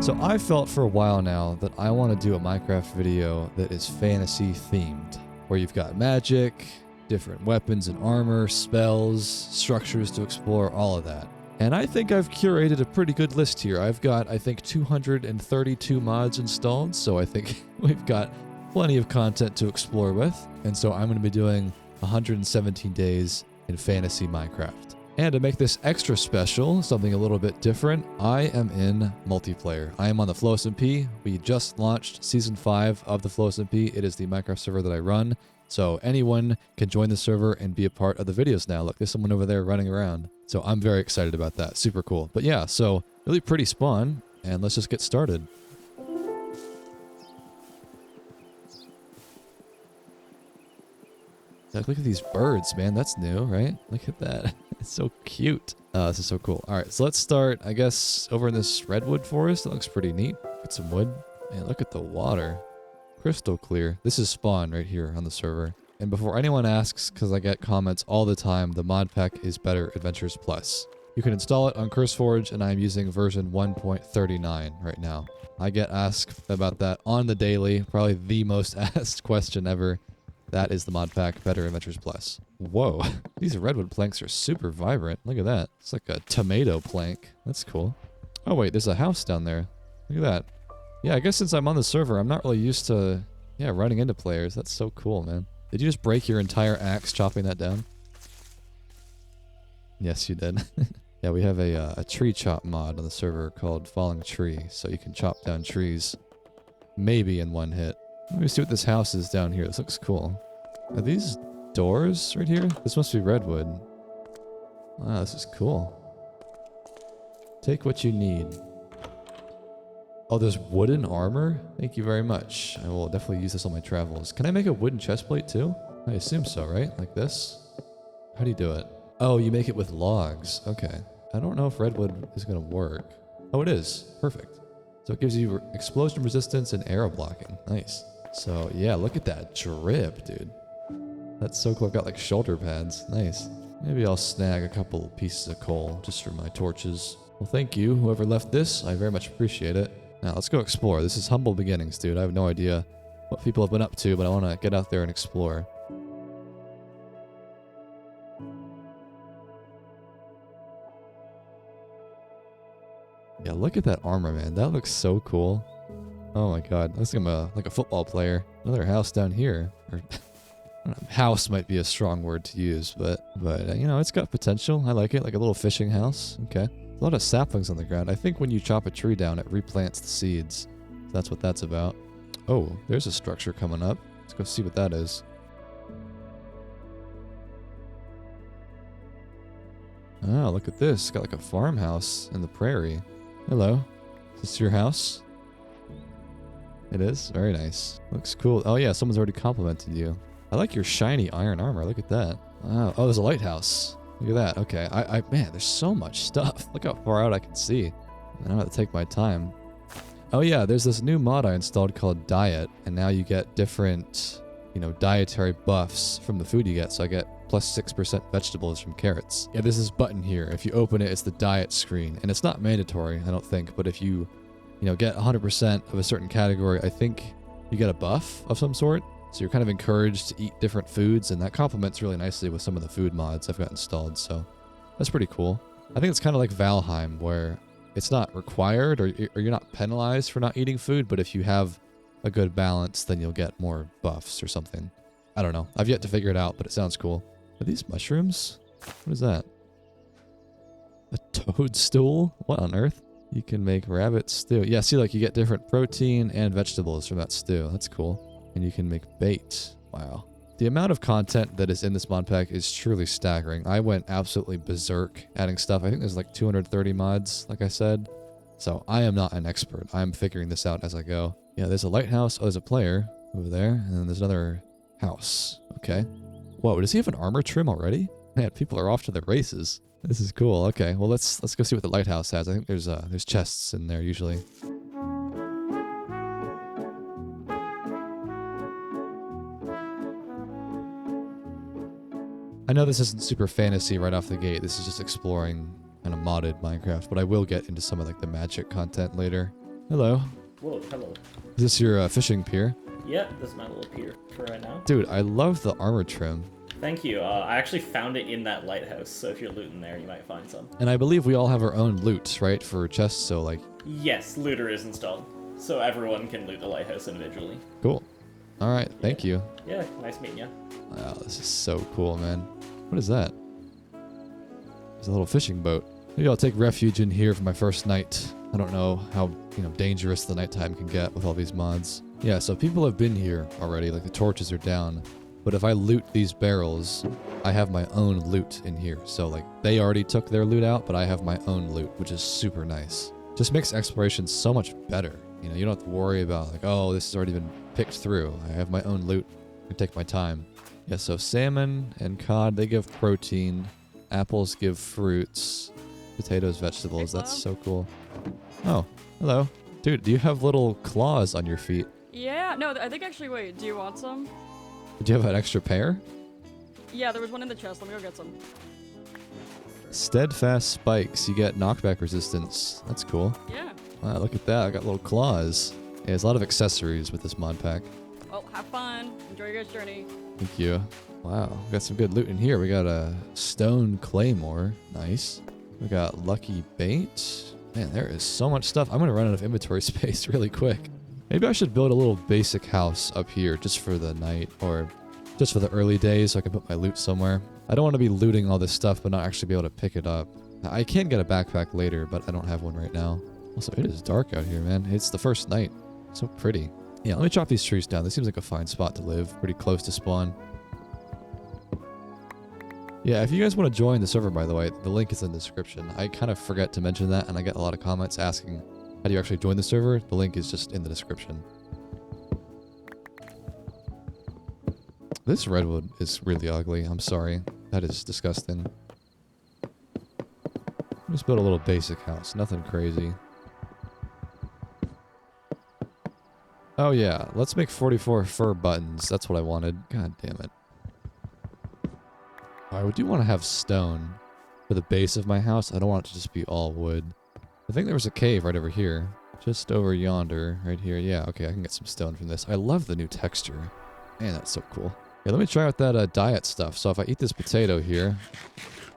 So I felt for a while now that I want to do a Minecraft video that is fantasy themed, where you've got magic, different weapons and armor, spells, structures to explore, all of that. And I think I've curated a pretty good list here. I've got, I think, 232 mods installed, so I think we've got plenty of content to explore with. And so I'm going to be doing 117 days in fantasy Minecraft. And to make this extra special, something a little bit different, I am in multiplayer. I am on the flowstate. We just launched Season 5 of the flowstate. It is the Minecraft server that I run. So anyone can join the server and be a part of the videos now. Look, there's someone over there running around. So I'm very excited about that. Super cool. But yeah, so really pretty spawn. And let's just get started. Look at these birds, man. That's new, right? Look at that. It's so cute. This is so cool. All right, so let's start, I guess, over in this redwood forest. That looks pretty neat. Get some wood. Man, look at the water. Crystal clear. This is spawn right here on the server. And before anyone asks, because I get comments all the time, the mod pack is Better Adventures Plus. You can install it on CurseForge, and I'm using version 1.39 right now. I get asked about that on the daily. Probably the most asked question ever. That is the mod pack, Better Adventures Plus. Whoa, these redwood planks are super vibrant. Look at that. It's like a tomato plank. That's cool. Oh wait, there's a house down there. Look at that. Yeah, I guess since I'm on the server, I'm not really used to, running into players. That's so cool, man. Did you just break your entire axe chopping that down? Yes, you did. Yeah, we have a tree chop mod on the server called Falling Tree, so you can chop down trees maybe in one hit. Let me see what this house is down here. This looks cool. Are these doors right here? This must be redwood. Wow, this is cool. Take what you need. Oh, there's wooden armor? Thank you very much. I will definitely use this on my travels. Can I make a wooden chestplate too? I assume so, right? Like this? How do you do it? Oh, you make it with logs. Okay. I don't know if redwood is going to work. Oh, it is. Perfect. So it gives you explosion resistance and arrow blocking. Nice. So yeah, look at that drip, dude. That's so cool. I've got like shoulder pads. Nice. Maybe I'll snag a couple pieces of coal just for my torches. Well, thank you, whoever left this. I very much appreciate it. Now let's go explore. This is humble beginnings, dude. I have no idea what people have been up to, but I want to get out there and explore. Yeah, look at that armor, man. That looks so cool. Oh my god, looks like I'm like a football player. Another house down here. Or, house might be a strong word to use, but you know, it's got potential. I like it, like a little fishing house. Okay. A lot of saplings on the ground. I think when you chop a tree down, it replants the seeds. So that's what that's about. Oh, there's a structure coming up. Let's go see what that is. Oh, look at this. It's got like a farmhouse in the prairie. Hello. Is this your house? It is? Very nice. Looks cool. Oh yeah, someone's already complimented you. I like your shiny iron armor. Look at that. Wow. Oh, there's a lighthouse. Look at that. Okay. Man, there's so much stuff. Look how far out I can see. I don't have to take my time. Oh yeah, there's this new mod I installed called Diet, and now you get different, dietary buffs from the food you get. So I get plus 6% vegetables from carrots. Yeah, there's this button here. If you open it, it's the diet screen, and it's not mandatory, I don't think, but if you get 100% of a certain category, I think you get a buff of some sort. So you're kind of encouraged to eat different foods, and that complements really nicely with some of the food mods I've got installed, so that's pretty cool. I think it's kind of like Valheim, where it's not required, or you're not penalized for not eating food, but if you have a good balance, then you'll get more buffs or something. I don't know. I've yet to figure it out, but it sounds cool. Are these mushrooms? What is that? A toadstool? What on earth? You can make rabbit stew. Yeah, see, like you get different protein and vegetables from that stew. That's cool. And you can make bait. Wow. The amount of content that is in this mod pack is truly staggering. I went absolutely berserk adding stuff. I think there's like 230 mods, like I said. So I am not an expert. I'm figuring this out as I go. Yeah, there's a lighthouse. Oh, there's a player over there. And then there's another house. Okay. Whoa, does he have an armor trim already? Man, people are off to the races. This is cool. Okay, well let's go see what the lighthouse has. I think there's chests in there usually. I know this isn't super fantasy right off the gate. This is just exploring kind of modded Minecraft, but I will get into some of like the magic content later. Hello. Whoa, hello. Is this your fishing pier? Yeah, this is my little pier for right now. Dude, I love the armor trim. Thank you. I actually found it in that lighthouse, so if you're looting there, you might find some. And I believe we all have our own loot, right? For chests, so like... Yes, looter is installed. So everyone can loot the lighthouse individually. Cool. Alright, thank you. Yeah, nice meeting you. Wow, this is so cool, man. What is that? There's a little fishing boat. Maybe I'll take refuge in here for my first night. I don't know how, dangerous the nighttime can get with all these mods. Yeah, so people have been here already, like the torches are down. But if I loot these barrels, I have my own loot in here. So like, they already took their loot out, but I have my own loot, which is super nice. Just makes exploration so much better. You don't have to worry about like, oh, this has already been picked through. I have my own loot. I can take my time. Yeah, so salmon and cod, they give protein. Apples give fruits. Potatoes, vegetables. That's so cool. Oh, hello. Dude, do you have little claws on your feet? Yeah, no, I think actually, wait, do you want some? Did you have an extra pair? Yeah, there was one in the chest. Let me go get some. Steadfast spikes. You get knockback resistance. That's cool. Yeah. Wow, look at that. I got little claws. Yeah, there's a lot of accessories with this mod pack. Well, have fun. Enjoy your guys' journey. Thank you. Wow, we got some good loot in here. We got a stone claymore. Nice. We got lucky bait. Man, there is so much stuff. I'm going to run out of inventory space really quick. Maybe I should build a little basic house up here just for the night or just for the early days so I can put my loot somewhere. I don't want to be looting all this stuff but not actually be able to pick it up. I can get a backpack later, but I don't have one right now. Also, it is dark out here, man. It's the first night. So pretty. Yeah, let me chop these trees down. This seems like a fine spot to live. Pretty close to spawn. Yeah, if you guys want to join the server, by the way, the link is in the description. I kind of forget to mention that, and I get a lot of comments asking, how do you actually join the server? The link is just in the description. This redwood is really ugly. I'm sorry. That is disgusting. Just build a little basic house. Nothing crazy. Oh yeah, let's make 44 fur buttons. That's what I wanted. God damn it. I do want to have stone for the base of my house. I don't want it to just be all wood. I think there was a cave right over here. Just over yonder, right here. Yeah, okay, I can get some stone from this. I love the new texture. Man, that's so cool. Yeah, let me try out that diet stuff. So if I eat this potato here,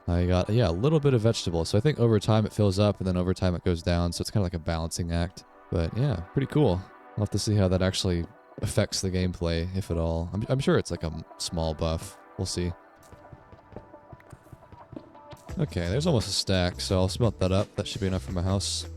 I got, yeah, a little bit of vegetable. So I think over time it fills up and then over time it goes down. So it's kind of like a balancing act. But yeah, pretty cool. I'll have to see how that actually affects the gameplay, if at all. I'm sure it's like a small buff. We'll see. Okay, there's almost a stack, so I'll smelt that up. That should be enough for my house.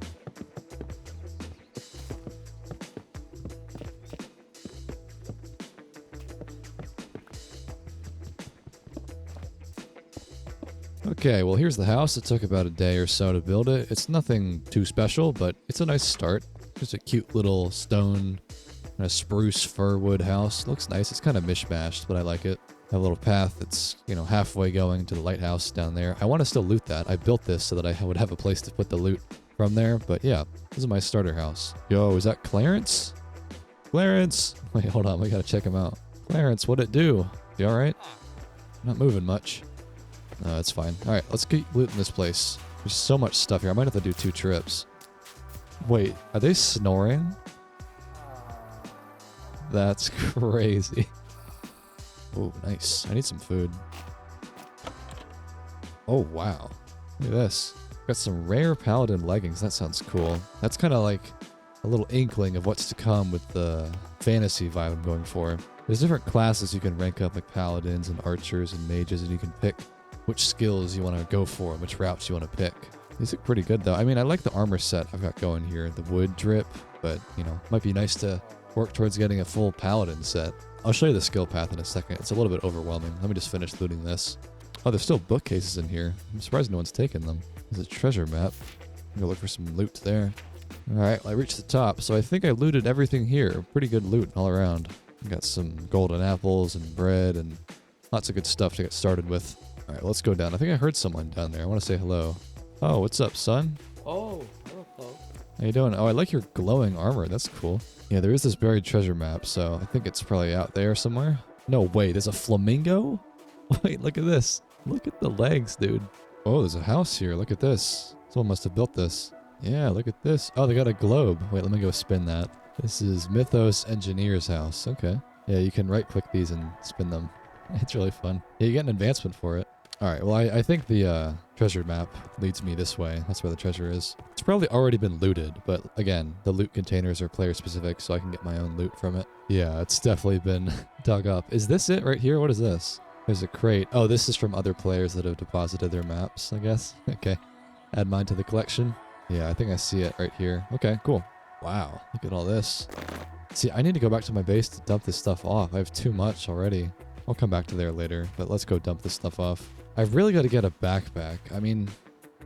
Okay, well here's the house. It took about a day or so to build it. It's nothing too special, but it's a nice start. Just a cute little stone, kind of spruce fir wood house. Looks nice. It's kind of mishmashed, but I like it. Have a little path that's, halfway going to the lighthouse down there. I want to still loot that. I built this so that I would have a place to put the loot from there. But yeah, this is my starter house. Yo, is that Clarence? Clarence! Wait, hold on. We got to check him out. Clarence, what'd it do? You alright? Not moving much. No, that's fine. Alright, let's keep looting this place. There's so much stuff here. I might have to do 2 trips. Wait, are they snoring? That's crazy. Oh, nice. I need some food. Oh, wow. Look at this. Got some rare paladin leggings. That sounds cool. That's kind of like a little inkling of what's to come with the fantasy vibe I'm going for. There's different classes you can rank up, like paladins and archers and mages, and you can pick which skills you want to go for and which routes you want to pick. These look pretty good, though. I mean, I like the armor set I've got going here. The wood drip, but, might be nice to work towards getting a full paladin set. I'll show you the skill path in a second. It's a little bit overwhelming. Let me just finish looting this. Oh, there's still bookcases in here. I'm surprised no one's taken them. There's a treasure map. I'm gonna look for some loot there. Alright, well, I reached the top, so I think I looted everything here. Pretty good loot all around. I got some golden apples and bread and lots of good stuff to get started with. Alright, let's go down. I think I heard someone down there. I want to say hello. Oh, what's up, son? Oh, hello. How you doing? Oh, I like your glowing armor. That's cool. Yeah, there is this buried treasure map, so I think it's probably out there somewhere. No, wait, there's a flamingo? Wait, look at this. Look at the legs, dude. Oh, there's a house here. Look at this. Someone must have built this. Yeah, look at this. Oh, they got a globe. Wait, let me go spin that. This is Mythos Engineer's house. Okay. Yeah, you can right-click these and spin them. It's really fun. Yeah, you get an advancement for it. All right, well, I think the treasure map leads me this way. That's where the treasure is. It's probably already been looted, but again, the loot containers are player-specific, so I can get my own loot from it. Yeah, it's definitely been dug up. Is this it right here? What is this? There's a crate. Oh, this is from other players that have deposited their maps, I guess. Okay. Add mine to the collection. Yeah, I think I see it right here. Okay, cool. Wow, look at all this. See, I need to go back to my base to dump this stuff off. I have too much already. I'll come back to there later, but let's go dump this stuff off. I've really got to get a backpack. I mean,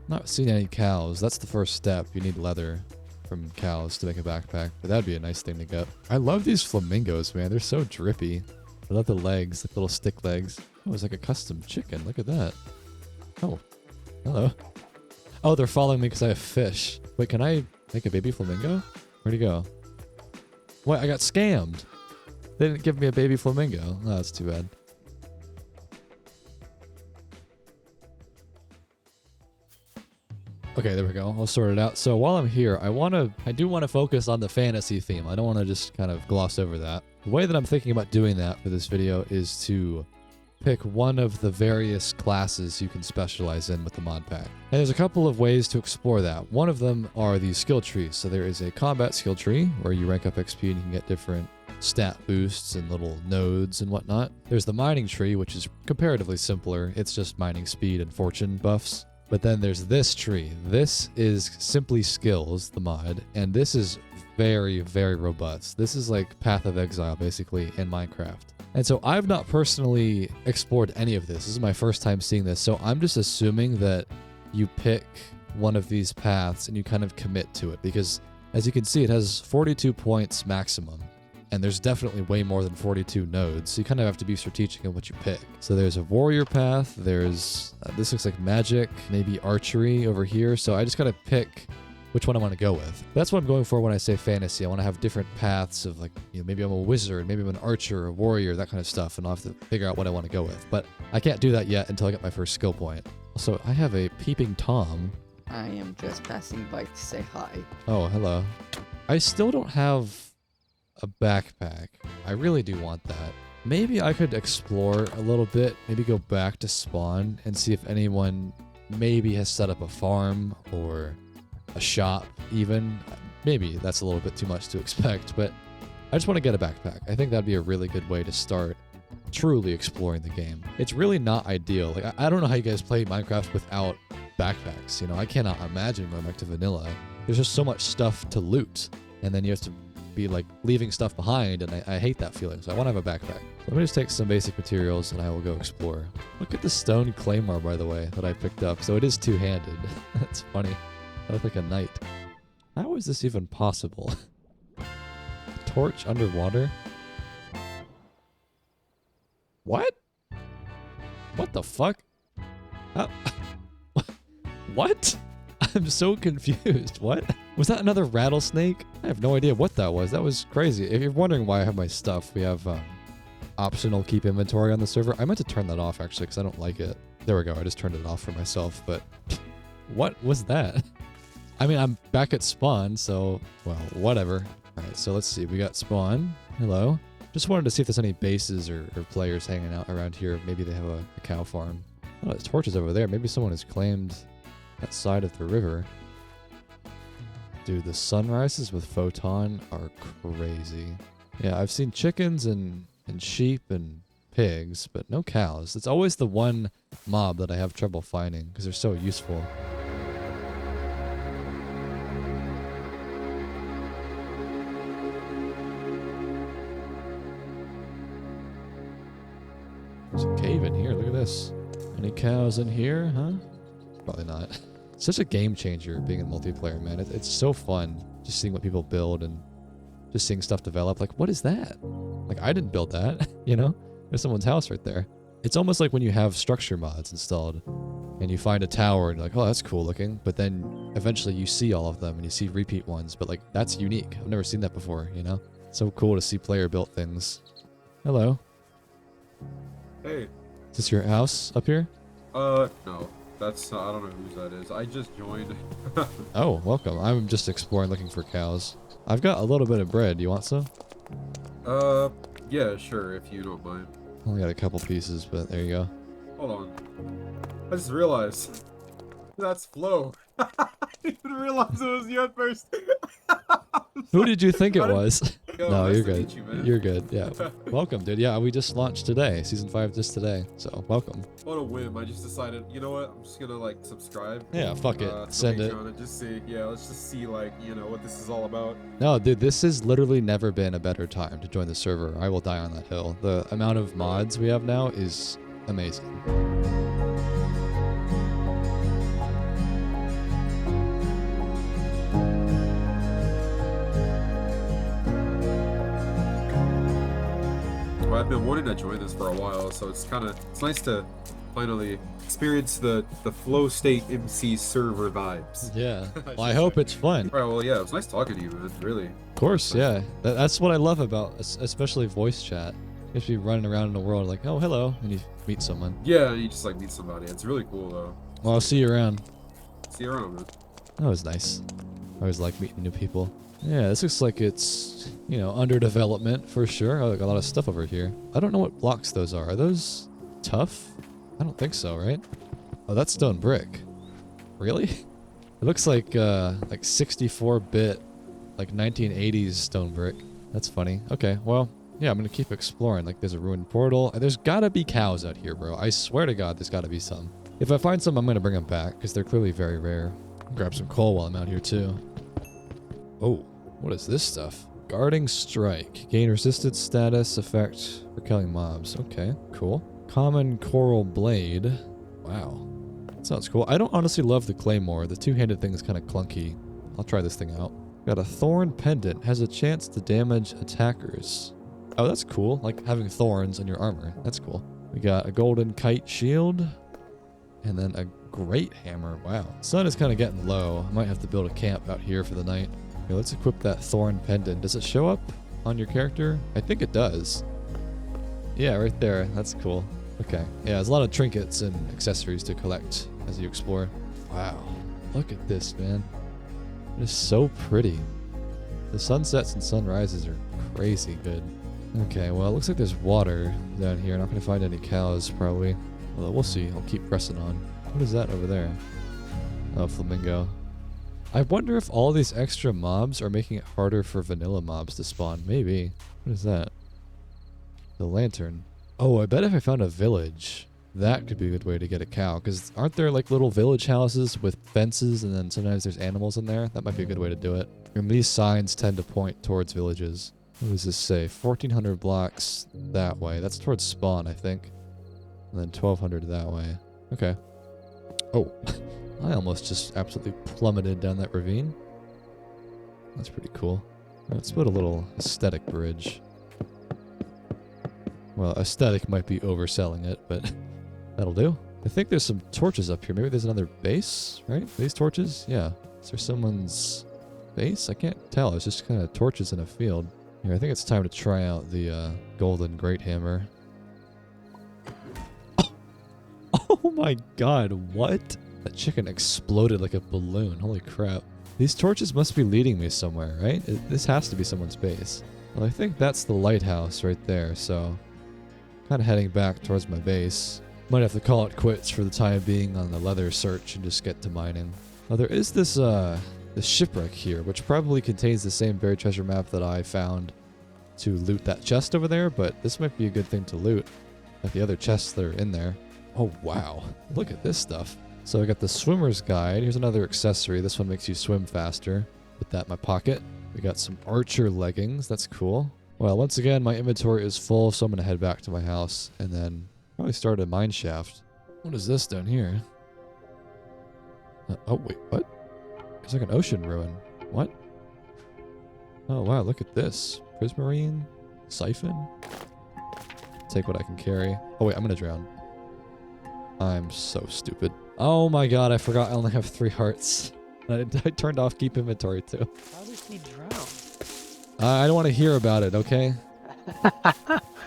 not seeing any cows. That's the first step. You need leather from cows to make a backpack, but that'd be a nice thing to get. I love these flamingos, man. They're so drippy. I love the legs, like little stick legs. Oh, it's like a custom chicken. Look at that. Oh, hello. Oh, they're following me because I have fish. Wait, can I make a baby flamingo? Where'd he go? What? I got scammed. They didn't give me a baby flamingo. Oh, that's too bad. Okay, there we go. I'll sort it out. So while I'm here, I do want to focus on the fantasy theme. I don't want to just kind of gloss over that. The way that I'm thinking about doing that for this video is to pick one of the various classes you can specialize in with the mod pack. And there's a couple of ways to explore that. One of them are these skill trees. So there is a combat skill tree where you rank up XP and you can get different stat boosts and little nodes and whatnot. There's the mining tree, which is comparatively simpler. It's just mining speed and fortune buffs. But then there's this tree. This is simply skills, the mod, and this is very, very robust. This is like Path of Exile, basically, in Minecraft. And so I've not personally explored any of this. This is my first time seeing this, so I'm just assuming that you pick one of these paths and you kind of commit to it, because as you can see, it has 42 points maximum. And there's definitely way more than 42 nodes, so you kind of have to be strategic in what you pick. So there's a warrior path, there's, this looks like magic, maybe archery over here, so I just gotta pick which one I want to go with. That's what I'm going for when I say fantasy. I want to have different paths of like, you know, maybe I'm a wizard, maybe I'm an archer, a warrior, that kind of stuff, and I'll have to figure out what I want to go with. But I can't do that yet until I get my first skill point. Also, I have a peeping Tom. I am just passing by to say hi. Oh, hello. I still don't have a backpack. I really do want that. Maybe I could explore a little bit, maybe go back to spawn and see if anyone maybe has set up a farm or a shop even. Maybe that's a little bit too much to expect, but I just want to get a backpack. I think that'd be a really good way to start truly exploring the game. It's really not ideal. Like, I don't know how you guys play Minecraft without backpacks. You know, I cannot imagine going back to vanilla. There's just so much stuff to loot, and then you have to be like leaving stuff behind, and I hate that feeling, so I want to have a backpack. Let me just take some basic materials and I will go explore. Look at the stone claymore, by the way, that I picked up. So it is two-handed. That's funny. I look like a knight. How is this even possible? Torch underwater? What? What the fuck? What? I'm so confused. What? Was that another rattlesnake? I have no idea what that was. That was crazy. If you're wondering why I have my stuff, we have optional keep inventory on the server. I meant to turn that off actually because I don't like it. There we go. I just turned it off for myself, but what was that? I mean, I'm back at spawn, so, well, whatever. All right, so let's see. We got spawn. Hello. Just wanted to see if there's any bases or players hanging out around here. Maybe they have a cow farm. Oh, there's torches over there. Maybe someone has claimed that side of the river. Dude, the sunrises with photon are crazy. Yeah, I've seen chickens and sheep and pigs, but no cows. It's always the one mob that I have trouble finding because they're so useful. There's a cave in here. Look at this. Any cows in here, huh? Probably not. Such a game changer being in multiplayer, man. It's so fun just seeing what people build and just seeing stuff develop. Like, what is that? Like, I didn't build that, you know? There's someone's house right there. It's almost like when you have structure mods installed and you find a tower and you're like, oh, that's cool looking. But then eventually you see all of them and you see repeat ones. But like, that's unique. I've never seen that before, you know? So cool to see player built things. Hello. Hey. Is this your house up here? No. That's I don't know whose that is. I just joined. Oh, welcome. I'm just exploring looking for cows. I've got a little bit of bread. You want some? Yeah, sure, if you don't mind. Only got a couple pieces, but there you go. Hold on. I just realized. That's Flo. I didn't realize it was you at first. Who did you think it I didn't- was? Yo, No, nice you're to good. meet you, man. You're good. Yeah. Welcome, dude. Yeah, we just launched today. Season 5 just today. So, welcome. What a whim. I just decided, you know what? I'm just gonna, like, subscribe. Yeah, fuck it. To Send it. Patreon and just see, yeah, let's just see, like, you know, what this is all about. No, dude, this has literally never been a better time to join the server. I will die on that hill. The amount of mods we have now is amazing. Well, I've been wanting to join this for a while, so it's nice to finally experience the flow state MC server vibes. Yeah. I Well, I should hope say. it's fun. Alright, well, yeah, it was nice talking to you, man, really. Of course, yeah. That's what I love about, especially voice chat. You just be running around in the world like, oh, hello, and you meet someone. Yeah, you just, like, meet somebody. It's really cool, though. Well, I'll see you around. See you around, man. That was nice. I always like meeting new people. Yeah, this looks like it's, you know, under development for sure. Oh, got a lot of stuff over here. I don't know what blocks those are. Are those tough? I don't think so, right? Oh, that's stone brick. Really? It looks like 64-bit, like 1980s stone brick. That's funny. Okay, well, yeah, I'm gonna keep exploring. Like, there's a ruined portal. There's gotta be cows out here, bro. I swear to God, there's gotta be some. If I find some, I'm gonna bring them back, because they're clearly very rare. Grab some coal while I'm out here, too. Oh, what is this stuff? Guarding Strike. Gain resistance status effect for killing mobs. Okay, cool. Common Coral Blade. Wow. Sounds cool. I don't honestly love the Claymore. The two-handed thing is kind of clunky. I'll try this thing out. Got a Thorn Pendant. Has a chance to damage attackers. Oh, that's cool. Like having thorns in your armor. That's cool. We got a Golden Kite Shield. And then a Great Hammer. Wow. Sun is kind of getting low. I might have to build a camp out here for the night. Okay, let's equip that Thorn Pendant. Does it show up on your character? I think it does. Yeah, right there. That's cool. Okay. Yeah, there's a lot of trinkets and accessories to collect as you explore. Wow. Look at this, man. It is so pretty. The sunsets and sunrises are crazy good. Okay, well, it looks like there's water down here. Not going to find any cows, probably. Although, we'll see. I'll keep pressing on. What is that over there? Oh, flamingo. I wonder if all these extra mobs are making it harder for vanilla mobs to spawn. Maybe. What is that? The lantern. Oh, I bet if I found a village, that could be a good way to get a cow. Because aren't there like little village houses with fences and then sometimes there's animals in there? That might be a good way to do it. And these signs tend to point towards villages. What does this say? 1,400 blocks that way. That's towards spawn, I think. And then 1,200 that way. Okay. Oh, I almost just absolutely plummeted down that ravine. That's pretty cool. Let's put a little aesthetic bridge. Well, aesthetic might be overselling it, but that'll do. I think there's some torches up here. Maybe there's another base, right? These torches? Yeah. Is there someone's base? I can't tell. It's just kind of torches in a field. Here, I think it's time to try out the golden great hammer. Oh my god, what? That chicken exploded like a balloon. Holy crap. These torches must be leading me somewhere, right? This has to be someone's base. Well, I think that's the lighthouse right there, so kind of heading back towards my base. Might have to call it quits for the time being on the leather search and just get to mining. Now, there is this shipwreck here, which probably contains the same buried treasure map that I found to loot that chest over there, but this might be a good thing to loot, like the other chests that are in there. Oh, wow. Look at this stuff. So I got the swimmer's guide. Here's another accessory. This one makes you swim faster. Put that in my pocket. We got some archer leggings. That's cool. Well, once again, my inventory is full, so I'm going to head back to my house and then probably start a mine shaft. What is this down here? Oh, wait, what? It's like an ocean ruin. What? Oh, wow, look at this. Prismarine? Siphon? Take what I can carry. Oh, wait, I'm going to drown. I'm so stupid. Oh my god, I forgot I only have 3 hearts. I turned off keep inventory too. How did he drown? I don't want to hear about it, okay?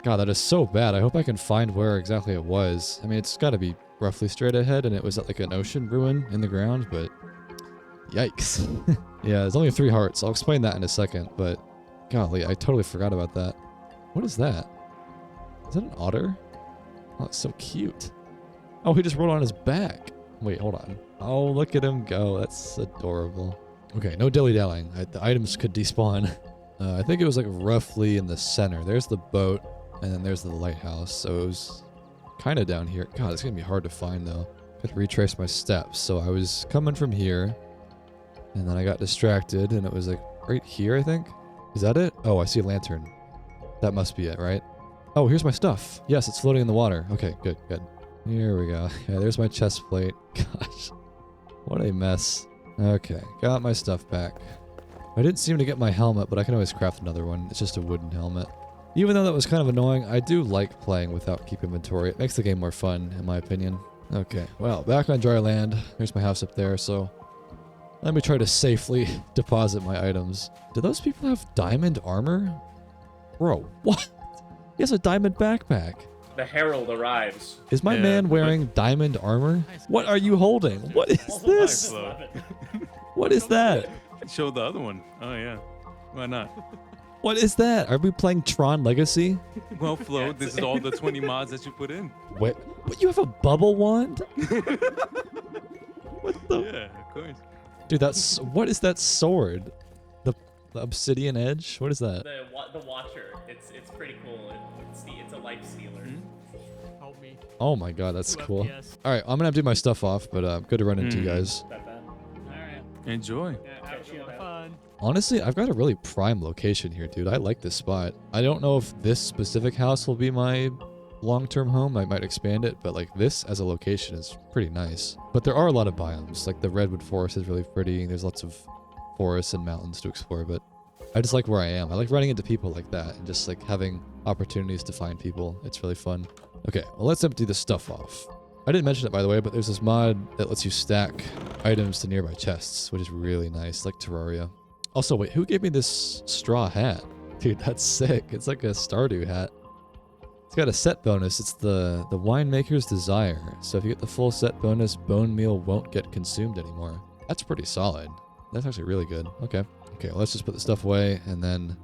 God, that is so bad. I hope I can find where exactly it was. I mean, it's got to be roughly straight ahead, and it was at like an ocean ruin in the ground, but yikes. Yeah, there's only 3 hearts. I'll explain that in a second, but golly, I totally forgot about that. What is that? Is that an otter? Oh, it's so cute. Oh, he just rolled on his back. Wait, hold on. Oh, look at him go. That's adorable. Okay, no dilly-dallying. The items could despawn. I think it was like roughly in the center. There's the boat, and then there's the lighthouse. So it was kind of down here. God, it's going to be hard to find, though. Could retrace my steps. So I was coming from here, and then I got distracted, and it was like right here, I think. Is that it? Oh, I see a lantern. That must be it, right? Oh, here's my stuff. Yes, it's floating in the water. Okay, good, good. Here we go. Yeah, there's my chest plate. Gosh, what a mess. Okay, got my stuff back. I didn't seem to get my helmet, but I can always craft another one. It's just a wooden helmet. Even though that was kind of annoying, I do like playing without keep inventory. It makes the game more fun, in my opinion. Okay, well, back on dry land. There's my house up there, so let me try to safely deposit my items. Do those people have diamond armor? Bro, what? He has a diamond backpack. The herald arrives. Is my man wearing diamond armor? What are you holding? What is this? Love it. What is that? Show the other one. Oh yeah, why not? What is that? Are we playing Tron Legacy? Well, Flo, this is all the 20 mods that you put in. Wait, what? You have a bubble wand? What the? Yeah, of course. Dude, that's what is that sword? The obsidian edge? What is that? The Watcher. It's pretty cool. It's a life stealer. Help me. Oh my god, that's 2 cool. FPS. All right, I'm gonna have to do my stuff off, but good to run into you guys. That bad. Alright. Enjoy. Yeah, have a lot of fun. Honestly, I've got a really prime location here, dude. I like this spot. I don't know if this specific house will be my long-term home. I might expand it, but like this as a location is pretty nice. But there are a lot of biomes. Like the redwood forest is really pretty. There's lots of forests and mountains to explore, but I just like where I am. I like running into people like that and just like having opportunities to find people. It's really fun. Okay, well, let's empty this stuff off. I didn't mention it, by the way, but there's this mod that lets you stack items to nearby chests, which is really nice, like Terraria. Also, wait, who gave me this straw hat? Dude, that's sick. It's like a Stardew hat. It's got a set bonus. It's the winemaker's desire. So if you get the full set bonus, bone meal won't get consumed anymore. That's pretty solid. That's actually really good. Okay. Okay, well, let's just put the stuff away, and then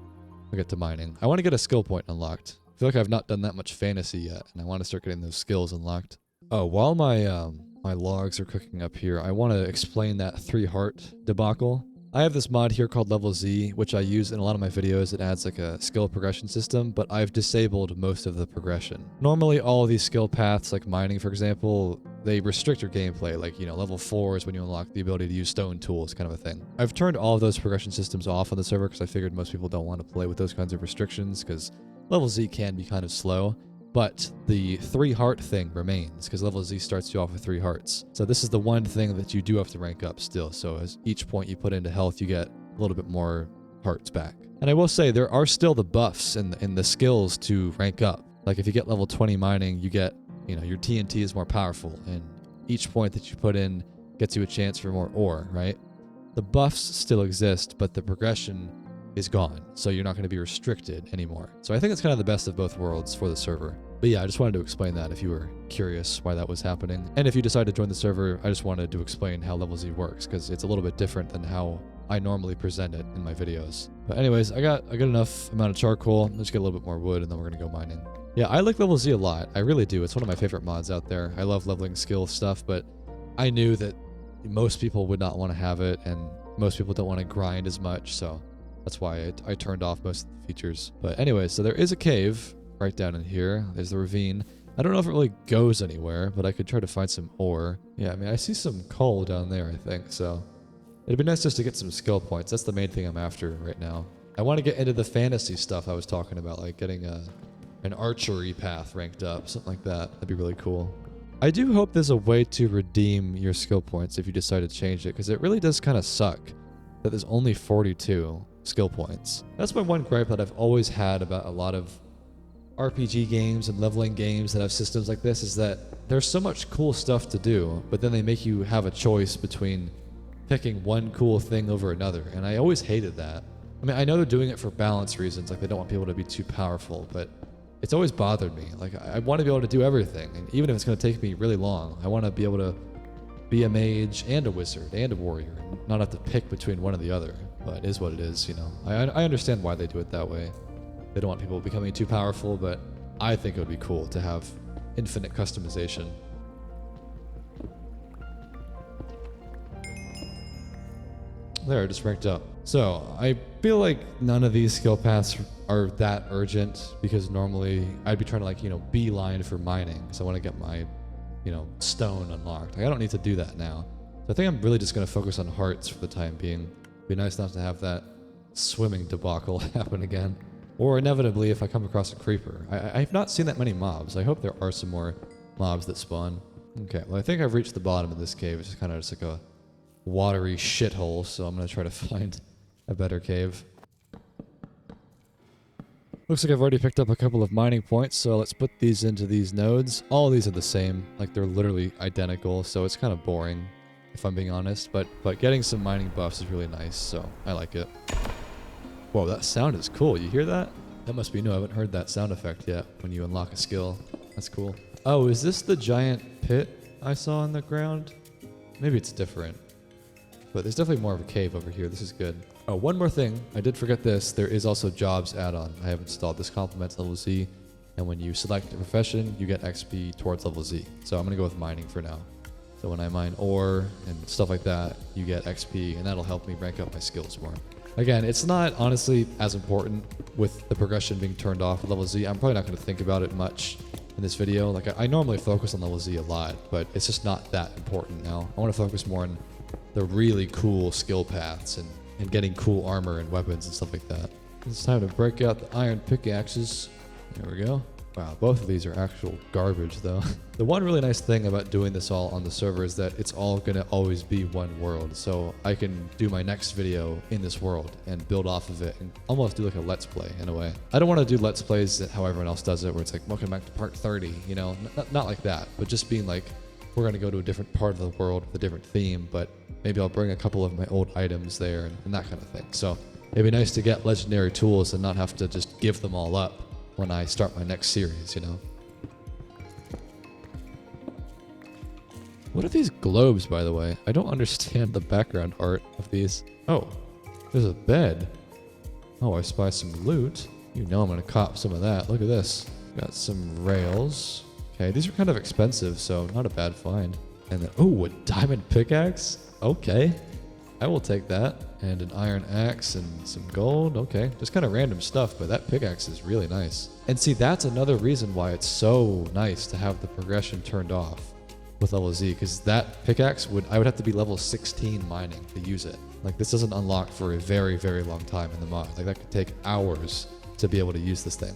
we'll get to mining. I want to get a skill point unlocked. I feel like I've not done that much fantasy yet, and I want to start getting those skills unlocked. Oh, while my my logs are cooking up here, I want to explain that 3 heart debacle. I have this mod here called Level Z, which I use in a lot of my videos. It adds like a skill progression system, but I've disabled most of the progression. Normally, all of these skill paths, like mining, for example, they restrict your gameplay. Like, you know, level 4 is when you unlock the ability to use stone tools, kind of a thing. I've turned all of those progression systems off on the server because I figured most people don't want to play with those kinds of restrictions because Level Z can be kind of slow. But the 3 heart thing remains because Level Z starts you off with 3 hearts. So this is the one thing that you do have to rank up still. So as each point you put into health, you get a little bit more hearts back. And I will say there are still the buffs and the skills to rank up. Like if you get level 20 mining, you get, you know, your TNT is more powerful, and each point that you put in gets you a chance for more ore, right? The buffs still exist, but the progression is gone, so you're not going to be restricted anymore. So I think it's kind of the best of both worlds for the server. But yeah, I just wanted to explain that if you were curious why that was happening. And if you decide to join the server, I just wanted to explain how Level Z works, because it's a little bit different than how I normally present it in my videos. But anyways, I got enough amount of charcoal. Let's get a little bit more wood, and then we're going to go mining. Yeah, I like Level Z a lot. I really do. It's one of my favorite mods out there. I love leveling skill stuff, but I knew that most people would not want to have it, and most people don't want to grind as much, so that's why I turned off most of the features. But anyway, so there is a cave right down in here. There's the ravine. I don't know if it really goes anywhere, but I could try to find some ore. Yeah, I mean, I see some coal down there, I think, so it'd be nice just to get some skill points. That's the main thing I'm after right now. I want to get into the fantasy stuff I was talking about, like getting an archery path ranked up, something like that. That'd be really cool. I do hope there's a way to redeem your skill points if you decide to change it, because it really does kind of suck that there's only 42 skill points. That's my one gripe that I've always had about a lot of RPG games and leveling games that have systems like this, is that there's so much cool stuff to do, but then they make you have a choice between picking one cool thing over another, and I always hated that. I mean, I know they're doing it for balance reasons, like they don't want people to be too powerful, but it's always bothered me. Like, I want to be able to do everything, and even if it's going to take me really long, I want to be able to be a mage and a wizard and a warrior, and not have to pick between one or the other. But it is what it is, you know. I understand why they do it that way. They don't want people becoming too powerful, but I think it would be cool to have infinite customization. There, just ranked up. So, I feel like none of these skill paths are that urgent, because normally I'd be trying to, like, you know, beeline for mining, because I want to get my, you know, stone unlocked. Like, I don't need to do that now. So I think I'm really just going to focus on hearts for the time being. It'd be nice not to have that swimming debacle happen again. Or inevitably, if I come across a creeper. I've not seen that many mobs. I hope there are some more mobs that spawn. Okay, well, I think I've reached the bottom of this cave. It's kind of just like a watery shithole, so I'm going to try to find a better cave. Looks like I've already picked up a couple of mining points, so let's put these into these nodes. All of these are the same, like they're literally identical, so it's kind of boring, if I'm being honest, but getting some mining buffs is really nice, so I like it. Whoa, that sound is cool. You hear that? That must be new. I haven't heard that sound effect yet when you unlock a skill. That's cool. Oh, is this the giant pit I saw on the ground? Maybe it's different. But there's definitely more of a cave over here. This is good. Oh, one more thing. I did forget this. There is also jobs add-on I have installed. This complements level Z. And when you select a profession, you get XP towards level Z. So I'm going to go with mining for now. So when I mine ore and stuff like that, you get XP, and that'll help me rank up my skills more. Again, it's not honestly as important with the progression being turned off at level Z. I'm probably not going to think about it much in this video. Like, I normally focus on level Z a lot, but it's just not that important now. I want to focus more on the really cool skill paths and getting cool armor and weapons and stuff like that. It's time to break out the iron pickaxes. There we go. Wow, both of these are actual garbage though. The one really nice thing about doing this all on the server is that it's all gonna always be one world. So I can do my next video in this world and build off of it and almost do like a let's play in a way. I don't want to do let's plays how everyone else does it, where it's like, welcome back to part 30, you know, not like that, but just being like, we're gonna go to a different part of the world with a different theme, but maybe I'll bring a couple of my old items there and that kind of thing. So it'd be nice to get legendary tools and not have to just give them all up when I start my next series, you know? What are these globes, by the way? I don't understand the background art of these. Oh, there's a bed. Oh, I spy some loot. You know I'm gonna cop some of that. Look at this. Got some rails. Okay, these are kind of expensive, so not a bad find. And then, oh, a diamond pickaxe? Okay, I will take that. And an iron axe and some gold. Okay, just kind of random stuff, but that pickaxe is really nice. And see, that's another reason why it's so nice to have the progression turned off with level Z, because that pickaxe I would have to be level 16 mining to use it. Like, this doesn't unlock for a very, very long time in the mod. Like, that could take hours to be able to use this thing.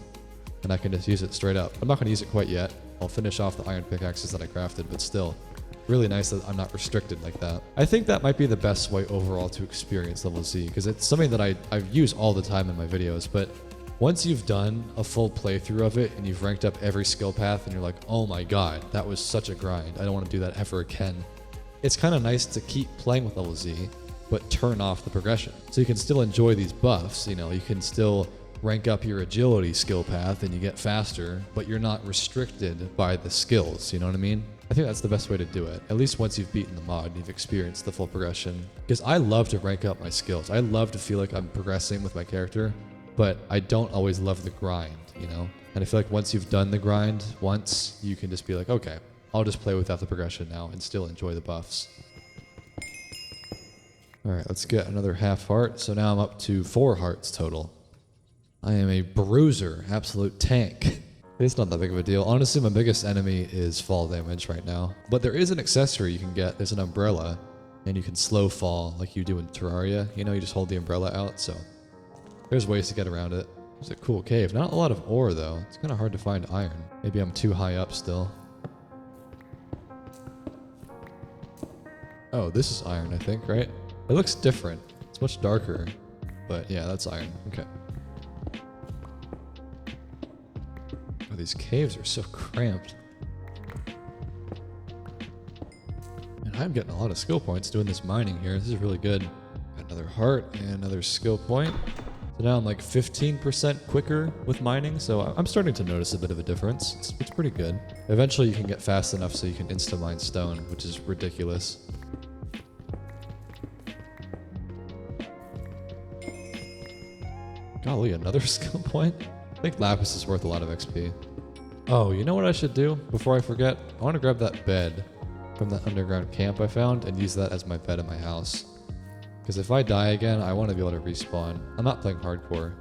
And I can just use it straight up. I'm not going to use it quite yet. I'll finish off the iron pickaxes that I crafted, but still, really nice that I'm not restricted like that. I think that might be the best way overall to experience level Z, because it's something that I use all the time in my videos, but once you've done a full playthrough of it and you've ranked up every skill path and you're like, oh my god, that was such a grind, I don't want to do that ever again, it's kind of nice to keep playing with level Z, but turn off the progression. So you can still enjoy these buffs, you know, you can still rank up your agility skill path and you get faster, but you're not restricted by the skills, you know what I mean? I think that's the best way to do it, at least once you've beaten the mod and you've experienced the full progression. Because I love to rank up my skills. I love to feel like I'm progressing with my character, but I don't always love the grind, you know? And I feel like once you've done the grind once, you can just be like, okay, I'll just play without the progression now and still enjoy the buffs. All right, let's get another half heart. So now I'm up to 4 hearts total. I am a bruiser, absolute tank. It's not that big of a deal. Honestly, my biggest enemy is fall damage right now. But there is an accessory you can get. There's an umbrella, and you can slow fall like you do in Terraria. You know, you just hold the umbrella out, so there's ways to get around it. It's a cool cave. Not a lot of ore, though. It's kind of hard to find iron. Maybe I'm too high up still. Oh, this is iron, I think, right? It looks different. It's much darker, but yeah, that's iron. Okay. Oh, these caves are so cramped. And I'm getting a lot of skill points doing this mining here. This is really good. Got another heart and another skill point. So So now I'm like 15% quicker with mining, so I'm starting to notice a bit of a difference. It's pretty good. Eventually you can get fast enough so you can insta-mine stone, which is ridiculous. Golly, another skill point? I think Lapis is worth a lot of XP. Oh, you know what I should do before I forget? I want to grab that bed from that underground camp I found and use that as my bed in my house. Because if I die again, I want to be able to respawn. I'm not playing hardcore,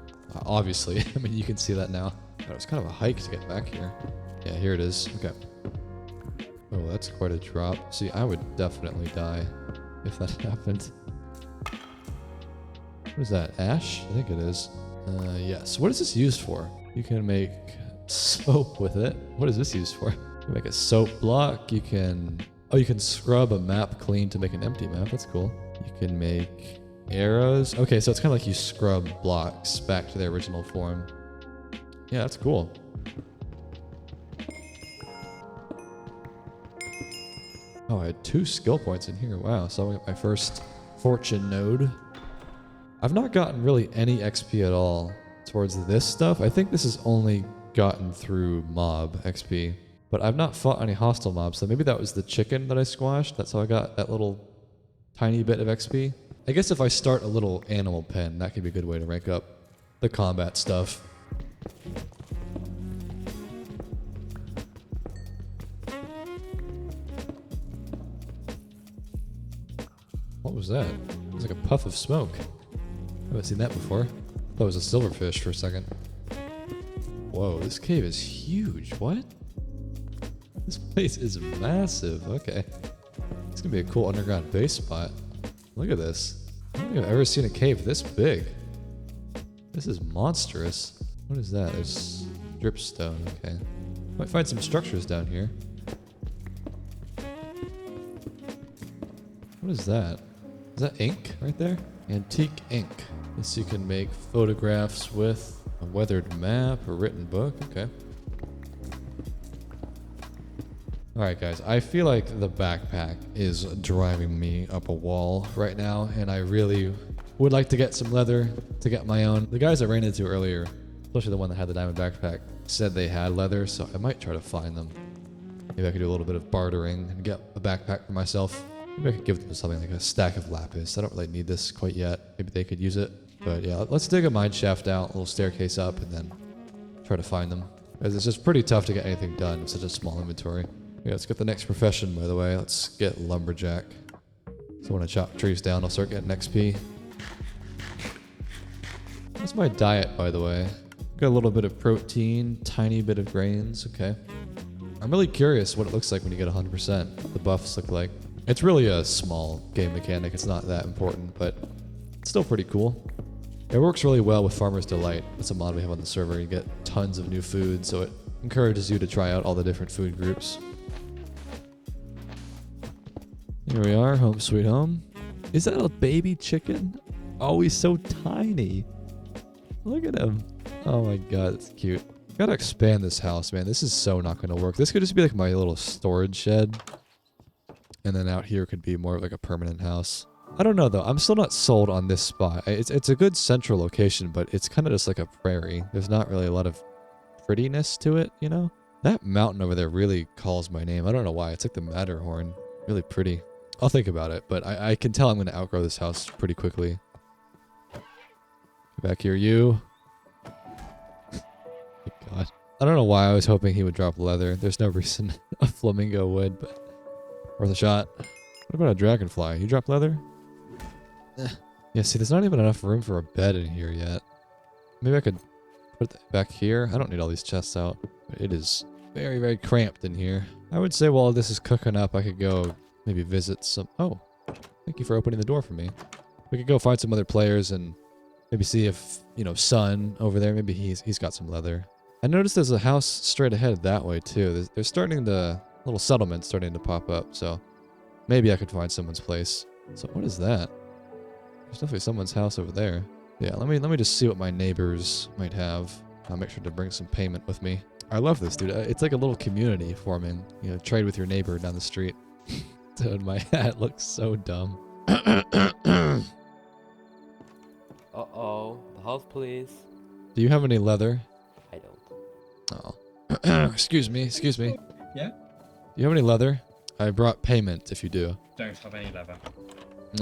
obviously. I mean, you can see that now. But it's kind of a hike to get back here. Yeah, here it is. Okay. Oh, that's quite a drop. See, I would definitely die if that happened. What is that? Ash? I think it is. Yes. What is this used for? You can make soap with it. What is this used for? You can make a soap block. You can... Oh, you can scrub a map clean to make an empty map. That's cool. You can make arrows. Okay, so it's kind of like you scrub blocks back to their original form. Yeah, that's cool. Oh, I had 2 skill points in here. Wow, so I got my first fortune node. I've not gotten really any XP at all towards this stuff. I think this is only gotten through mob XP. But I've not fought any hostile mobs, so maybe that was the chicken that I squashed. That's how I got that little tiny bit of XP. I guess if I start a little animal pen, that could be a good way to rank up the combat stuff. What was that? It was like a puff of smoke. I haven't seen that before. I thought it was a silverfish for a second. Whoa, this cave is huge. What? This place is massive. Okay. It's gonna be a cool underground base spot. Look at this. I don't think I've ever seen a cave this big. This is monstrous. What is that? There's dripstone. Okay. Might find some structures down here. What is that? Is that ink right there? Antique ink. This you can make photographs with. A weathered map, a written book. Okay. Alright guys, I feel like the backpack is driving me up a wall right now, and I really would like to get some leather to get my own. The guys I ran into earlier, especially the one that had the diamond backpack, said they had leather, so I might try to find them. Maybe I could do a little bit of bartering and get a backpack for myself. Maybe I could give them something like a stack of lapis. I don't really need this quite yet. Maybe they could use it. But yeah, let's dig a mine shaft out, a little staircase up, and then try to find them. Because it's just pretty tough to get anything done with such a small inventory. Yeah, let's get the next profession, by the way. Let's get lumberjack. So when I chop trees down, I'll start getting XP. That's my diet, by the way. Got a little bit of protein, tiny bit of grains. Okay. I'm really curious what it looks like when you get 100%. The buffs look like. It's really a small game mechanic. It's not that important, but it's still pretty cool. It works really well with Farmer's Delight. That's a mod we have on the server. You get tons of new food, so it encourages you to try out all the different food groups. Here we are, home sweet home. Is that a baby chicken? Oh, he's so tiny. Look at him. Oh my god, that's cute. Gotta expand this house, man. This is so not gonna work. This could just be like my little storage shed. And then out here could be more of like a permanent house. I don't know though. I'm still not sold on this spot. It's a good central location, but it's kind of just like a prairie. There's not really a lot of prettiness to it, you know? That mountain over there really calls my name. I don't know why. It's like the Matterhorn. Really pretty. I'll think about it, but I can tell I'm going to outgrow this house pretty quickly. Get back here, you. God. I don't know why I was hoping he would drop leather. There's no reason a flamingo would, but worth a shot. What about a dragonfly? You drop leather? Yeah, see, there's not even enough room for a bed in here yet. Maybe I could put it back here. I don't need all these chests out. It is very, very cramped in here. I would say while this is cooking up, I could go maybe visit some... Oh, thank you for opening the door for me. We could go find some other players and maybe see if, you know, Sun over there, maybe he's got some leather. I noticed there's a house straight ahead that way too. There's starting to... little settlement starting to pop up, so maybe I could find someone's place. So what is that? There's definitely someone's house over there. Yeah, let me just see what my neighbors might have. I'll make sure to bring some payment with me. I love this, dude. It's like a little community forming. You know, trade with your neighbor down the street. Dude, my hat looks so dumb. Uh-oh. The health, please. Do you have any leather? I don't. Oh. Excuse me. Yeah? Do you have any leather? I brought payment if you do. Don't have any leather,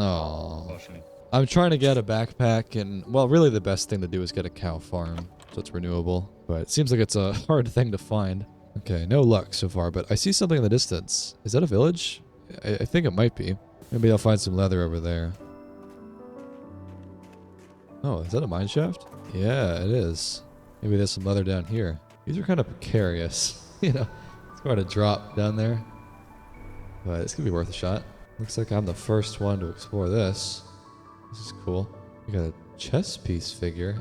Oh. unfortunately. I'm trying to get a backpack, and, well, really the best thing to do is get a cow farm, so it's renewable. But it seems like it's a hard thing to find. Okay, no luck so far, but I see something in the distance. Is that a village? I think it might be. Maybe I'll find some leather over there. Oh, is that a mine shaft? Yeah, it is. Maybe there's some leather down here. These are kind of precarious. You know, it's quite a drop down there. But it's gonna be worth a shot. Looks like I'm the first one to explore this. This is cool. We got a chess piece figure.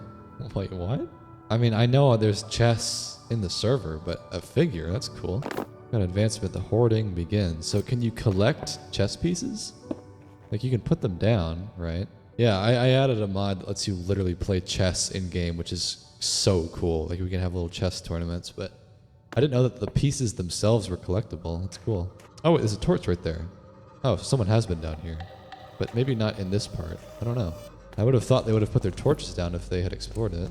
Wait, what? I mean, I know there's chess in the server, but a figure, that's cool. Got advancement, the hoarding begins. So can you collect chess pieces? Like you can put them down, right? Yeah, I added a mod that lets you literally play chess in game, which is so cool. Like we can have little chess tournaments, but I didn't know that the pieces themselves were collectible. That's cool. Oh, wait, there's a torch right there. Oh, someone has been down here. But maybe not in this part. I don't know. I would have thought they would have put their torches down if they had explored it.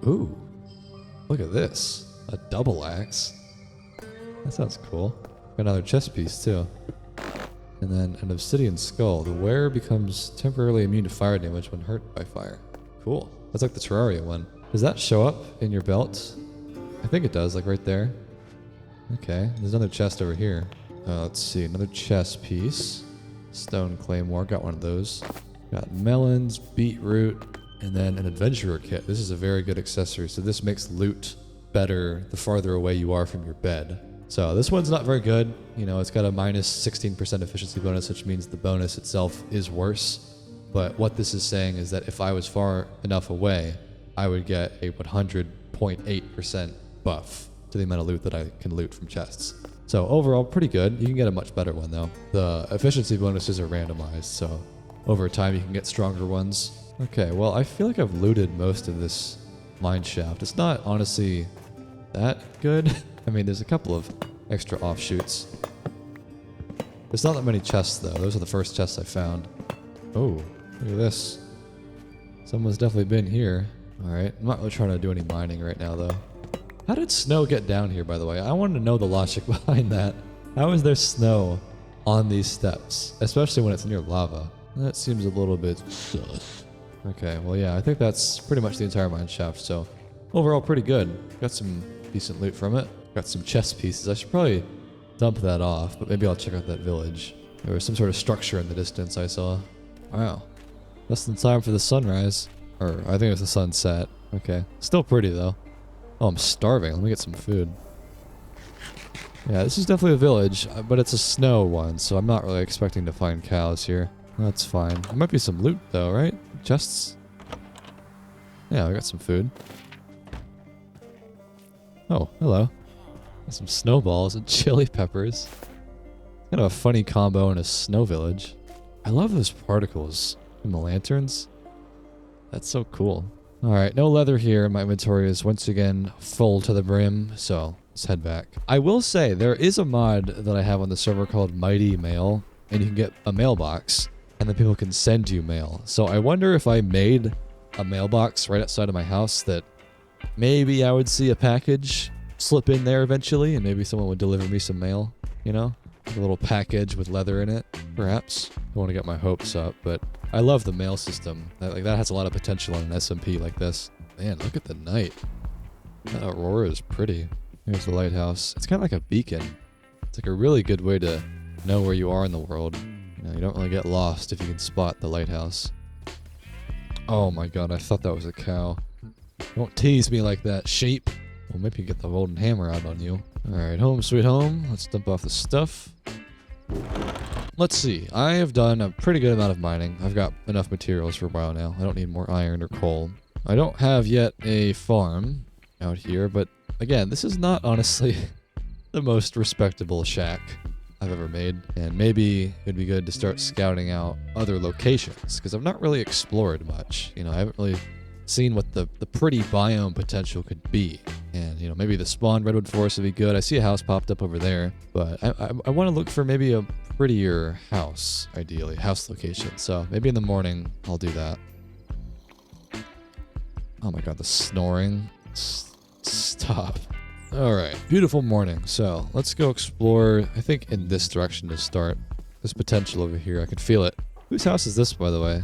Ooh. Look at this. A double axe. That sounds cool. Got another chest piece too. And then an obsidian skull. The wearer becomes temporarily immune to fire damage when hurt by fire. Cool. That's like the Terraria one. Does that show up in your belt? I think it does, like right there. Okay, there's another chest over here. Let's see, another chest piece. Stone claymore, got one of those. Got melons, beetroot, and then an adventurer kit. This is a very good accessory. So this makes loot better the farther away you are from your bed. So this one's not very good. You know, it's got a minus 16% efficiency bonus, which means the bonus itself is worse. But what this is saying is that if I was far enough away, I would get a 100.8% buff to the amount of loot that I can loot from chests. So overall, pretty good. You can get a much better one though. The efficiency bonuses are randomized, so over time you can get stronger ones. Okay, well I feel like I've looted most of this mine shaft. It's not honestly that good. I mean, there's a couple of extra offshoots. There's not that many chests though. Those are the first chests I found. Oh, look at this. Someone's definitely been here. Alright, I'm not really trying to do any mining right now though. How did snow get down here, by the way? I wanted to know the logic behind that. How is there snow on these steps? Especially when it's near lava. That seems a little bit sus. Okay, well yeah, I think that's pretty much the entire mine shaft, so overall pretty good. Got some decent loot from it. Got some chest pieces. I should probably dump that off, but maybe I'll check out that village. There was some sort of structure in the distance I saw. Wow. Less than time for the sunrise. Or, I think it was the sunset. Okay. Still pretty, though. Oh, I'm starving. Let me get some food. Yeah, this is definitely a village, but it's a snow one, so I'm not really expecting to find cows here. That's fine. There might be some loot, though, right? Chests? Yeah, I got some food. Oh, hello. Got some snowballs and chili peppers. Kind of a funny combo in a snow village. I love those particles in the lanterns. That's so cool. Alright, no leather here. My inventory is once again full to the brim, so let's head back. I will say, there is a mod that I have on the server called Mighty Mail, and you can get a mailbox, and then people can send you mail. So I wonder if I made a mailbox right outside of my house that maybe I would see a package slip in there eventually, and maybe someone would deliver me some mail, you know? A little package with leather in it, perhaps. I want to get my hopes up, but I love the mail system. That has a lot of potential in an SMP like this. Man, look at the night. That aurora is pretty. Here's the lighthouse. It's kind of like a beacon. It's like a really good way to know where you are in the world. You know, you don't really get lost if you can spot the lighthouse. Oh my god, I thought that was a cow. Don't tease me like that, sheep. Well, maybe get the golden hammer out on you. Alright, home sweet home. Let's dump off the stuff. Let's see. I have done a pretty good amount of mining. I've got enough materials for a while now. I don't need more iron or coal. I don't have yet a farm out here, but again, this is not honestly the most respectable shack I've ever made. And maybe it'd be good to start scouting out other locations, because I've not really explored much. You know, I haven't really seeing what the pretty biome potential could be. And, you know, maybe the spawn redwood forest would be good. I see a house popped up over there, but I want to look for maybe a prettier house, ideally, house location. So maybe in the morning I'll do that. Oh my god, the snoring. Stop. Alright, beautiful morning. So let's go explore, I think in this direction to start. There's potential over here, I can feel it. Whose house is this, by the way?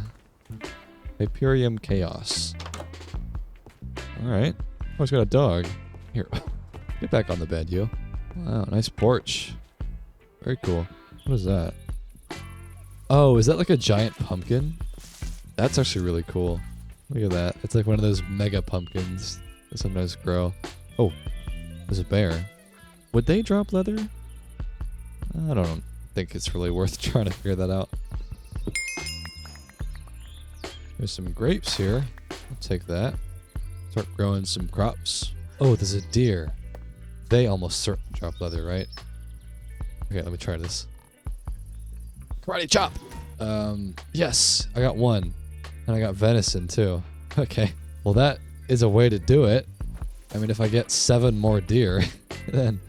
Hyperium Chaos. Alright. Oh, he's got a dog. Here, get back on the bed, you. Wow, nice porch. Very cool. What is that? Oh, is that like a giant pumpkin? That's actually really cool. Look at that. It's like one of those mega pumpkins that sometimes grow. Oh, there's a bear. Would they drop leather? I don't think it's really worth trying to figure that out. There's some grapes here. I'll take that. Start growing some crops. Oh, there's a deer. They almost certainly drop leather, right? Okay, let me try this. Karate chop! Yes, I got one. And I got venison too. Okay, well that is a way to do it. I mean, if I get 7 more deer, then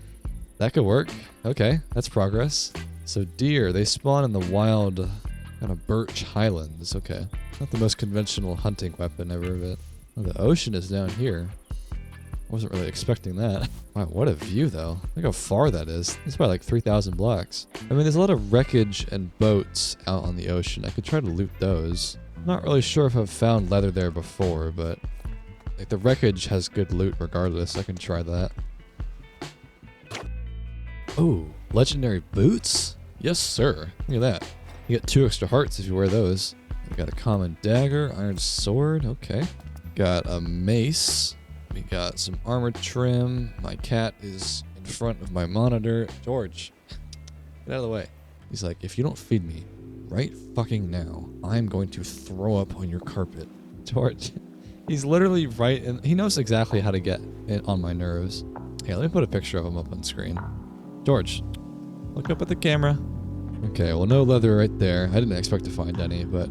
that could work. Okay, that's progress. So deer, they spawn in the wild kind of birch highlands. Okay, not the most conventional hunting weapon ever, but oh, the ocean is down here. Wasn't really expecting that. Wow, what a view though. Look how far that is. It's probably like 3,000 blocks. I mean, there's a lot of wreckage and boats out on the ocean. I could try to loot those. I'm not really sure if I've found leather there before, but like the wreckage has good loot regardless. I can try that. Oh, legendary boots? Yes, sir. Look at that. You get 2 extra hearts if you wear those. We got a common dagger, iron sword. Okay. Got a mace. We got some armor trim. My cat is in front of my monitor. George, get out of the way. He's like, if you don't feed me right fucking now, I'm going to throw up on your carpet. George, he's literally right in. He knows exactly how to get it on my nerves. Hey, let me put a picture of him up on screen. George, look up at the camera. Okay, well, no leather right there. I didn't expect to find any, but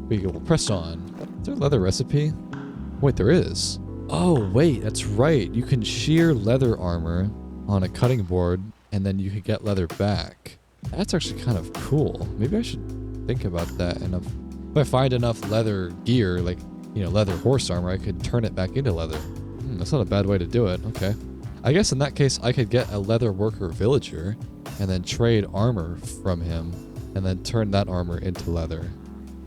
we will press on. Is there a leather recipe? Wait, there is. Oh, wait, that's right. You can shear leather armor on a cutting board, and then you can get leather back. That's actually kind of cool. Maybe I should think about that. And if I find enough leather gear, like, you know, leather horse armor, I could turn it back into leather. That's not a bad way to do it. Okay. I guess in that case, I could get a leather worker villager and then trade armor from him and then turn that armor into leather.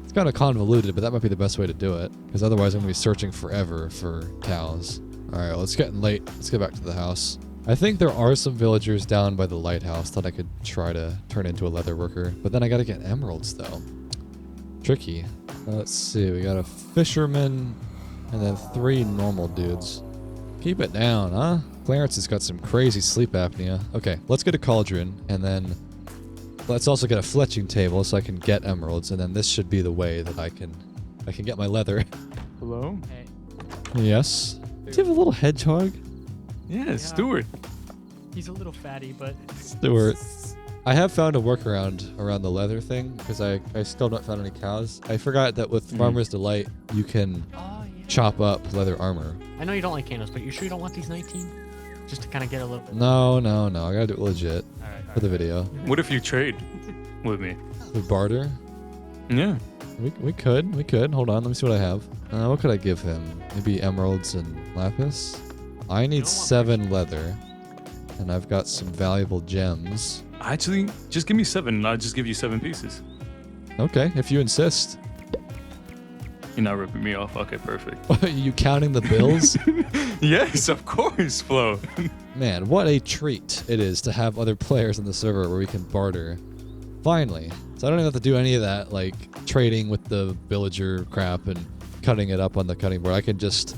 It's kind of convoluted, but that might be the best way to do it, because otherwise I'm going to be searching forever for cows. Alright, well, it's getting late. Let's get back to the house. I think there are some villagers down by the lighthouse that I could try to turn into a leather worker, but then I got to get emeralds, though. Tricky. Let's see, we got a fisherman and then 3 normal dudes. Keep it down, huh? Clarence has got some crazy sleep apnea. Okay, let's get a cauldron, and then let's also get a fletching table so I can get emeralds, and then this should be the way that I can get my leather. Hello? Hey. Yes? Do you have a little hedgehog? Yeah, Stuart. He's a little fatty, but Stuart. I have found a workaround around the leather thing, because I still not found any cows. I forgot that with Farmer's Delight, you can chop up leather armor. I know you don't like candles, but you sure you don't want these 19? Just to kind of get a little bit. No. I gotta do it legit for the video. What if you trade with me? We barter? Yeah. We could. Hold on, let me see what I have. What could I give him? Maybe emeralds and lapis? I need 7 leather, and I've got some valuable gems. Actually, just give me 7 and I'll just give you 7 pieces. Okay, if you insist. You're not ripping me off. Okay, perfect. Are you counting the bills? Yes, of course, Flo. Man, what a treat it is to have other players on the server where we can barter. Finally. So I don't even have to do any of that, like, trading with the villager crap and cutting it up on the cutting board. I can just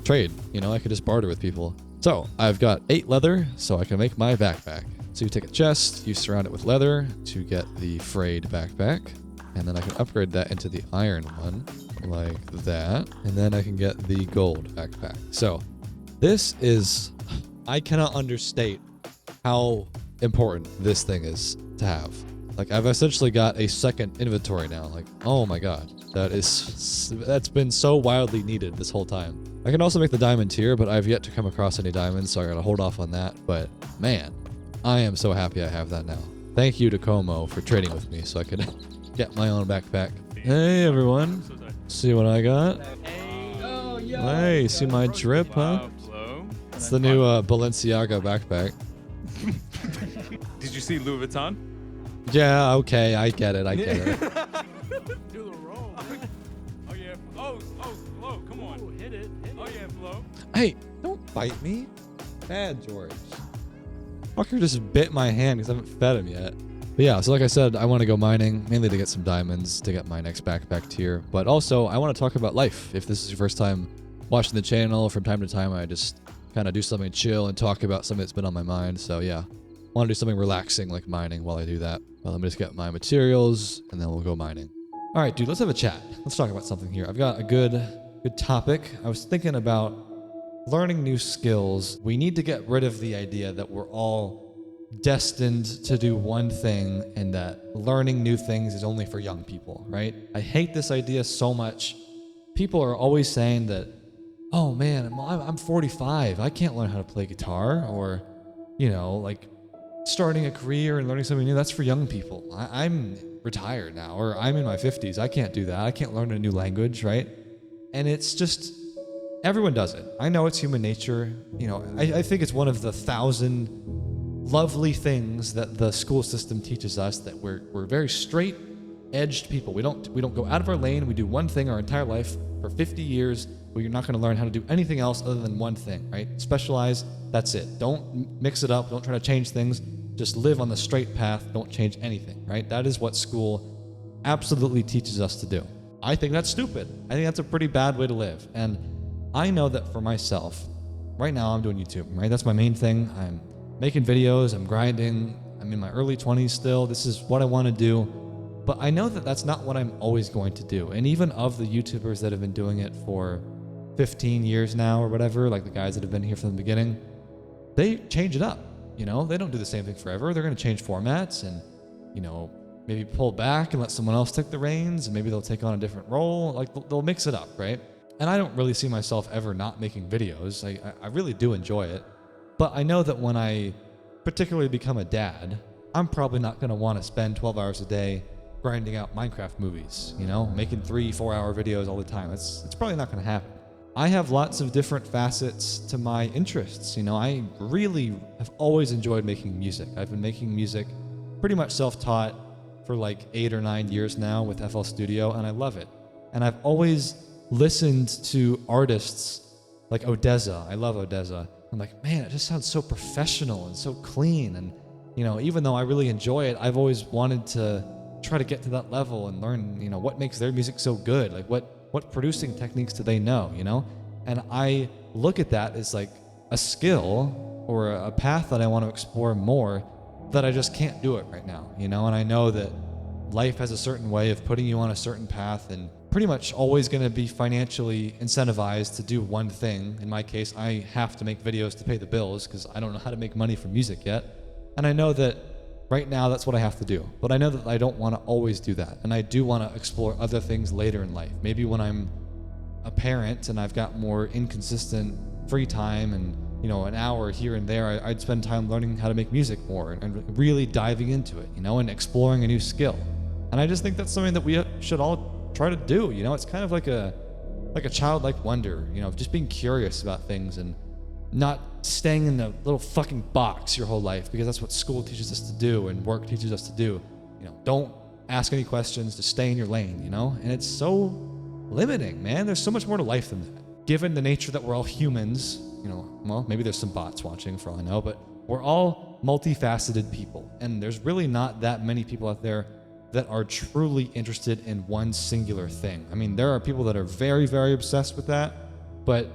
trade, you know? I can just barter with people. So, I've got 8 leather, so I can make my backpack. So you take a chest, you surround it with leather to get the frayed backpack, and then I can upgrade that into the iron one, like that, and then I can get the gold backpack. So, this is... I cannot understate how important this thing is to have. Like, I've essentially got a second inventory now. Like, oh my god. That's been so wildly needed this whole time. I can also make the diamond tier, but I've yet to come across any diamonds, so I gotta hold off on that. But, man, I am so happy I have that now. Thank you to Como for trading with me so I could get my own backpack. Hey, everyone. See what I got? Hey, see my drip, huh? It's the new Balenciaga backpack. Did you see Louis Vuitton? Yeah, okay, I get it, I get it. Do the roll. Oh yeah. Oh, Flo, come on. Ooh, hit it. Oh yeah, Flo. Hey, don't bite me. Bad George. Fucker just bit my hand because I haven't fed him yet. But yeah, so like I said, I want to go mining, mainly to get some diamonds to get my next backpack tier. But also, I want to talk about life. If this is your first time watching the channel, from time to time, I just kind of do something chill and talk about something that's been on my mind. So yeah, I want to do something relaxing like mining while I do that. Well, let me just get my materials and then we'll go mining. All right, dude, let's have a chat. Let's talk about something here. I've got a good topic. I was thinking about learning new skills. We need to get rid of the idea that we're all destined to do one thing and that learning new things is only for young people, right? I hate this idea so much. People are always saying that, oh man, I'm 45. I can't learn how to play guitar, or, you know, like starting a career and learning something new. That's for young people. I'm retired now, or I'm in my 50s. I can't do that. I can't learn a new language, right? And it's just, everyone does it. I know it's human nature. You know, I think it's one of the 1,000 lovely things that the school system teaches us, that we're very straight edged people. We don't go out of our lane. We do one thing our entire life for 50 years. Where you're not going to learn how to do anything else other than one thing, right? Specialize, that's it. Don't mix it up. Don't try to change things. Just live on the straight path. Don't change anything, right? That is what school absolutely teaches us to do. I think that's stupid. I think that's a pretty bad way to live. And I know that for myself, right now I'm doing YouTube, right? That's my main thing. I'm making videos. I'm grinding. I'm in my early 20s still. This is what I want to do. But I know that that's not what I'm always going to do. And even of the YouTubers that have been doing it for 15 years now or whatever, like the guys that have been here from the beginning, they change it up. You know, they don't do the same thing forever. They're going to change formats and, you know, maybe pull back and let someone else take the reins, and maybe they'll take on a different role. Like, they'll mix it up, right? And I don't really see myself ever not making videos. I really do enjoy it. But I know that when I particularly become a dad, I'm probably not going to want to spend 12 hours a day grinding out Minecraft movies, you know, making 3-4 hour videos all the time. It's probably not going to happen. I have lots of different facets to my interests. You know, I really have always enjoyed making music. I've been making music pretty much self-taught for like 8 or 9 years now with FL Studio, and I love it. And I've always listened to artists like Odessa. I love Odessa. I'm like, man, it just sounds so professional and so clean. And, you know, even though I really enjoy it, I've always wanted to try to get to that level and learn, you know, what makes their music so good. Like, what producing techniques do they know, you know? And I look at that as like a skill or a path that I want to explore more, that I just can't do it right now, you know? And I know that life has a certain way of putting you on a certain path, and pretty much always going to be financially incentivized to do one thing. In my case, I have to make videos to pay the bills because I don't know how to make money from music yet. And I know that right now that's what I have to do. But I know that I don't want to always do that. And I do want to explore other things later in life. Maybe when I'm a parent and I've got more inconsistent free time and, you know, an hour here and there, I'd spend time learning how to make music more and really diving into it, you know, and exploring a new skill. And I just think that's something that we should all try to do. You know, it's kind of like a childlike wonder, you know, just being curious about things and not staying in the little fucking box your whole life, because that's what school teaches us to do and work teaches us to do. You know, don't ask any questions, just stay in your lane, you know? And it's so limiting, man. There's so much more to life than that. Given the nature that we're all humans, you know, well, maybe there's some bots watching for all I know, but we're all multifaceted people. And there's really not that many people out there that are truly interested in one singular thing. I mean, there are people that are very, very obsessed with that, but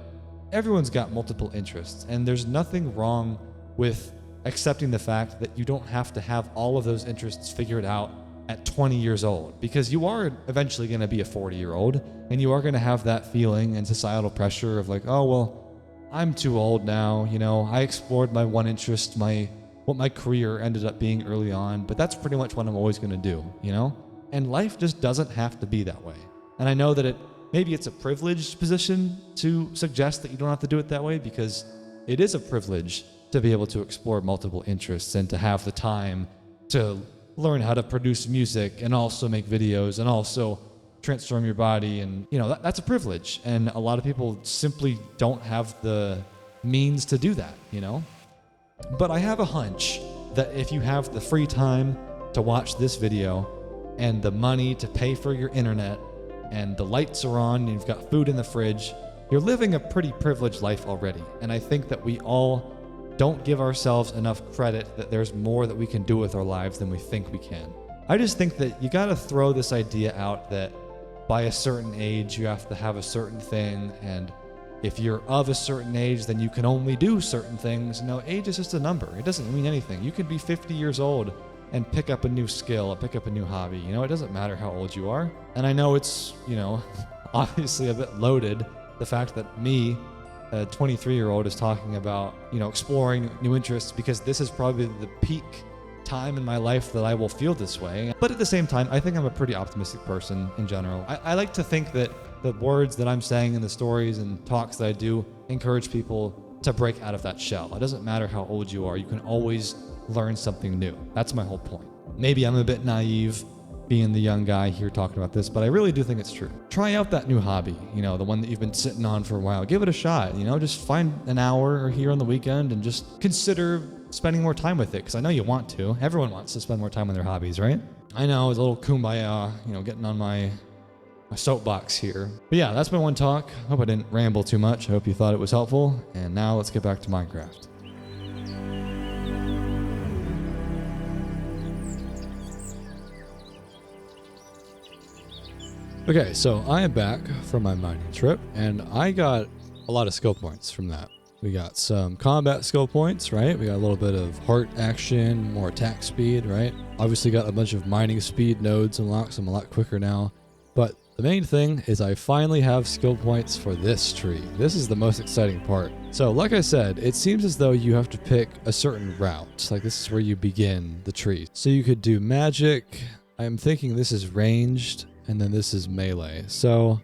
everyone's got multiple interests, and there's nothing wrong with accepting the fact that you don't have to have all of those interests figured out at 20 years old, because you are eventually going to be a 40-year-old, and you are going to have that feeling and societal pressure of like, oh, well, I'm too old now, you know, I explored my one interest, my what my career ended up being early on, but that's pretty much what I'm always going to do, you know? And life just doesn't have to be that way. And I know that maybe it's a privileged position to suggest that you don't have to do it that way, because it is a privilege to be able to explore multiple interests and to have the time to learn how to produce music and also make videos and also transform your body. And, you know, that's a privilege. And a lot of people simply don't have the means to do that, you know? But I have a hunch that if you have the free time to watch this video and the money to pay for your internet and the lights are on and you've got food in the fridge, you're living a pretty privileged life already. And I think that we all don't give ourselves enough credit that there's more that we can do with our lives than we think we can. I just think that you gotta throw this idea out that by a certain age, you have to have a certain thing, and if you're of a certain age, then you can only do certain things. No, age is just a number. It doesn't mean anything. You could be 50 years old and pick up a new skill, pick up a new hobby. You know, it doesn't matter how old you are. And I know it's, you know, obviously a bit loaded, the fact that me, a 23-year-old, is talking about, you know, exploring new interests, because this is probably the peak time in my life that I will feel this way. But at the same time, I think I'm a pretty optimistic person in general. I like to think that the words that I'm saying in the stories and talks that I do encourage people to break out of that shell. It doesn't matter how old you are. You can always learn something new. That's my whole point. Maybe I'm a bit naive being the young guy here talking about this, but I really do think it's true. Try out that new hobby, you know, the one that you've been sitting on for a while. Give it a shot, you know, just find an hour or here on the weekend and just consider spending more time with it, because I know you want to. Everyone wants to spend more time on their hobbies, right? I know, it's a little kumbaya, you know, getting on my soapbox here. But yeah, that's my one talk. Hope I didn't ramble too much. I hope you thought it was helpful. And now let's get back to Minecraft. Okay, so I am back from my mining trip, and I got a lot of skill points from that. We got some combat skill points, right? We got a little bit of heart action, more attack speed, right? Obviously got a bunch of mining speed nodes unlocked, so I'm a lot quicker now. But the main thing is I finally have skill points for this tree. This is the most exciting part. So like I said, it seems as though you have to pick a certain route. Like this is where you begin the tree. So you could do magic. I'm thinking this is ranged, and then this is melee. So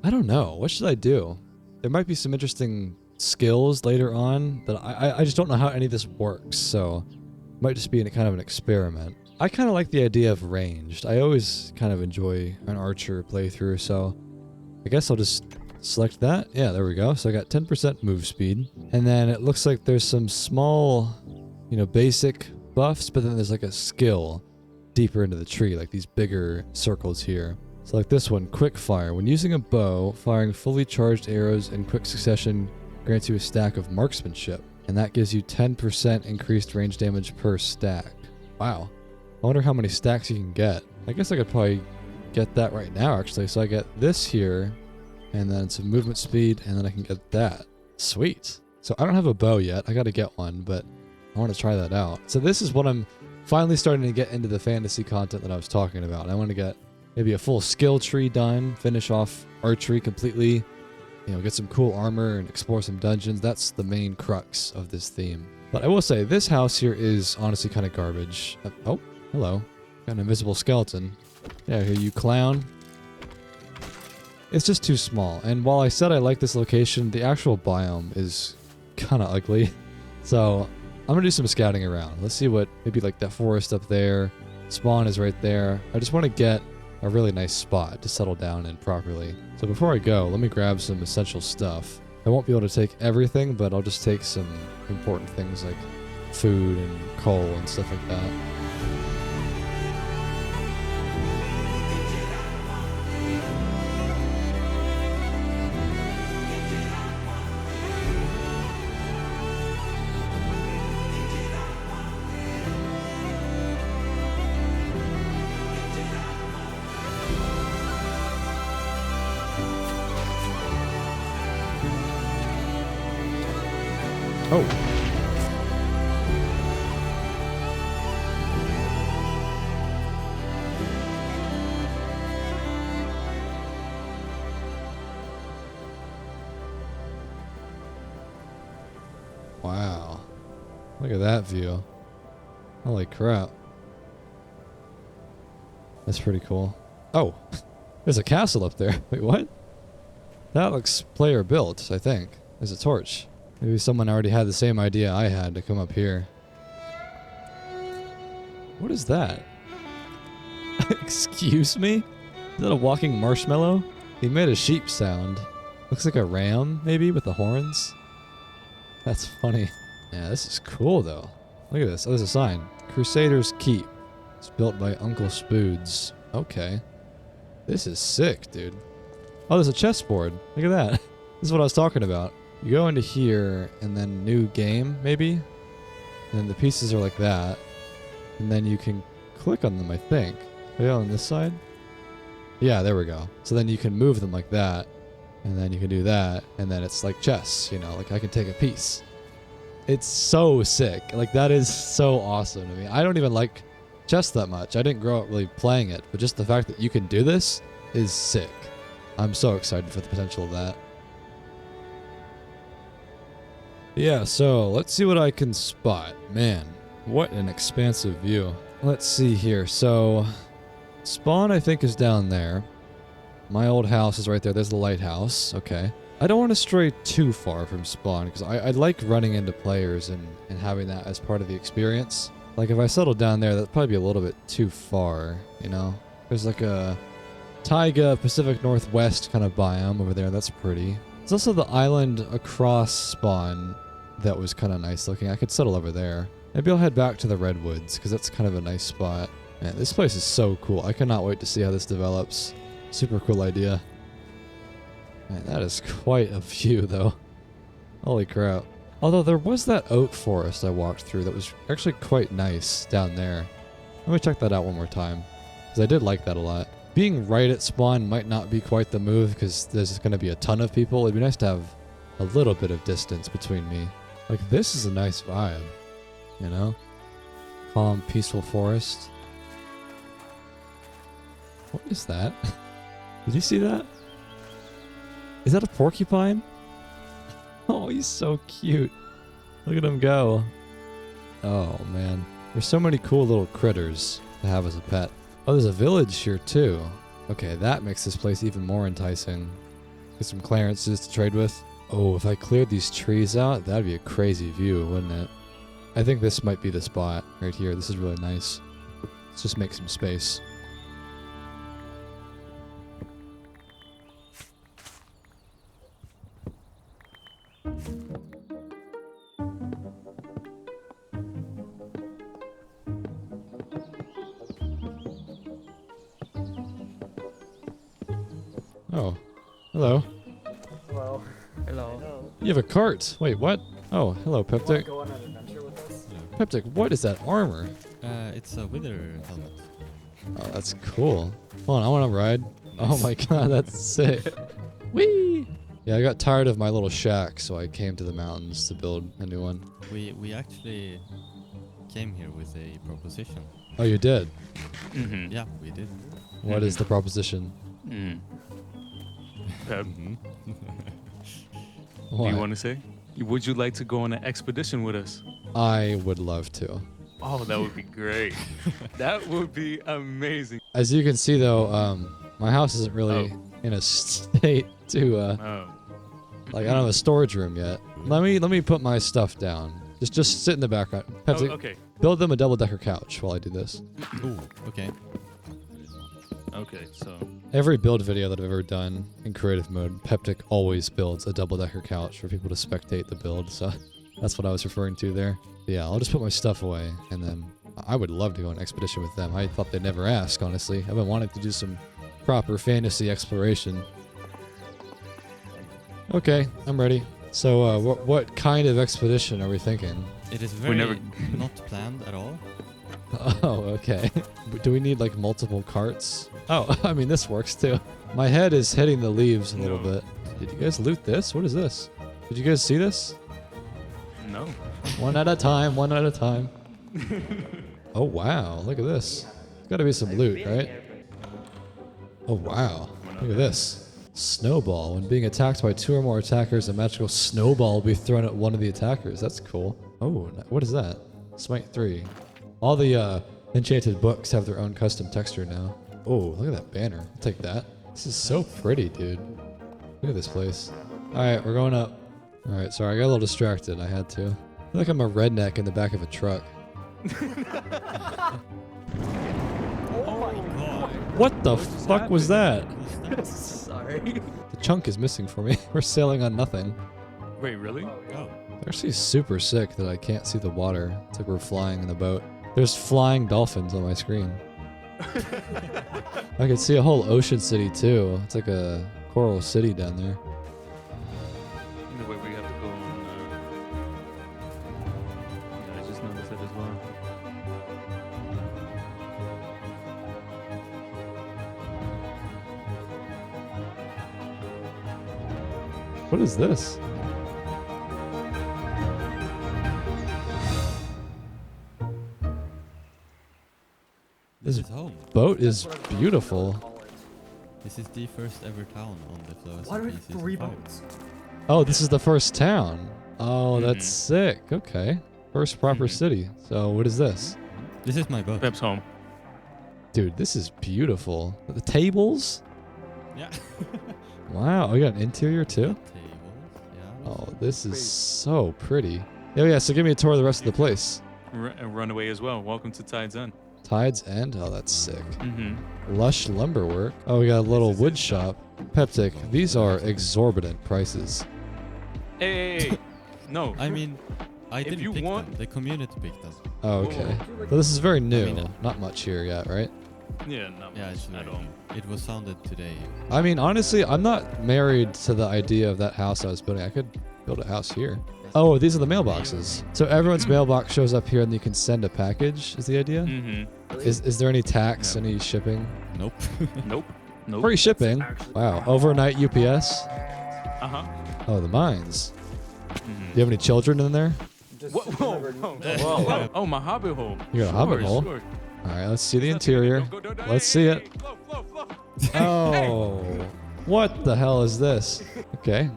I don't know. What should I do? There might be some interesting skills later on, but I just don't know how any of this works. So it might just be kind of an experiment. I kind of like the idea of ranged. I always kind of enjoy an archer playthrough, so I guess I'll just select that. Yeah, there we go. So I got 10% move speed. And then it looks like there's some small, you know, basic buffs, but then there's like a skill deeper into the tree, like these bigger circles here. So like this one, quick fire. When using a bow, firing fully charged arrows in quick succession grants you a stack of marksmanship, and that gives you 10% increased range damage per stack. Wow. I wonder how many stacks you can get. I guess I could probably get that right now, actually. So I get this here, and then some movement speed, and then I can get that. Sweet. So I don't have a bow yet. I got to get one, but I want to try that out. So this is what I'm finally starting to get into the fantasy content that I was talking about. I want to get maybe a full skill tree done, finish off archery completely, you know, get some cool armor and explore some dungeons. That's the main crux of this theme. But I will say, this house here is honestly kind of garbage. Oh, hello. Got an invisible skeleton. Yeah, here, you clown. It's just too small. And while I said I like this location, the actual biome is kind of ugly. So I'm going to do some scouting around. Let's see what, maybe like that forest up there. Spawn is right there. I just want to get a really nice spot to settle down in properly. So before I go, let me grab some essential stuff. I won't be able to take everything, but I'll just take some important things like food and coal and stuff like that. Oh. Wow. Look at that view. Holy crap. That's pretty cool. Oh, there's a castle up there. Wait, what? That looks player built, I think. There's a torch. Maybe someone already had the same idea I had to come up here. What is that? Excuse me? Is that a walking marshmallow? He made a sheep sound. Looks like a ram, maybe, with the horns. That's funny. Yeah, this is cool, though. Look at this. Oh, there's a sign. Crusaders Keep. It's built by Uncle Spoods. Okay. This is sick, dude. Oh, there's a chessboard. Look at that. This is what I was talking about. You go into here, and then new game, maybe? And then the pieces are like that. And then you can click on them, I think. Are they on this side? Yeah, there we go. So then you can move them like that. And then you can do that. And then it's like chess, you know? Like I can take a piece. It's so sick. Like that is so awesome to me. I don't even like chess that much. I didn't grow up really playing it. But just the fact that you can do this is sick. I'm so excited for the potential of that. Yeah, so let's see what I can spot. Man, what an expansive view. Let's see here. So, spawn I think is down there. My old house is right there. There's the lighthouse. Okay. I don't want to stray too far from spawn because I like running into players and having that as part of the experience. Like if I settle down there, that'd probably be a little bit too far, you know? There's like a taiga Pacific Northwest kind of biome over there. That's pretty. There's also the island across spawn that was kind of nice looking. I could settle over there. Maybe I'll head back to the redwoods because that's kind of a nice spot. Man, this place is so cool. I cannot wait to see how this develops. Super cool idea. Man, that is quite a view though. Holy crap. Although there was that oak forest I walked through that was actually quite nice down there. Let me check that out one more time because I did like that a lot. Being right at spawn might not be quite the move because there's going to be a ton of people. It'd be nice to have a little bit of distance between me. Like this is a nice vibe, you know? Calm, peaceful forest. What is that? Did you see that? Is that a porcupine? Oh, he's so cute. Look at him go. Oh man, there's so many cool little critters to have as a pet. Oh, there's a village here too. Okay, that makes this place even more enticing. Get some clearances to trade with. Oh, if I cleared these trees out, that'd be a crazy view, wouldn't it? I think this might be the spot right here. This is really nice. Let's just make some space. Oh, hello. Hello. Hello. You have a cart. Wait, what? Oh, hello, Peptic. Go on an adventure with us? Peptic, what is that armor? It's a wither helmet. Oh, that's cool. Hold on, I want to ride. Oh my god, that's sick. Whee! Yeah, I got tired of my little shack, so I came to the mountains to build a new one. We actually came here with a proposition. Oh, you did? Mm-hmm. Yeah, we did. What is the proposition? Pep, do What? you want to say? Would you like to go on an expedition with us? I would love to. Oh, that would be great. That would be amazing. As you can see, though, my house isn't really in a state to, like, I don't have a storage room yet. Let me put my stuff down. Just sit in the background. Pepsi, okay. build them a double-decker couch while I do this. Ooh, okay. Okay, so Every build video that I've ever done in creative mode, Peptic always builds a double-decker couch for people to spectate the build, so that's what I was referring to there. But yeah, I'll just put my stuff away, and then I would love to go on an expedition with them. I thought they'd never ask, honestly. I've been wanting to do some proper fantasy exploration. Okay, I'm ready. So, what kind of expedition are we thinking? It is very not planned at all. Oh, okay. Do we need, like, multiple carts? Oh, I mean, this works, too. My head is hitting the leaves a little bit. Did you guys loot this? What is this? Did you guys see this? no. One at a time, one at a time. Oh, wow. Look at this. There's got to be some loot, right? Oh, wow. Look at this. Snowball. When being attacked by 2 or more attackers, a magical snowball will be thrown at one of the attackers. That's cool. Oh, what is that? Smite 3. All the enchanted books have their own custom texture now. Oh, look at that banner. I'll take that. This is so pretty, dude. Look at this place. Alright, we're going up. Alright, sorry, I got a little distracted. I had to. I feel like I'm a redneck in the back of a truck. What the fuck was that? Sorry. The chunk is missing for me. We're sailing on nothing. Wait, really? Oh. They're actually super sick that I can't see the water. It's like we're flying in the boat. There's flying dolphins on my screen. I can see a whole ocean city too. It's like a coral city down there. The way we have to go on. Yeah, I just noticed that as well. What is this? This is home. Boat is beautiful. This is the first ever town on the Flow Why do we SMP have season 3 5. boats? Oh, this is the first town. Oh, that's sick. Okay. First proper city. So what is this? This is my boat. Pep's home. Dude, this is beautiful. The tables? Yeah. Wow. Oh, you got an interior too? Tables, yeah. Oh, this is so pretty. Oh yeah, so give me a tour of the rest of the place. Runaway as well. Welcome to Tide's End. Tide's End? Oh, that's sick. Mm-hmm. Lush lumber work. Oh, we got a little wood shop. Peptic, these are exorbitant prices. Hey. No. I mean, I didn't you pick want- them. The community picked them. Oh, okay. Well, this is very new. mean, Not much here yet, right? Yeah, not Yeah, much it's at very all. new. It was founded today. I mean, honestly, I'm not married to the idea of that house I was building. I could build a house here. Oh, these are the mailboxes. So everyone's mailbox shows up here and you can send a package, is the idea? Mm-hmm. Is there any tax, No. any shipping? Nope. Nope. Nope. Free shipping? Wow. Overnight UPS? Uh-huh. Oh, the mines. Mm-hmm. Do you have any children in there? Just Whoa. remember- Whoa. Oh, my hobbit hole. You got a hobbit hole? Sure. All right, let's see the interior. Let's see it. Flow. Oh, what the hell is this? Okay.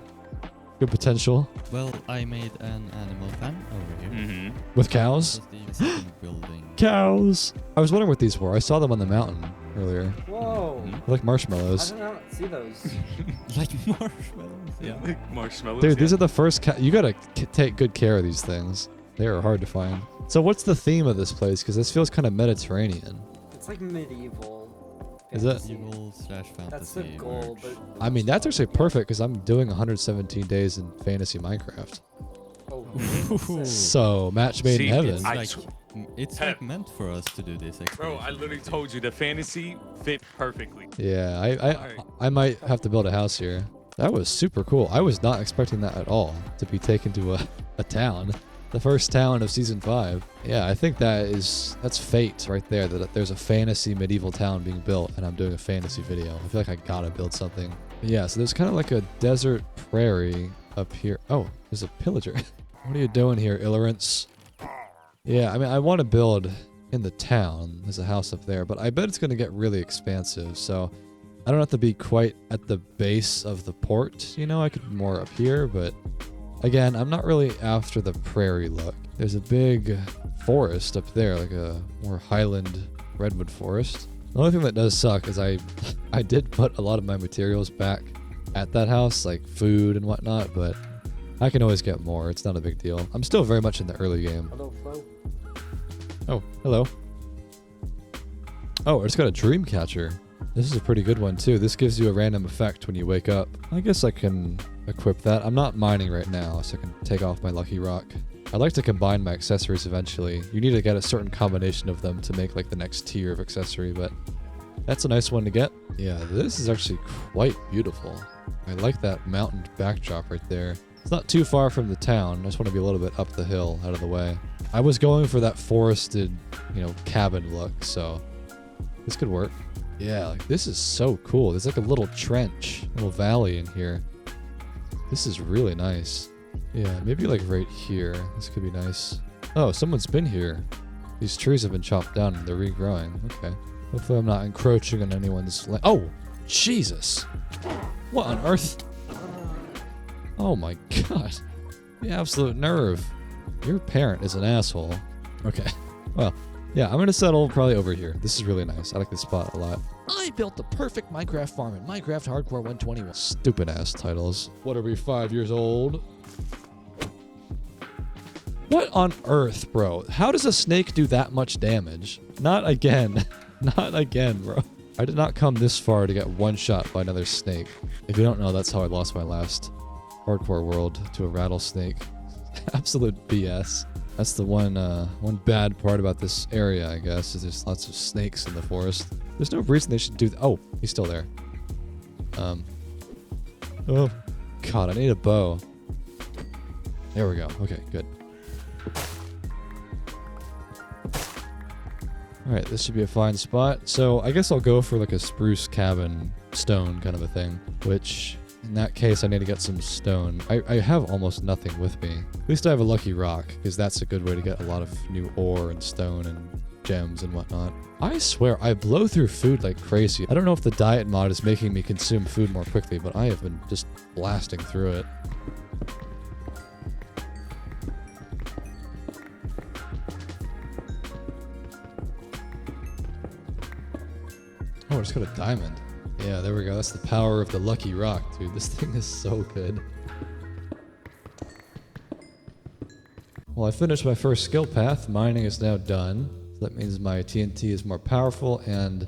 Good potential. Well, I made an animal farm over here. Mm-hmm. With cows? This was the second building. Cows! I was wondering what these were. I saw them on the mountain earlier. Whoa. They're like marshmallows. I don't see those. Like marshmallows. Yeah. Marshmallows. Dude, these yeah. are the first You gotta take good care of these things. They are hard to find. So what's the theme of this place? Because this feels kind of Mediterranean. It's like medieval. Is it? fantasy. Medieval/fantasy. That's the goal, merge. but I mean, that's actually perfect because I'm doing 117 days in fantasy Minecraft. oh, So, match made See, in heaven. It's I like, sw- it's Pep. like meant for us to do this. Bro, I literally told you the fantasy fit perfectly. Yeah, Alright. I might have to build a house here. That was super cool. I was not expecting that at all, to be taken to a town. The first town of season 5. Yeah, I think that's fate right there, that there's a fantasy medieval town being built and I'm doing a fantasy video. I feel like I gotta build something. But yeah, so there's kind of like a desert prairie up here. Oh, there's a pillager. What are you doing here, Illerance? Yeah, I mean, I want to build in the town. There's a house up there, but I bet it's going to get really expansive, so I don't have to be quite at the base of the port. You know, I could be more up here, but again, I'm not really after the prairie look. There's a big forest up there, like a more highland redwood forest. The only thing that does suck is I did put a lot of my materials back at that house, like food and whatnot, but I can always get more. It's not a big deal. I'm still very much in the early game. hello, Flo. Oh, hello. Oh, I just got a dream catcher. This is a pretty good one too. This gives you a random effect when you wake up. I guess I can equip that. I'm not mining right now, so I can take off my lucky rock. I'd like to combine my accessories eventually. You need to get a certain combination of them to make like the next tier of accessory, but that's a nice one to get. Yeah, this is actually quite beautiful. I like that mountain backdrop right there. It's not too far from the town. I just want to be a little bit up the hill, out of the way. I was going for that forested, cabin look, so this could work. Yeah, like this is so cool. There's like a little trench, little valley in here. This is really nice. Yeah, maybe like right here. This could be nice. Oh, someone's been here. These trees have been chopped down and they're regrowing. Okay. Hopefully I'm not encroaching on anyone's land. Oh, Jesus. What on earth? Oh my god. The absolute nerve. Your parent is an asshole. Okay. Well, yeah, I'm gonna settle probably over here. This is really nice. I like this spot a lot. I built the perfect Minecraft farm in Minecraft Hardcore 121. Stupid ass titles. What are we, 5 years old? What on earth, bro? How does a snake do that much damage? Not again. Not again, bro. I did not come this far to get one shot by another snake. If you don't know, that's how I lost my last hardcore world to a rattlesnake. Absolute BS. That's the one bad part about this area, I guess, is there's lots of snakes in the forest. There's no reason they should do oh, he's still there. Oh, God, I need a bow. There we go. Okay, good. Alright, this should be a fine spot. So I guess I'll go for like a spruce cabin stone kind of a thing, which in that case I need to get some stone. I have almost nothing with me. At least I have a lucky rock, because that's a good way to get a lot of new ore and stone and gems and whatnot. I swear, I blow through food like crazy. I don't know if the diet mod is making me consume food more quickly, but I have been just blasting through it. Oh, I just got a diamond. Yeah, there we go. That's the power of the lucky rock, dude. This thing is so good. Well, I finished my first skill path. Mining is now done. So that means my TNT is more powerful, and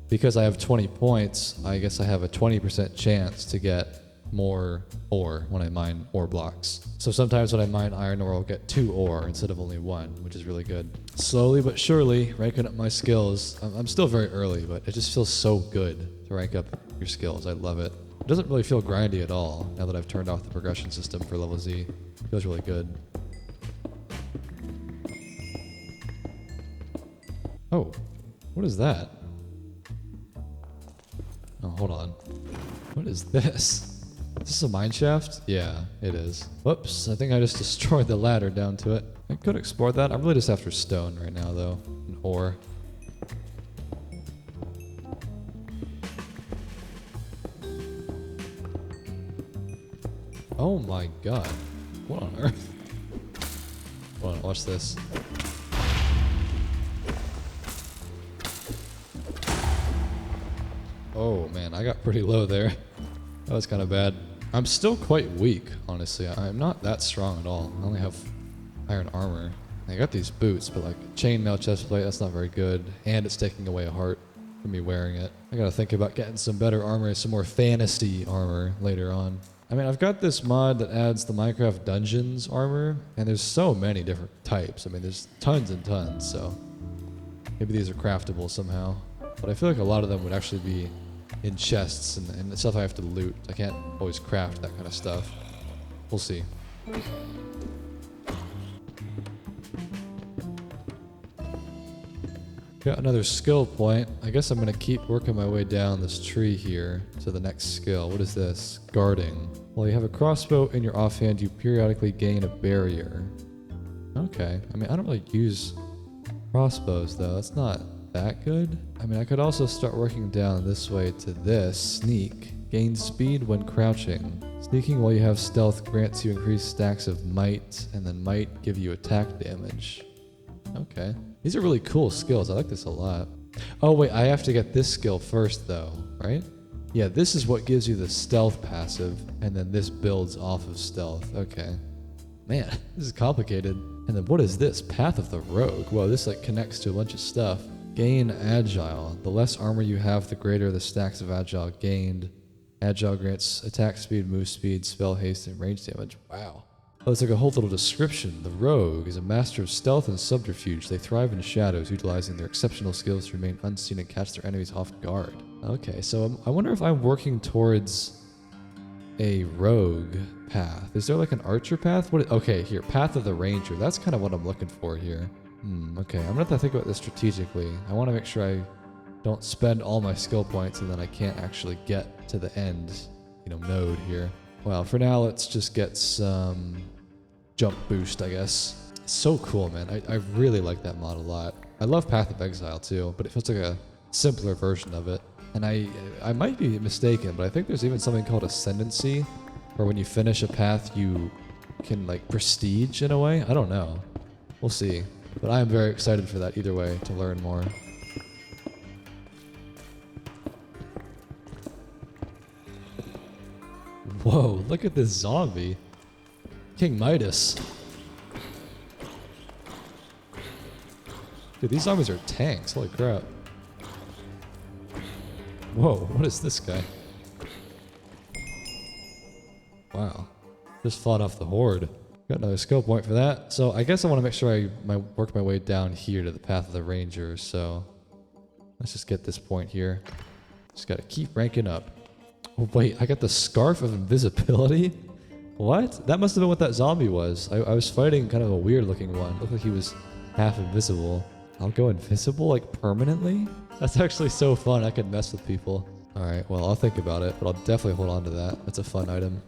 because I have 20 points, I guess I have a 20% chance to get more ore when I mine ore blocks. So sometimes when I mine iron ore, I'll get 2 ore instead of only 1, which is really good. Slowly but surely, ranking up my skills. I'm still very early, but it just feels so good to rank up your skills. I love it. It doesn't really feel grindy at all now that I've turned off the progression system for level Z. It feels really good. Oh, what is that? Oh, hold on. What is this? Is this a mine shaft? Yeah, it is. Whoops, I think I just destroyed the ladder down to it. I could explore that. I'm really just after stone right now, though. And ore. Oh my god. What on earth? Hold on, watch this. Oh man, I got pretty low there. That was kind of bad. I'm still quite weak, honestly. I'm not that strong at all. I only have iron armor. I got these boots, but like chainmail chestplate, that's not very good. And it's taking away a heart from me wearing it. I gotta think about getting some better armor, some more fantasy armor later on. I mean, I've got this mod that adds the Minecraft Dungeons armor, and there's so many different types. I mean, there's tons and tons, so maybe these are craftable somehow. But I feel like a lot of them would actually be in chests and stuff I have to loot. I can't always craft that kind of stuff. We'll see. Got another skill point. I guess I'm gonna keep working my way down this tree here to the next skill. What is this? Guarding. While you have a crossbow in your offhand, you periodically gain a barrier. Okay. I mean, I don't really use crossbows though. That's not that good. I mean, I could also start working down this way to this. Sneak. Gain speed when crouching. Sneaking while you have stealth grants you increased stacks of might, and then might give you attack damage. Okay. These are really cool skills. I like this a lot. Oh wait, I have to get this skill first though, right? Yeah, this is what gives you the stealth passive, and then this builds off of stealth. Okay. Man, this is complicated. And then what is this? Path of the Rogue. Whoa, this like connects to a bunch of stuff. Gain Agile. The less armor you have, the greater the stacks of Agile gained. Agile grants attack speed, move speed, spell haste, and range damage. Wow. Oh, it's like a whole little description. The Rogue is a master of stealth and subterfuge. They thrive in shadows, utilizing their exceptional skills to remain unseen and catch their enemies off guard. Okay, so I wonder if I'm working towards a rogue path. Is there like an archer path? Okay, here, Path of the Ranger. That's kind of what I'm looking for here. Okay, I'm gonna have to think about this strategically. I want to make sure I don't spend all my skill points and then I can't actually get to the end, node here. Well, for now, let's just get some jump boost, I guess. It's so cool, man. I really like that mod a lot. I love Path of Exile too, but it feels like a simpler version of it. And I might be mistaken, but I think there's even something called Ascendancy, where when you finish a path, you can like prestige in a way. I don't know. We'll see. But I am very excited for that either way to learn more. Whoa, look at this zombie. King Midas. Dude, these zombies are tanks. Holy crap. Whoa, what is this guy? Wow. Just fought off the horde. Got another skill point for that. So I guess I want to make sure I work my way down here to the path of the ranger. So let's just get this point here. Just got to keep ranking up. Oh, wait, I got the Scarf of Invisibility? What? That must have been what that zombie was. I was fighting kind of a weird looking one. Looked like he was half invisible. I'll go invisible, like, permanently? That's actually so fun. I could mess with people. Alright, well, I'll think about it, but I'll definitely hold on to that. That's a fun item.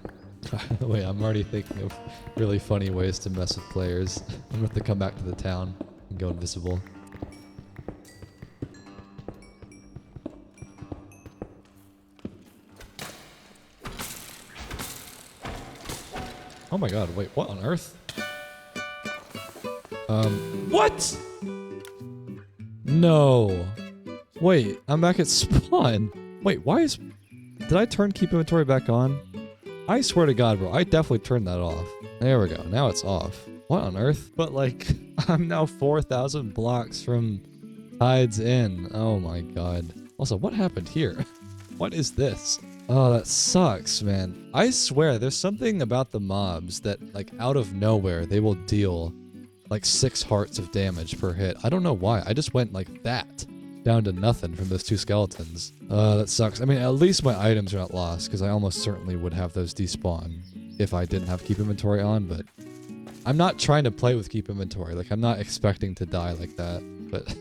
Wait, I'm already thinking of really funny ways to mess with players. I'm gonna have to come back to the town and go invisible. Oh my god, wait, what on earth? What? No. Wait, I'm back at spawn. Wait, why is... Did I turn keep inventory back on? I swear to god, bro, I definitely turned that off. There we go, now it's off. What on earth? But like, I'm now 4,000 blocks from Tides Inn. Oh my god. Also, what happened here? What is this? Oh, that sucks, man. I swear, there's something about the mobs that, like, out of nowhere, they will deal, like, 6 hearts of damage per hit. I don't know why. I just went like that, down to nothing from those 2 skeletons. That sucks. I mean, at least my items are not lost, because I almost certainly would have those despawn if I didn't have keep inventory on, but I'm not trying to play with keep inventory. Like, I'm not expecting to die like that, but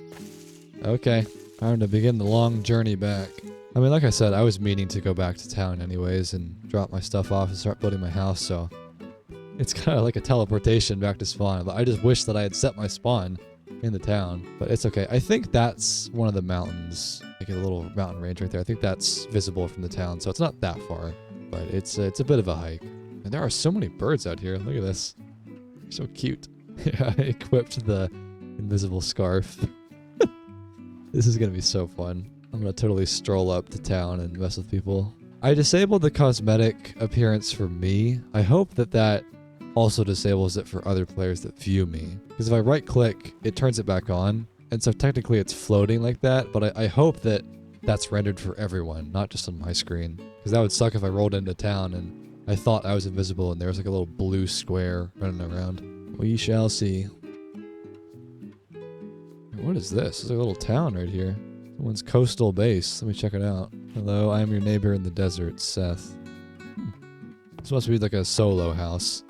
okay. Time to begin the long journey back. I mean, like I said, I was meaning to go back to town anyways and drop my stuff off and start building my house, so it's kind of like a teleportation back to spawn. But I just wish that I had set my spawn in the town, but it's okay. I think that's one of the mountains, like a little mountain range right there. I think that's visible from the town, so it's not that far, but it's a bit of a hike. And there are so many birds out here. Look at this. They're so cute. Yeah, I equipped the invisible scarf. This is going to be so fun. I'm going to totally stroll up to town and mess with people. I disabled the cosmetic appearance for me. I hope that that also disables it for other players that view me. Because if I right click, it turns it back on. And so technically it's floating like that, but I hope that that's rendered for everyone, not just on my screen. Because that would suck if I rolled into town and I thought I was invisible and there was like a little blue square running around. We shall see. What is this? There's a little town right here. Someone's coastal base. Let me check it out. Hello, I am your neighbor in the desert, Seth. This must be like a solo house.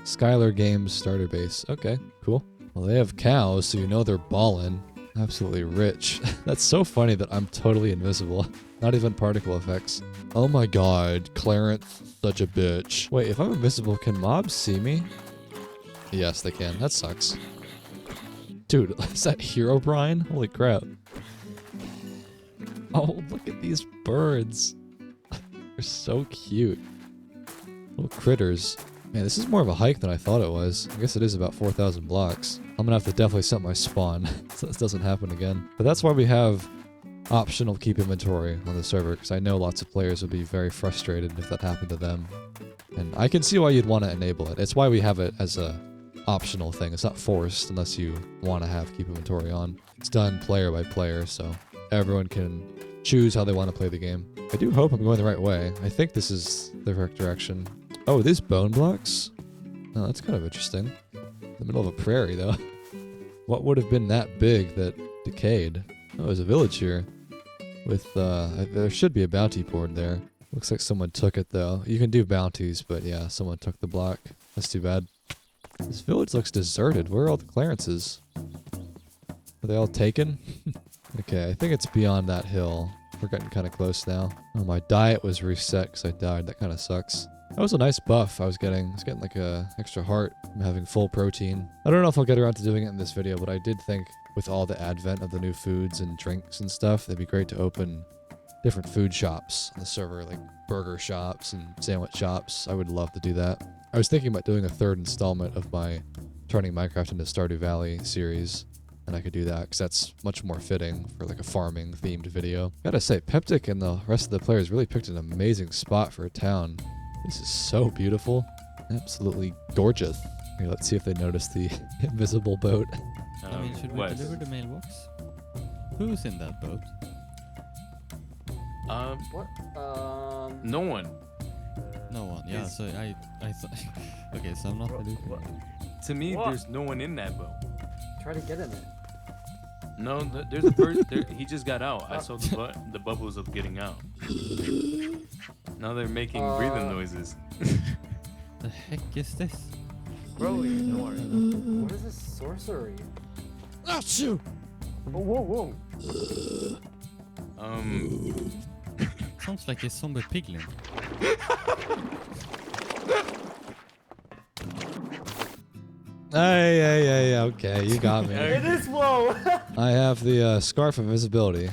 Skylar Games starter base. Okay, cool. Well, they have cows, so you know they're ballin'. Absolutely rich. That's so funny that I'm totally invisible. Not even particle effects. Oh my god, Clarence, such a bitch. Wait, if I'm invisible, can mobs see me? Yes, they can. That sucks. Dude, is that Herobrine? Holy crap. Oh, look at these birds. They're so cute. Little critters. Man, this is more of a hike than I thought it was. I guess it is about 4,000 blocks. I'm gonna have to definitely set my spawn so this doesn't happen again. But that's why we have optional keep inventory on the server, because I know lots of players would be very frustrated if that happened to them. And I can see why you'd want to enable it. It's why we have it as a optional thing. It's not forced unless you want to have keep inventory on. It's done player by player, so everyone can choose how they want to play the game. I do hope I'm going the right way. I think this is the correct direction. Oh, these bone blocks? Oh, that's kind of interesting. In the middle of a prairie, though. What would have been that big that decayed? Oh, there's a village here. With, there should be a bounty board there. Looks like someone took it, though. You can do bounties, but yeah, someone took the block. That's too bad. This village looks deserted. Where are all the clearances? Are they all taken? Okay, I think it's beyond that hill. We're getting kind of close now. Oh, my diet was reset because I died. That kind of sucks. That was a nice buff I was getting. I was getting like a extra heart from having full protein. I don't know if I'll get around to doing it in this video, but I did think with all the advent of the new foods and drinks and stuff, it'd be great to open different food shops on the server, like burger shops and sandwich shops. I would love to do that. I was thinking about doing a third installment of my turning Minecraft into Stardew Valley series, and I could do that because that's much more fitting for like a farming themed video. Gotta say, Peptic and the rest of the players really picked an amazing spot for a town. This is so beautiful. Absolutely gorgeous. Okay, let's see if they notice the invisible boat. I mean, should we what? deliver the mailbox? Who's in that boat? What? No one. No one. Yeah. Is- So I thought. Okay, so I'm not the Luke. To me, What? there's no one in that boat. Try to get in it. No, there's a person. He just got out. I saw the bubbles of getting out. Now they're making breathing noises. The heck is this? Bro, ignore it. What is this sorcery? Ah, shoot! Whoa. Sounds like a zombie piglin. Hey, okay, you got me. It is whoa. I have the Scarf of Invisibility.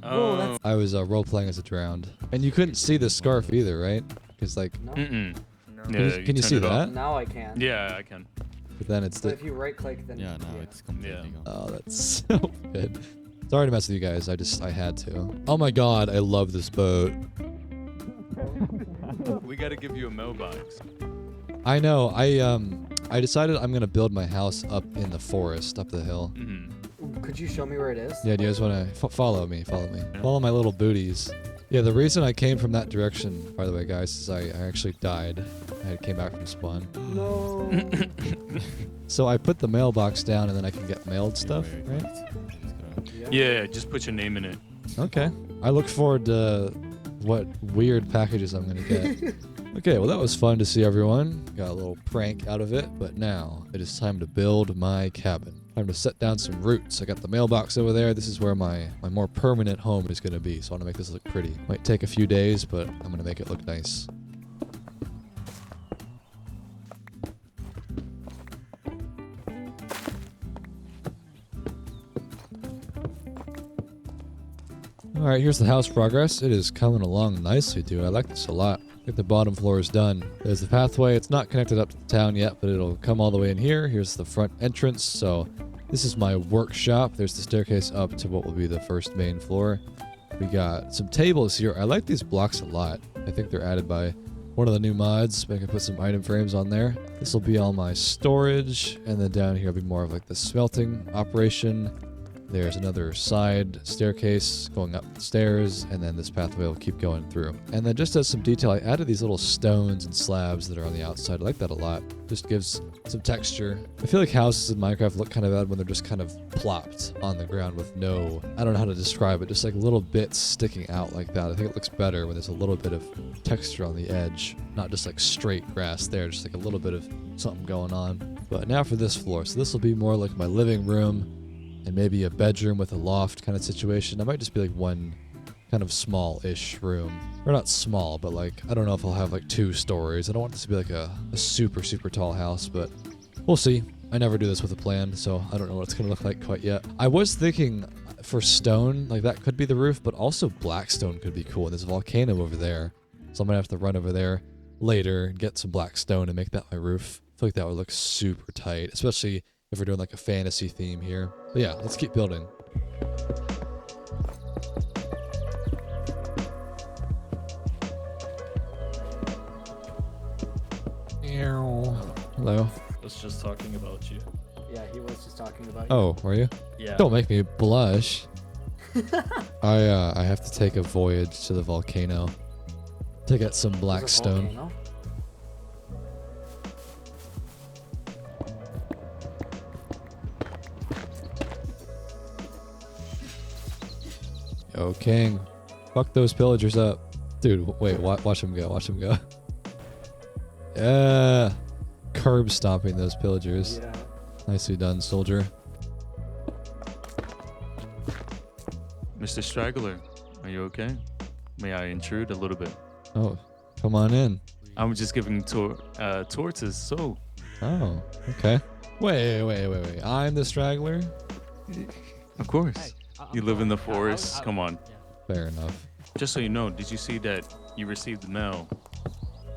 Whoa, that's I was role-playing as a drowned. And you couldn't see the scarf either, right? Because like, no. Mm-mm. No. Yeah, can you turn see it off. that? Now I can. Yeah, I can. But then it's But the... if you right click, then Yeah, now it's completely gone. Oh, that's so good. Sorry to mess with you guys. I had to. Oh my god, I love this boat. We gotta give you a mailbox. I know. I decided I'm gonna build my house up in the forest, up the hill. Mm-hmm. Could you show me where it is? Yeah, do you guys want to follow me? Follow my little booties. Yeah, the reason I came from that direction, by the way, guys, is I actually died. I came back from spawn. No. So I put the mailbox down, and then I can get mailed stuff, right? Yeah, just put your name in it. Okay. I look forward to what weird packages I'm gonna get. Okay, well that was fun to see everyone. Got a little prank out of it, but now it is time to build my cabin. Time to set down some roots. I got the mailbox over there. This is where my more permanent home is gonna be, so I wanna make this look pretty. Might take a few days, but I'm gonna make it look nice. Alright, here's the house progress. It is coming along nicely, dude. I like this a lot. I think the bottom floor is done. There's the pathway. It's not connected up to the town yet, but it'll come all the way in here. Here's the front entrance. So this is my workshop. There's the staircase up to what will be the first main floor. We got some tables here. I like these blocks a lot. I think they're added by one of the new mods. I can put some item frames on there. This will be all my storage. And then down here will be more of like the smelting operation. There's another side staircase going up the stairs, and then this pathway will keep going through. And then just as some detail, I added these little stones and slabs that are on the outside. I like that a lot. Just gives some texture. I feel like houses in Minecraft look kind of bad when they're just kind of plopped on the ground with no, I don't know how to describe it, just like little bits sticking out like that. I think it looks better when there's a little bit of texture on the edge, not just like straight grass there, just like a little bit of something going on. But now for this floor. So this will be more like my living room, and maybe a bedroom with a loft kind of situation. I might just be like one kind of small-ish room. Or not small, but like, I don't know if I'll have like 2 stories. I don't want this to be like a super, super tall house, but we'll see. I never do this with a plan, so I don't know what it's gonna look like quite yet. I was thinking for stone, like that could be the roof, but also black stone could be cool. And there's a volcano over there, so I'm gonna have to run over there later and get some black stone and make that my roof. I feel like that would look super tight, especially if we're doing like a fantasy theme here. But yeah, let's keep building. Hello. I was just talking about you. Yeah, he was just talking about you. Oh, were you? Yeah. Don't make me blush. I have to take a voyage to the volcano to get some black There's a stone. volcano? Yo, King. Fuck those pillagers up. Dude, wait, watch them go. Watch them go. Yeah. Curb stomping those pillagers. Yeah. Nicely done, soldier. Mr. Straggler, are you okay? May I intrude a little bit? Oh, come on in. I'm just giving torches, so. Oh, okay. Wait. I'm the straggler? Of course. You live in the forest. Come on. Fair enough. Just so you know, did you see that you received the mail?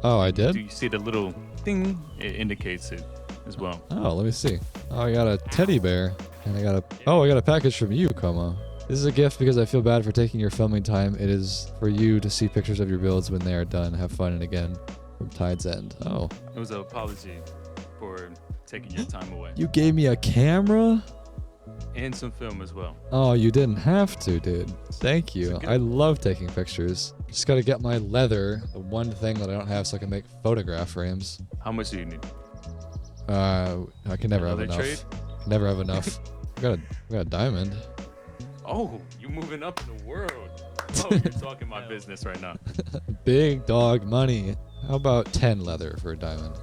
Oh, I did? Do you see the little ding? It indicates it as well. Oh, let me see. Oh, I got a teddy bear. And I got a package from you, Como. This is a gift because I feel bad for taking your filming time. It is for you to see pictures of your builds when they are done. Have fun, and again, from Tide's End. Oh. It was an apology for taking your time away. You gave me a camera? And some film as well. Oh, you didn't have to, dude. Thank you. I love taking pictures. Just gotta get my leather, the one thing that I don't have, so I can make photograph frames. How much do you need? I can never have Another enough. trade? Never have enough. I got a diamond. Oh, you moving up in the world. Oh, you're talking my business right now. Big dog money. How about 10 leather for a diamond?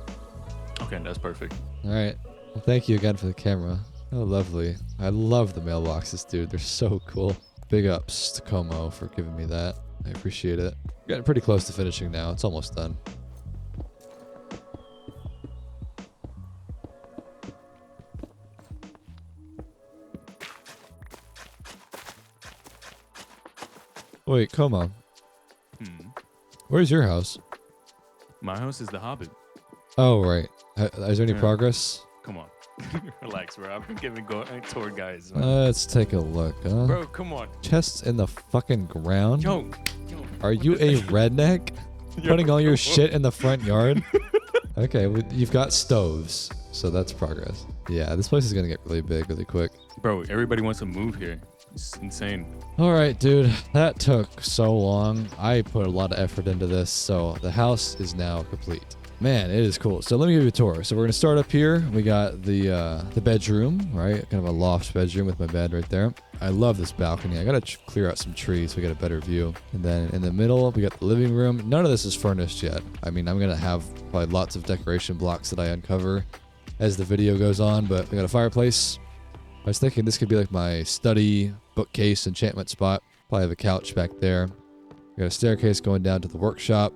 Okay, that's perfect. All right. Well, thank you again for the camera. Oh, lovely. I love the mailboxes, dude. They're so cool. Big ups to Como for giving me that. I appreciate it. Getting pretty close to finishing now. It's almost done. Wait, Como. Where's your house? My house is the Hobbit. Oh, right. Is there any progress? Come on. Relax, bro. I've been giving tour guides. Let's take a look, huh? Bro, come on. Chests in the fucking ground? Yo. Are you a redneck? Putting all your shit in the front yard? Okay, well, you've got stoves, so that's progress. Yeah, this place is gonna get really big really quick. Bro, everybody wants to move here. It's insane. All right, dude. That took so long. I put a lot of effort into this, so the house is now complete. Man, it is cool. So let me give you a tour. So we're gonna start up here. We got the bedroom, right? Kind of a loft bedroom with my bed right there. I love this balcony. I gotta clear out some trees so we get a better view. And then in the middle, we got the living room. None of this is furnished yet. I mean, I'm gonna have probably lots of decoration blocks that I uncover as the video goes on, but we got a fireplace. I was thinking this could be like my study, bookcase, enchantment spot. Probably have a couch back there. We got a staircase going down to the workshop.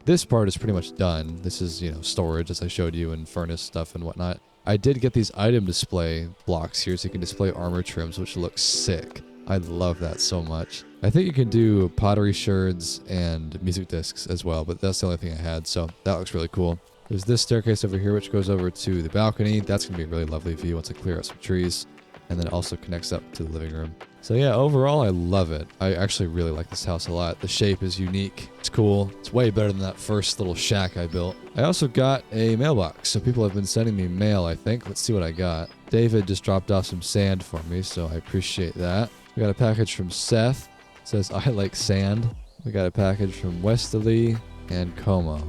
This part is pretty much done. This is, storage as I showed you and furnace stuff and whatnot. I did get these item display blocks here so you can display armor trims, which looks sick. I love that so much. I think you can do pottery sherds and music discs as well, but that's the only thing I had, so that looks really cool. There's this staircase over here, which goes over to the balcony. That's going to be a really lovely view once I clear out some trees. And then it also connects up to the living room. So yeah, overall, I love it. I actually really like this house a lot. The shape is unique. It's cool. It's way better than that first little shack I built. I also got a mailbox. So people have been sending me mail, I think. Let's see what I got. David just dropped off some sand for me, so I appreciate that. We got a package from Seth. It says, I like sand. We got a package from Westerly and Como.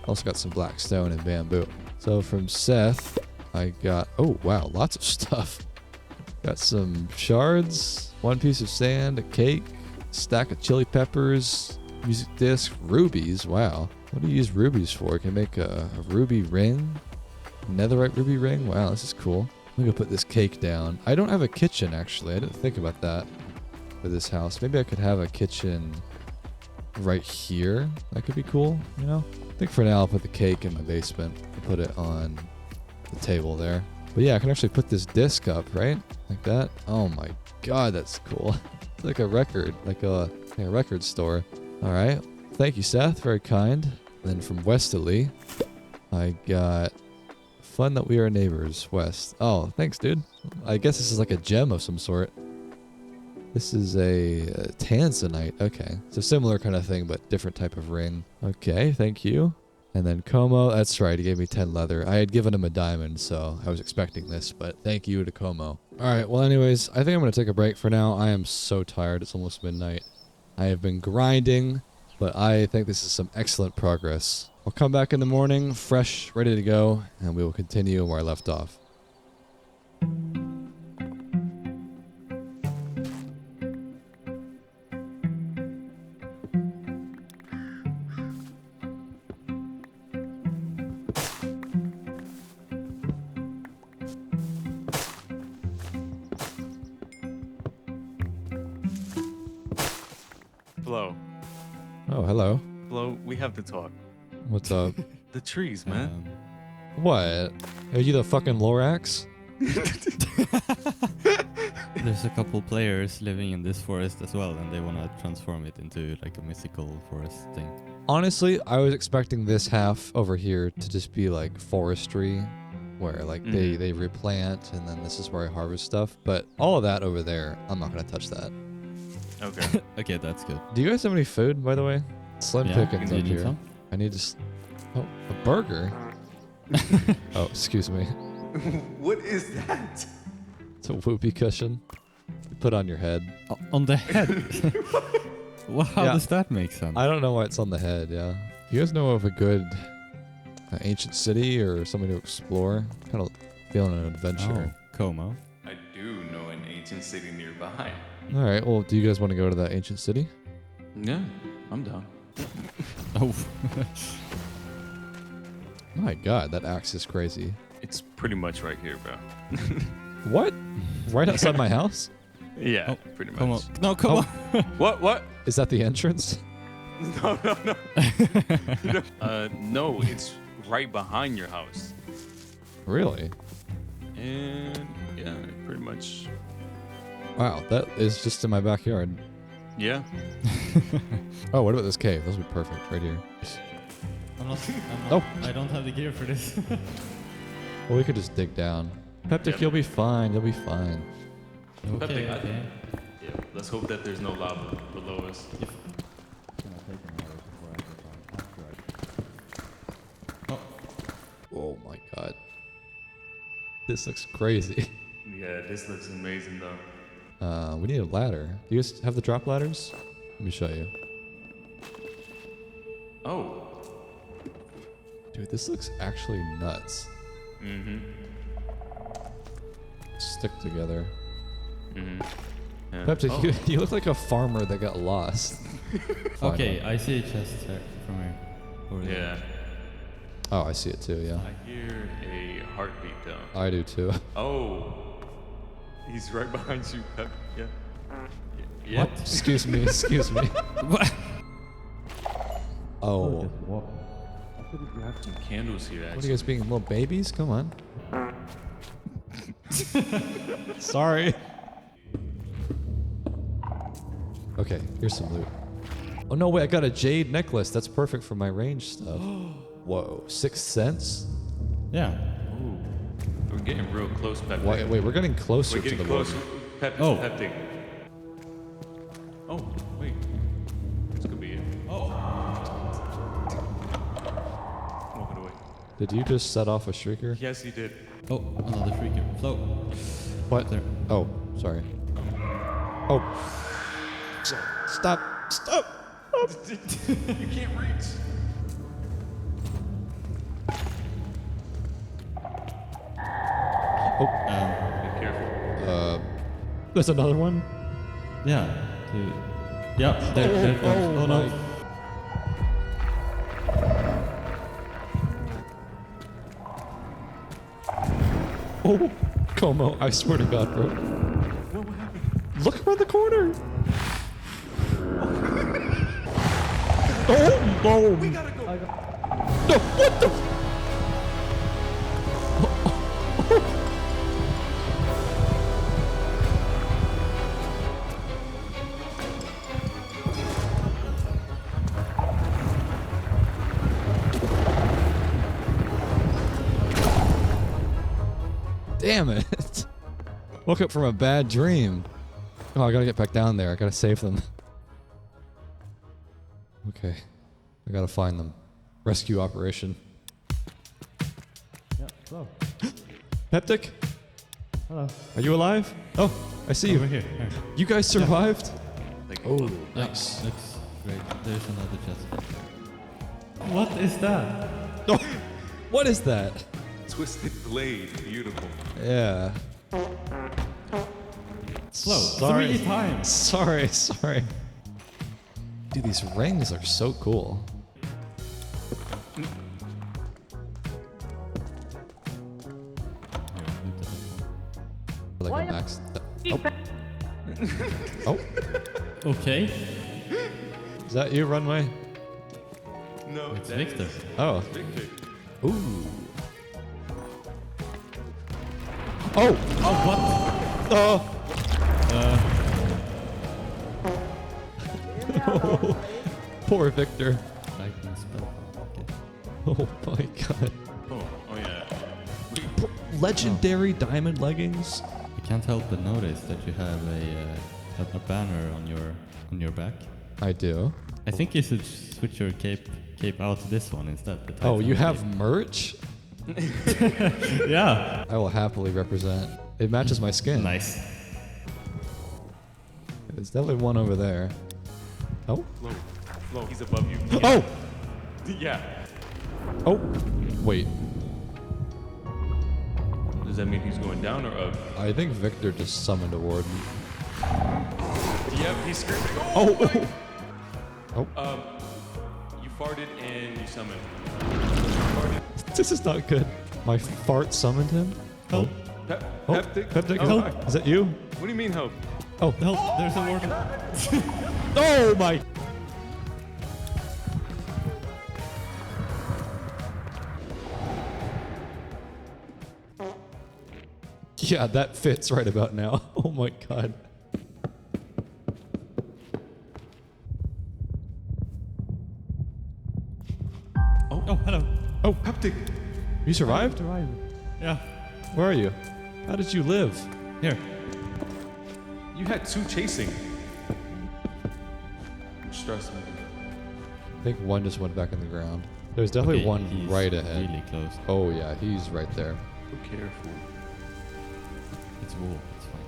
Also got some black stone and bamboo. So from Seth, I got, oh wow, lots of stuff. Got some shards, one piece of sand, a cake, stack of chili peppers, music disc, rubies. Wow. What do you use rubies for? You can make a ruby ring, netherite ruby ring. Wow, this is cool. I'm gonna put this cake down. I don't have a kitchen actually. I didn't think about that for this house. Maybe I could have a kitchen right here. That could be cool, I think for now I'll put the cake in my basement and put it on the table there. But yeah, I can actually put this disc up, right? Like that. Oh my god, that's cool. It's like a record, like a record store. All right. Thank you, Seth. Very kind. Then from Westerly, I got fun that we are neighbors, West. Oh, thanks, dude. I guess this is like a gem of some sort. This is a tanzanite. Okay. It's a similar kind of thing, but different type of ring. Okay, thank you. And then Como, that's right, he gave me 10 leather. I had given him a diamond, so I was expecting this, but thank you to Como. Alright, well anyways, I think I'm going to take a break for now. I am so tired, it's almost midnight. I have been grinding, but I think this is some excellent progress. I'll come back in the morning, fresh, ready to go, and we will continue where I left off. Flo. Oh, hello. Flo, we have to talk. What's up? The trees, man. What? Are you the fucking Lorax? There's a couple players living in this forest as well, and they want to transform it into like a mythical forest thing. Honestly, I was expecting this half over here to just be like forestry, where like they replant and then this is where I harvest stuff. But all of that over there, I'm not gonna touch that. Okay. Okay, that's good. Do you guys have any food, by the way? Slim pickings Do you up need here. some? I need to. Oh, a burger. Oh, excuse me. What is that? It's a whoopee cushion. You put on your head. On the head. Well, how Yeah. does that make sense? I don't know why it's on the head. Yeah. You guys know of a good ancient city or something to explore? Kind of feeling an adventure. Oh, Como. I do know an ancient city nearby. All right. Well, do you guys want to go to that ancient city? Yeah, I'm down. Oh. My God, that axe is crazy. It's pretty much right here, bro. What? Right outside my house? Yeah, pretty much. Come on. No, come on. What? Is that the entrance? No. No, it's right behind your house. Really? And yeah, pretty much. Wow, that is just in my backyard. Yeah. Oh, what about this cave? This would be perfect right here. I'm not, Oh. I don't have the gear for this. Well, we could just dig down. Peptic, Yep. you'll be fine. You'll be fine. Okay, I- okay. Yeah. Let's hope that there's no lava below us. Oh my God. This looks crazy. Yeah, this looks amazing though. We need a ladder. Do you guys have the drop ladders? Let me show you. Oh. Dude, this looks actually nuts. Mm-hmm. Stick together. Mm-hmm. Yeah. Peptic, Oh. you look like a farmer that got lost. Okay, I see a chest here from here. Over there. Yeah. Oh, I see it too, yeah. I hear a heartbeat though. I do too. Oh. He's right behind you, Pep. Yeah. Yeah. What? Excuse me, excuse me. What? Oh. You have some candles here, What are actually. you guys being little babies? Come on. Sorry. Okay, here's some loot. Oh no, wait, I got a jade necklace. That's perfect for my range stuff. Whoa, 6 cents? Yeah. Ooh. We're getting real close, Pep. Wait, we're getting closer We're getting to the close. water. Oh. Peptic. Oh, wait. This could be it. Oh. Walk it away. Did you just set off a shrieker? Yes, he did. Oh, another freaker. Float. What? There. Oh, sorry. Oh. Stop. Stop. You can't reach. Oh, Be careful. there's another one? Yeah. Yeah, there it comes. Oh, no. Oh, Como, I swear to God, bro. What happened? Look around the corner. Oh, boom. We gotta go. No, what the? Damn it. Woke up from a bad dream. Oh, I gotta get back down there. I gotta save them. Okay. I gotta find them. Rescue operation. Yeah, hello. Peptic? Hello. Are you alive? Oh, I see Over you. here. Here. You guys survived? Oh, Nice. Looks great. There's another chest. What is that? Oh, what is that? twisted blade. Beautiful. Yeah. Slow. Sorry. 3 times. Sorry. Dude, these rings are so cool. Like a max. Oh. Oh. Okay. Is that you, Runway? No, It's that Victor. is Oh. Victor. Ooh. Oh. Oh, what? Oh. Poor Victor. Like Okay. Oh my god. Oh yeah. Legendary diamond leggings. I can't help but notice that you have a banner on your back. I do. I think you should switch your cape out to this one instead. the Oh, you Titan have cape. merch? Yeah. I will happily represent. It matches my skin. Nice. There's definitely one over there. Oh. Flo, he's above you. Oh! Yeah. Oh! Wait. Does that mean he's going down or up? I think Victor just summoned a warden. Yep, he's screaming. Oh! Oh. You farted and you summoned. This is not good. My fart summoned him? Help. Oh, Peptic? Peptic, Oh, help! Is that you? What do you mean help? Oh, Help! There's a warden. oh my! Yeah, that fits right about now. Oh my god. Oh, hello. Oh, Peptic! You survived? Yeah. Where are you? How did you live? Here. You had 2 chasing. Stress me. I think one just went back in the ground. There's definitely Okay, one he's right ahead. Really close. Oh yeah, he's right there. Be careful. It's wool. It's fine.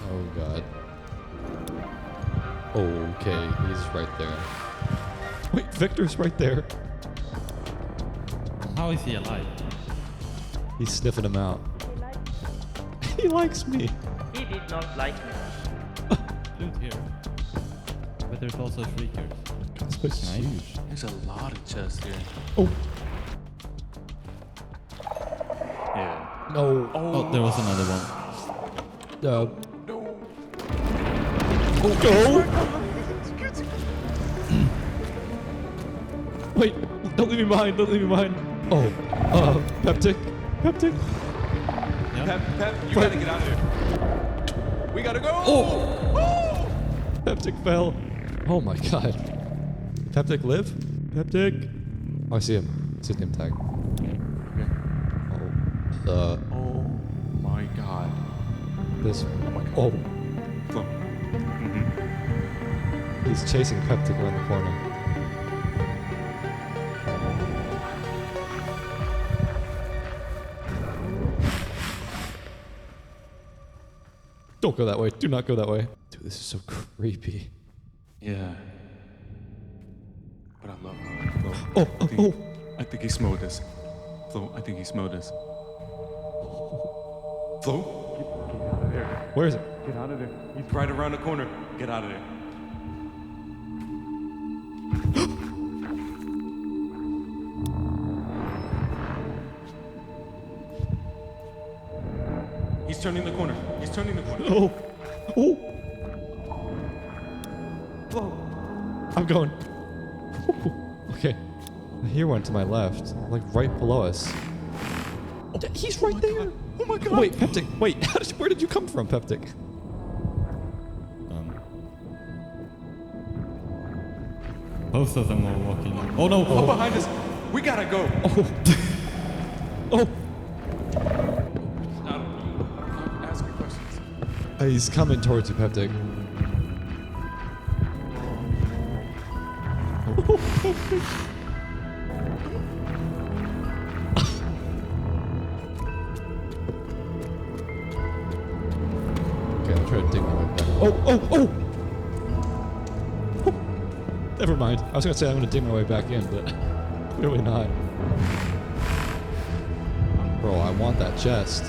Oh god. Okay, he's right there. Wait, Victor's right there. How is he alive? He's sniffing him out. He likes me. He did not like me. Loot here. But there's also shriekers. This place is Nice. huge. There's a lot of chests here. Oh, Yeah. no. Oh, there was another one. No. No. Oh, no. Wait, don't leave me behind. Don't leave me behind. Oh, Peptic. Peptic. Yeah. Pep, you gotta get out of there. We gotta go. Oh. Peptic fell. Oh my god. Peptic live? Peptic. Oh, I see him. I see his name tag. Oh. Oh my god. This. Oh my god. Oh. Flo. He's chasing Peptic around the corner. Don't go that way. Do not go that way. Dude, this is so creepy. Yeah. But I love her. Flo. Oh. I think he smelled us. Flo, I think he smelled us. Flo? Get out of there. Where is it? Get out of there. He's right around the corner. Get out of there. He's turning the corner. He's turning the corner. Oh. Oh. Flo. I'm going. Okay. I hear one to my left. Like right below us. Oh, he's right there. God. Oh my god. Wait, Peptic. Wait, where did you come from, Peptic? Both of them are walking. Oh no! Oh, behind us. We gotta go. Oh. Ask your questions. He's coming towards you, Peptic. Okay, I'll try to dig my way back. Oh! Never mind. I was gonna say I'm gonna dig my way back in, but clearly not. Bro, I want that chest.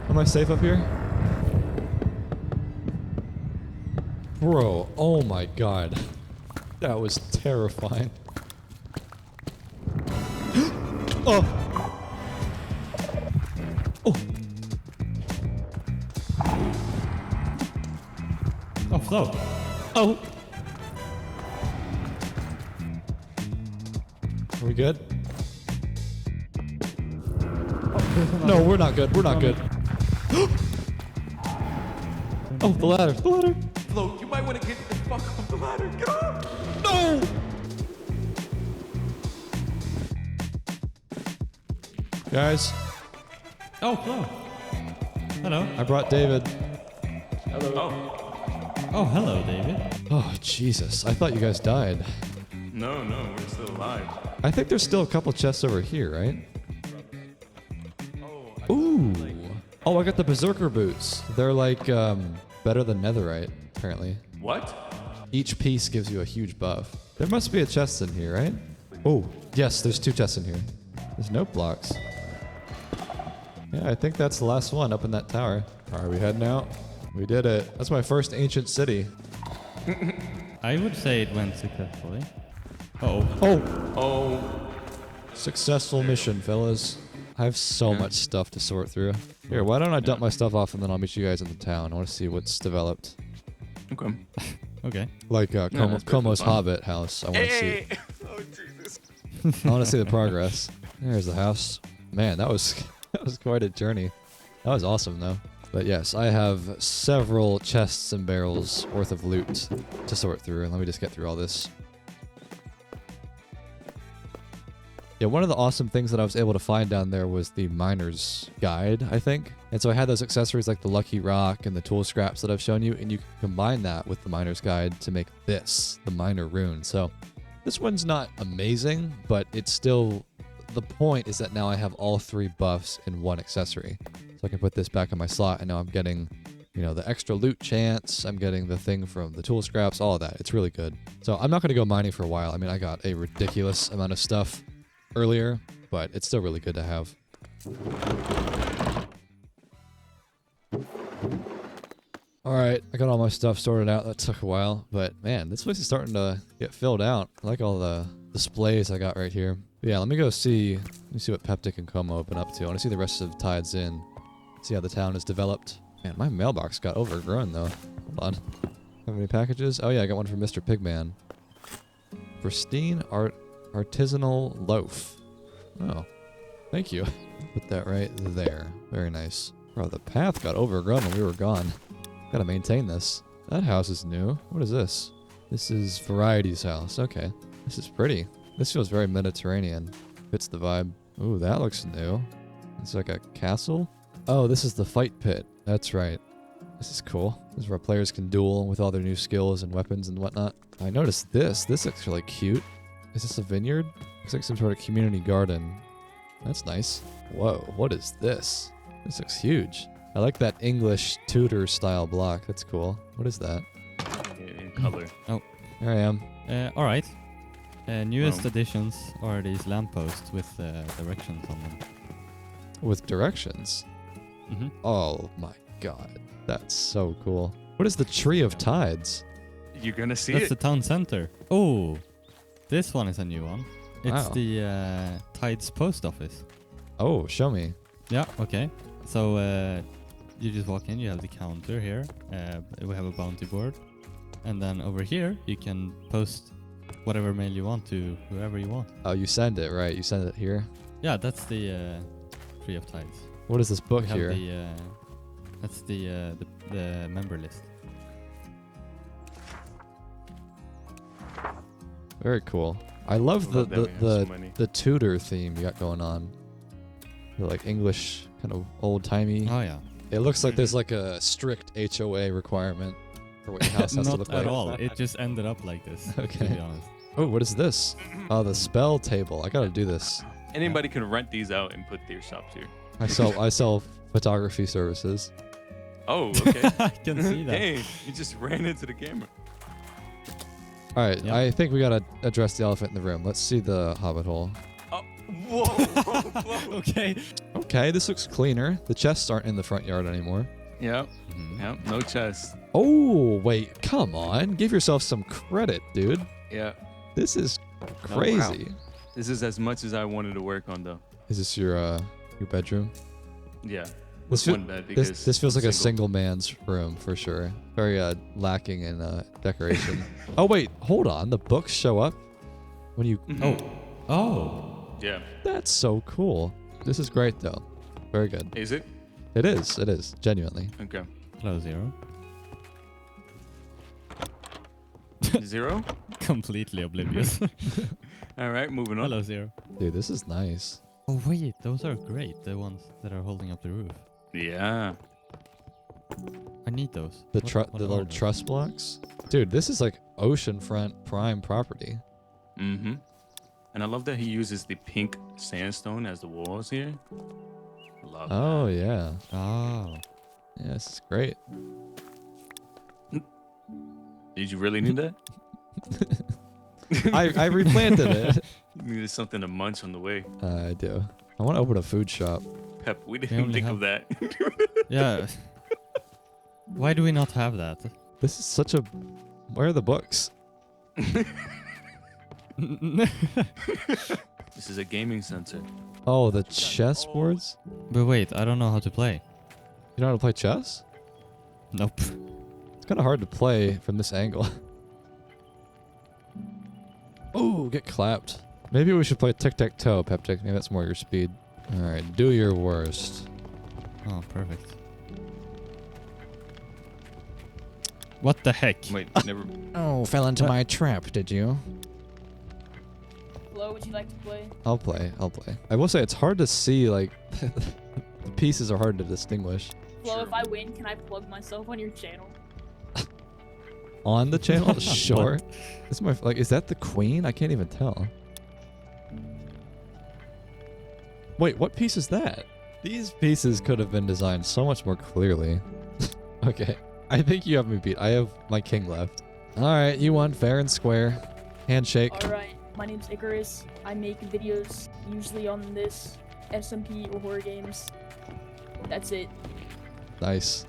Am I safe up here? Bro, oh my god. That was terrifying. Oh! Oh! Oh, Flo. Oh! Are we good? No, we're not good. We're not good. Oh, the ladder. The ladder. Flo, you might want to get the fuck off the ladder. Get off! No! Guys, Oh, Flo. Hello. I brought David. Oh, hello, David. Oh, Jesus. I thought you guys died. No, we're still alive. I think there's still a couple chests over here, right? Ooh. Oh, I got the Berserker boots. They're like, better than netherite, apparently. What? Each piece gives you a huge buff. There must be a chest in here, right? Oh, yes, there's 2 chests in here. There's note blocks. Yeah, I think that's the last one up in that tower. Are we heading out? We did it. That's my first ancient city. I would say it went successfully. Oh. Oh. Successful mission, fellas. I have so much stuff to sort through. Here, why don't I dump my stuff off and then I'll meet you guys in the town. I want to see what's developed. Okay. Okay. Like that's Como's fun. Hobbit house. I want to see. Oh, Jesus. I want to see the progress. There's the house. Man, that was quite a journey. That was awesome, though. But yes, I have several chests and barrels worth of loot to sort through. Let me just get through all this. Yeah, one of the awesome things that I was able to find down there was the miner's guide, I think. And so I had those accessories like the lucky rock and the tool scraps that I've shown you, and you can combine that with the miner's guide to make this, the miner rune. So this one's not amazing, but it's still, the point is that now I have all 3 buffs in one accessory. So I can put this back in my slot, and now I'm getting, you know, the extra loot chance, I'm getting the thing from the tool scraps, all of that. It's really good. So I'm not going to go mining for a while. I mean, I got a ridiculous amount of stuff earlier, but it's still really good to have. Alright, I got all my stuff sorted out. That took a while, but man, this place is starting to get filled out. I like all the displays I got right here. But yeah, let me see what Peptic and Como have been up to. I want to see the rest of Tides in. See how the town is developed. Man, my mailbox got overgrown though. Hold on. Have any packages? Oh yeah, I got one from Mr. Pigman. Pristine artisanal loaf. Oh, thank you. Put that right there. Very nice. Bro, the path got overgrown when we were gone. Gotta maintain this. That house is new. What is this? This is Variety's house. Okay. This is pretty. This feels very Mediterranean. Fits the vibe. Ooh, that looks new. It's like a castle. Oh, this is the fight pit. That's right. This is cool. This is where players can duel with all their new skills and weapons and whatnot. I noticed this. This looks really cute. Is this a vineyard? Looks like some sort of community garden. That's nice. Whoa, what is this? This looks huge. I like that English Tudor style block. That's cool. What is that? In color. Oh. Here I am. Alright. Newest additions are these lampposts with directions on them. With directions? Mm-hmm. Oh my god. That's so cool. What is the Tree of Tides? You're gonna see That's it. the town center. Oh, this one is a new one. It's Wow. the Tides post office. Oh, show me. Yeah, okay. So you just walk in, you have the counter here. We have a bounty board. And then over here, you can post whatever mail you want to whoever you want. Oh, you send it, right? You send it here? Yeah, that's the Tree of Tides. What is this book We have here? That's the member list. Very cool. I love Love that we have so many. the Tudor theme you got going on. The, like English, kind of old-timey. Oh yeah. It looks like there's like a strict HOA requirement for what your house has to Not look at like. all. It just ended up like this. Okay. To be honest. Oh, what is this? Oh, the spell table. I gotta do this. Anybody can rent these out and put their shops here. I sell photography services. Oh, okay. I can see that. Dang, you just ran into the camera. All right, Yep. I think we gotta address the elephant in the room. Let's see the hobbit hole. Oh, whoa, whoa. Okay. Okay, this looks cleaner. The chests aren't in the front yard anymore. Yep, Mhm. yep, no chest. Oh, wait, come on. Give yourself some credit, dude. Yeah, This is Oh, wow. crazy. this is as much as I wanted to work on though. Is this your bedroom? Yeah. This, With one bed because this feels like I'm a single. single man's room for sure. Very lacking in decoration. Oh wait, hold on. The books show up when you. Oh, Yeah. that's so cool. This is great though. Very good. Is it? It is. It is genuinely. Okay. Hello, Zero. 0. Completely oblivious. All right, moving on. Hello, Zero. Dude, this is nice. Oh wait, those are great. The ones that are holding up the roof. Yeah. I need those. The What the are little those? truss blocks. Dude, this is like oceanfront prime property. Mm-hmm. And I love that he uses the pink sandstone as the walls here. Love Oh yeah. Oh. Yeah, this is great. that. Did you really need that? I replanted it. You needed something to munch on the way. I do. I want to open a food shop. Pep, we We didn't only think have- of that. Yeah. Why do we not have that? This is such a. Where are the books? This is a gaming center. Oh, the chessboards? But wait, I don't know how to play. You know how to play chess? Nope. It's kind of hard to play from this angle. Oh, get clapped. Maybe we should play tic-tac-toe, Peptic. Maybe that's more your speed. Alright, do your worst. Oh, perfect. What the heck? Wait, never. Oh, fell into my trap, did you? Flo, would you like to play? I'll play. I will say it's hard to see, like, the pieces are hard to distinguish. Flo, if I win, can I plug myself on your channel? On the channel? Sure. This is my, like, is that the queen? I can't even tell. Wait, what piece is that? These pieces could have been designed so much more clearly. Okay. I think you have me beat. I have my king left. Alright, you won fair and square. Handshake. Alright, my name's Icarus. I make videos usually on this, SMP or horror games. That's it. Nice.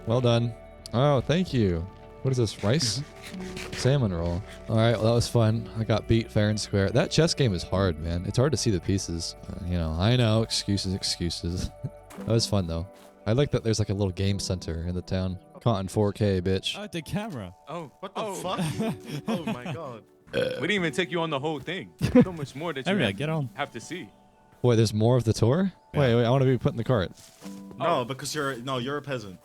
Well done. Oh, thank you. What is this, rice? Salmon roll. Alright, well that was fun. I got beat fair and square. That chess game is hard, man. It's hard to see the pieces. You know, I know. Excuses. That was fun, though. I like that there's like a little game center in the town. Caught in 4K, bitch. Oh, the camera. Oh, What the fuck? Oh my god. We didn't even take you on the whole thing. So much more that you Area, get on. have to see. Wait, there's more of the tour? Wait, I want to be put in the cart. No, because you're a peasant.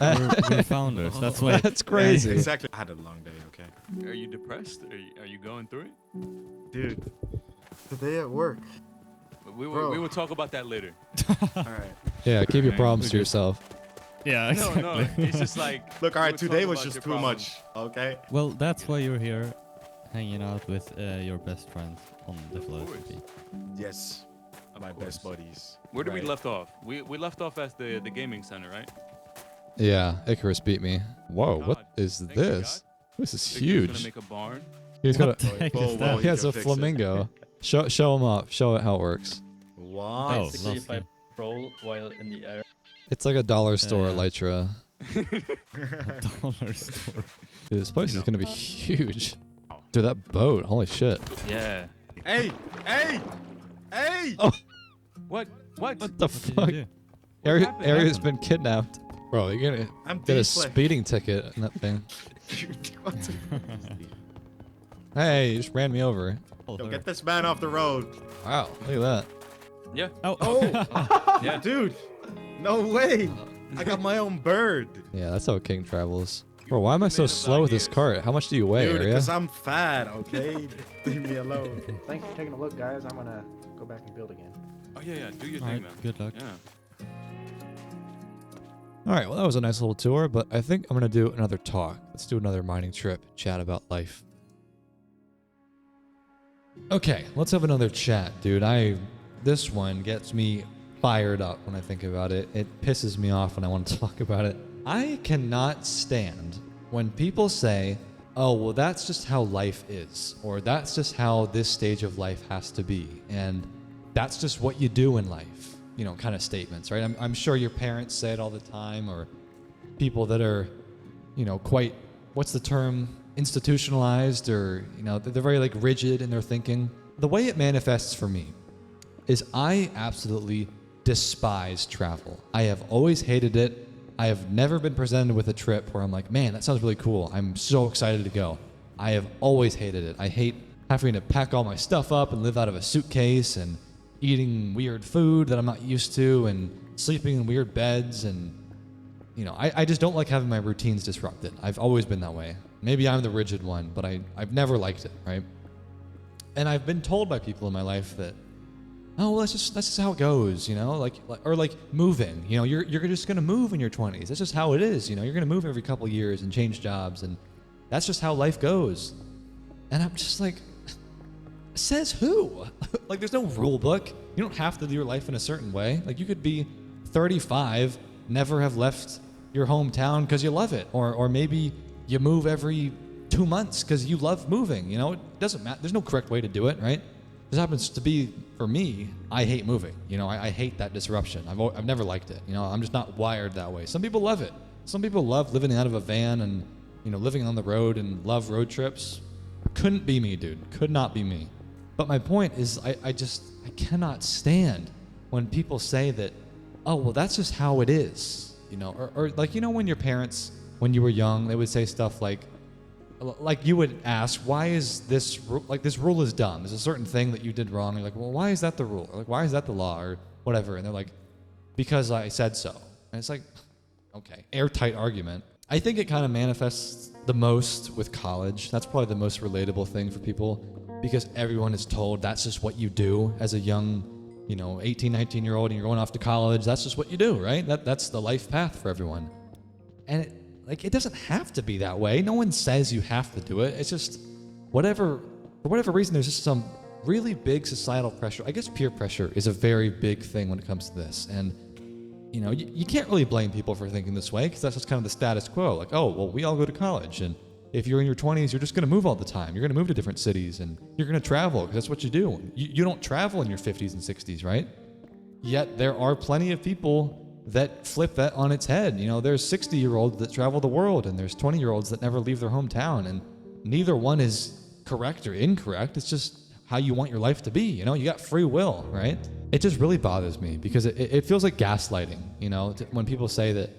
We're founders. That's why. That's crazy. Exactly. I had a long day, okay? Are you depressed? Are you going through it? Dude. Today at work. We Bro. will talk about that later. Alright. Yeah, keep your Okay, problems we to good. yourself. Yeah, exactly. No, it's just like. Look, alright, we'll today talk was about just your too problems. much, okay? Well, that's why you're here, hanging out with your best friends on the course. philosophy. Yes. My best buddies. Where did we Right. left off? We left off at the gaming center, right? Yeah, Icarus beat me. Whoa, what God. is Thank you, this? This is Victor's gonna huge. make a barn. He's got What the a, heck Whoa, is whoa, that? he has can a fix it. flamingo. Show him off. Show it how it works. What? Oh, Basically, if I lovely. roll while in the air. It's like a dollar store, Yeah. Elytra. Dollar store. Dude, this place is gonna be huge. Dude, that boat. Holy shit. Yeah. Hey! Hey! Hey! Oh, What? what the What did fuck? you do? happened? Aria's been kidnapped. Bro, you're gonna I'm get a deflect. speeding ticket in that thing. What the- Hey, you just ran me over. Yo, get this man off the road. Wow, look at that. Yeah. Oh. Yeah. Dude! No way! I got my own bird. Yeah, that's how King travels. Bro, why am I so Man of slow with this ideas. cart? How much do you weigh, Dude, Aria? because I'm fat, okay? Leave me alone. Thanks for taking a look, guys. I'm gonna go back and build again. Oh yeah. Do your Alright, thing, man. good luck. Yeah. Alright, well that was a nice little tour, but I think I'm gonna do another talk. Let's do another mining trip, chat about life. Okay, let's have another chat, dude. This one gets me fired up when I think about it. It pisses me off when I want to talk about it. I cannot stand when people say, oh, well, that's just how life is, or that's just how this stage of life has to be, and that's just what you do in life, you know, kind of statements, right? I'm sure your parents say it all the time, or people that are, you know, quite, what's the term, institutionalized, or, you know, they're very like rigid in their thinking. The way it manifests for me is I absolutely despise travel. I have always hated it. I have never been presented with a trip where I'm like, man, that sounds really cool. I'm so excited to go. I have always hated it. I hate having to pack all my stuff up and live out of a suitcase and eating weird food that I'm not used to and sleeping in weird beds. And, I just don't like having my routines disrupted. I've always been that way. Maybe I'm the rigid one, but I've never liked it, right? And I've been told by people in my life that, oh, well, that's just how it goes, like moving, you're just going to move in your 20s. That's just how it is. You're going to move every couple years and change jobs, and that's just how life goes. And I'm just like, says who? Like, there's no rule book. You don't have to do your life in a certain way. Like, you could be 35, never have left your hometown because you love it, or maybe you move every 2 months because you love moving. It doesn't matter. There's no correct way to do it, right? This happens to be, for me, I hate moving. I hate that disruption. I've never liked it. I'm just not wired that way. Some people love it. Some people love living out of a van and, living on the road and love road trips. Couldn't be me, dude. Could not be me. But my point is, I cannot stand when people say that, oh, well, that's just how it is. Or like, when your parents, when you were young, they would say stuff like you would ask, why is this rule is dumb? There's a certain thing that you did wrong. You're like, well, why is that the rule? Or like, why is that the law? Or whatever. And they're like, because I said so. And it's like, okay, airtight argument. I think it kind of manifests the most with college. That's probably the most relatable thing for people, because everyone is told that's just what you do as a young, 18, 19-year-old, and you're going off to college. That's just what you do, right? That's the life path for everyone. And it doesn't have to be that way. No one says you have to do it. It's just for whatever reason, there's just some really big societal pressure. I guess peer pressure is a very big thing when it comes to this. And, you can't really blame people for thinking this way, because that's just kind of the status quo. Like, oh, well, we all go to college, and if you're in your 20s, you're just going to move all the time. You're going to move to different cities, and you're going to travel, because that's what you do. You don't travel in your 50s and 60s, right? Yet there are plenty of people that flip that on its head. There's 60-year-olds that travel the world, and there's 20-year-olds that never leave their hometown, and neither one is correct or incorrect. It's just how you want your life to be. You got free will, right? It just really bothers me, because it feels like gaslighting, when people say that,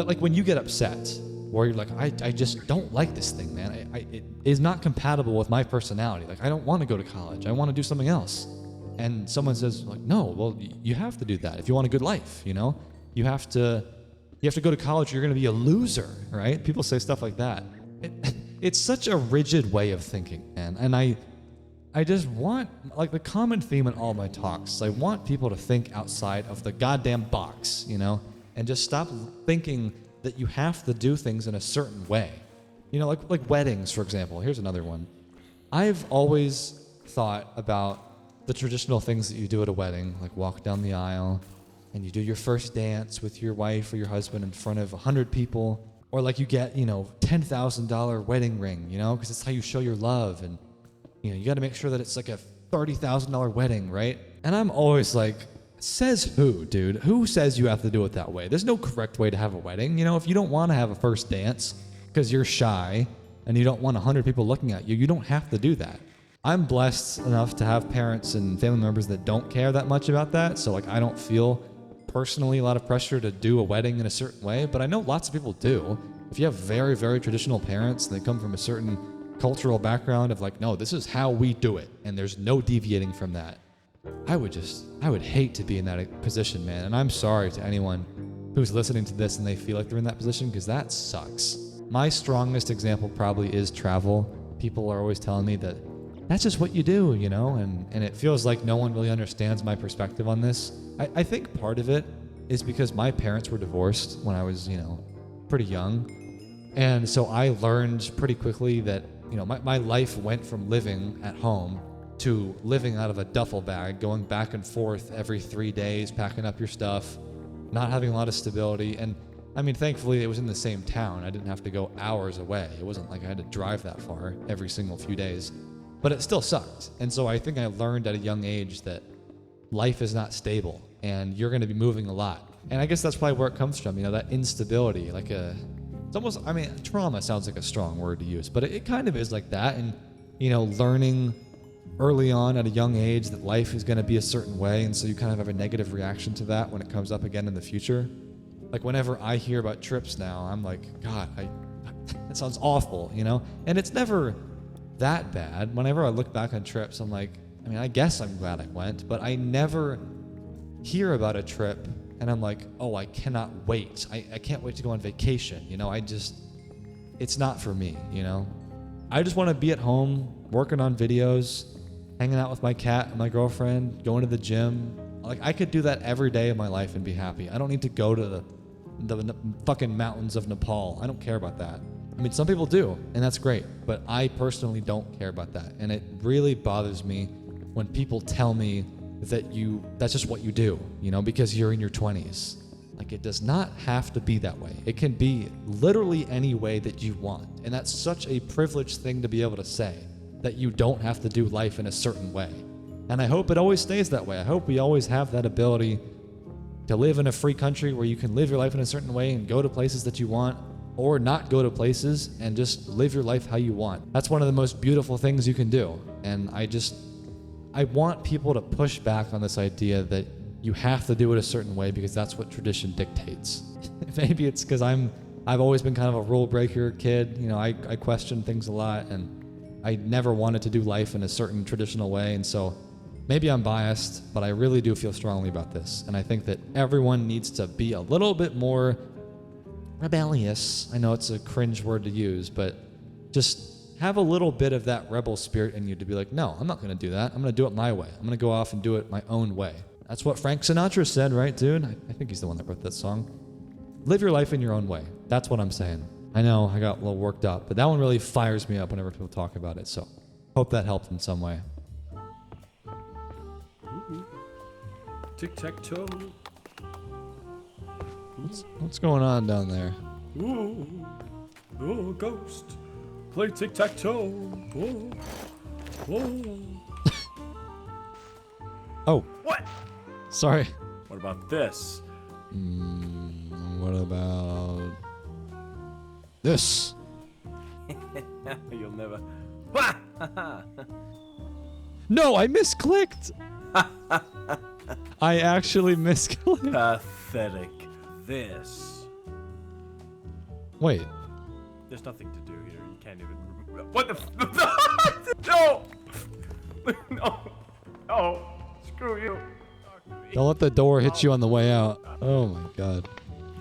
like when you get upset, or you're like, I just don't like this thing, man. It is not compatible with my personality. Like, I don't want to go to college. I want to do something else. And someone says, like, no, well, you have to do that if you want a good life, You have to go to college, or you're going to be a loser, right? People say stuff like that. It's such a rigid way of thinking, man. And I just want, like, the common theme in all my talks, I want people to think outside of the goddamn box, and just stop thinking that you have to do things in a certain way. Like weddings, for example. Here's another one. I've always thought about the traditional things that you do at a wedding, like walk down the aisle, and you do your first dance with your wife or your husband in front of 100 people, or like you get, $10,000 wedding ring, because it's how you show your love, and, you got to make sure that it's like a $30,000 wedding, right? And I'm always like, says who, dude? Who says you have to do it that way? There's no correct way to have a wedding. If you don't want to have a first dance because you're shy and you don't want 100 people looking at you, you don't have to do that. I'm blessed enough to have parents and family members that don't care that much about that. So, like, I don't feel personally a lot of pressure to do a wedding in a certain way, but I know lots of people do. If you have very, very traditional parents and they come from a certain cultural background of like, no, this is how we do it, and there's no deviating from that, I would hate to be in that position, man. And I'm sorry to anyone who's listening to this and they feel like they're in that position, because that sucks. My strongest example probably is travel. People are always telling me that that's just what you do, and it feels like no one really understands my perspective on this. I think part of it is because my parents were divorced when I was, pretty young. And so I learned pretty quickly that, my life went from living at home to living out of a duffel bag, going back and forth every 3 days, packing up your stuff, not having a lot of stability. And I mean, thankfully it was in the same town. I didn't have to go hours away. It wasn't like I had to drive that far every single few days, but it still sucked. And so I think I learned at a young age that life is not stable and you're going to be moving a lot. And I guess that's probably where it comes from, that instability, it's almost, trauma sounds like a strong word to use, but it kind of is like that. And, learning early on at a young age that life is going to be a certain way, and so you kind of have a negative reaction to that when it comes up again in the future. Like whenever I hear about trips now, I'm like, God, that sounds awful, you know? And it's never that bad. Whenever I look back on trips, I'm like, I mean, I guess I'm glad I went, but I never hear about a trip and I'm like, oh, I cannot wait. I can't wait to go on vacation, you know? It's not for me, you know? I just want to be at home, working on videos, hanging out with my cat and my girlfriend, going to the gym. Like, I could do that every day of my life and be happy. I don't need to go to the fucking mountains of Nepal. I don't care about that. I mean, some people do, and that's great, but I personally don't care about that. And it really bothers me when people tell me that's just what you do, you know, because you're in your 20s. Like, it does not have to be that way. It can be literally any way that you want. And that's such a privileged thing to be able to say, that you don't have to do life in a certain way. And I hope it always stays that way. I hope we always have that ability to live in a free country where you can live your life in a certain way and go to places that you want, or not go to places and just live your life how you want. That's one of the most beautiful things you can do. And I want people to push back on this idea that you have to do it a certain way because that's what tradition dictates. Maybe it's because I've always been kind of a rule breaker kid. You know, I question things a lot, and I never wanted to do life in a certain traditional way. And so maybe I'm biased, but I really do feel strongly about this. And I think that everyone needs to be a little bit more rebellious. I know it's a cringe word to use, but just have a little bit of that rebel spirit in you to be like, no, I'm not going to do that. I'm going to do it my way. I'm going to go off and do it my own way. That's what Frank Sinatra said, right, dude? I think he's the one that wrote that song. Live your life in your own way. That's what I'm saying. I know I got a little worked up, but that one really fires me up whenever people talk about it. So hope that helped in some way. Tic-tac-toe. What's going on down there? Oh, ghost. Play tic-tac-toe. Oh. What? Sorry. What about this? What about this? You'll never. No, I misclicked. I actually misclicked. Pathetic. This. Wait. There's nothing to do here. You can't even. What the? No! No! No! Screw you! Don't let the door hit you on the way out. Oh my god.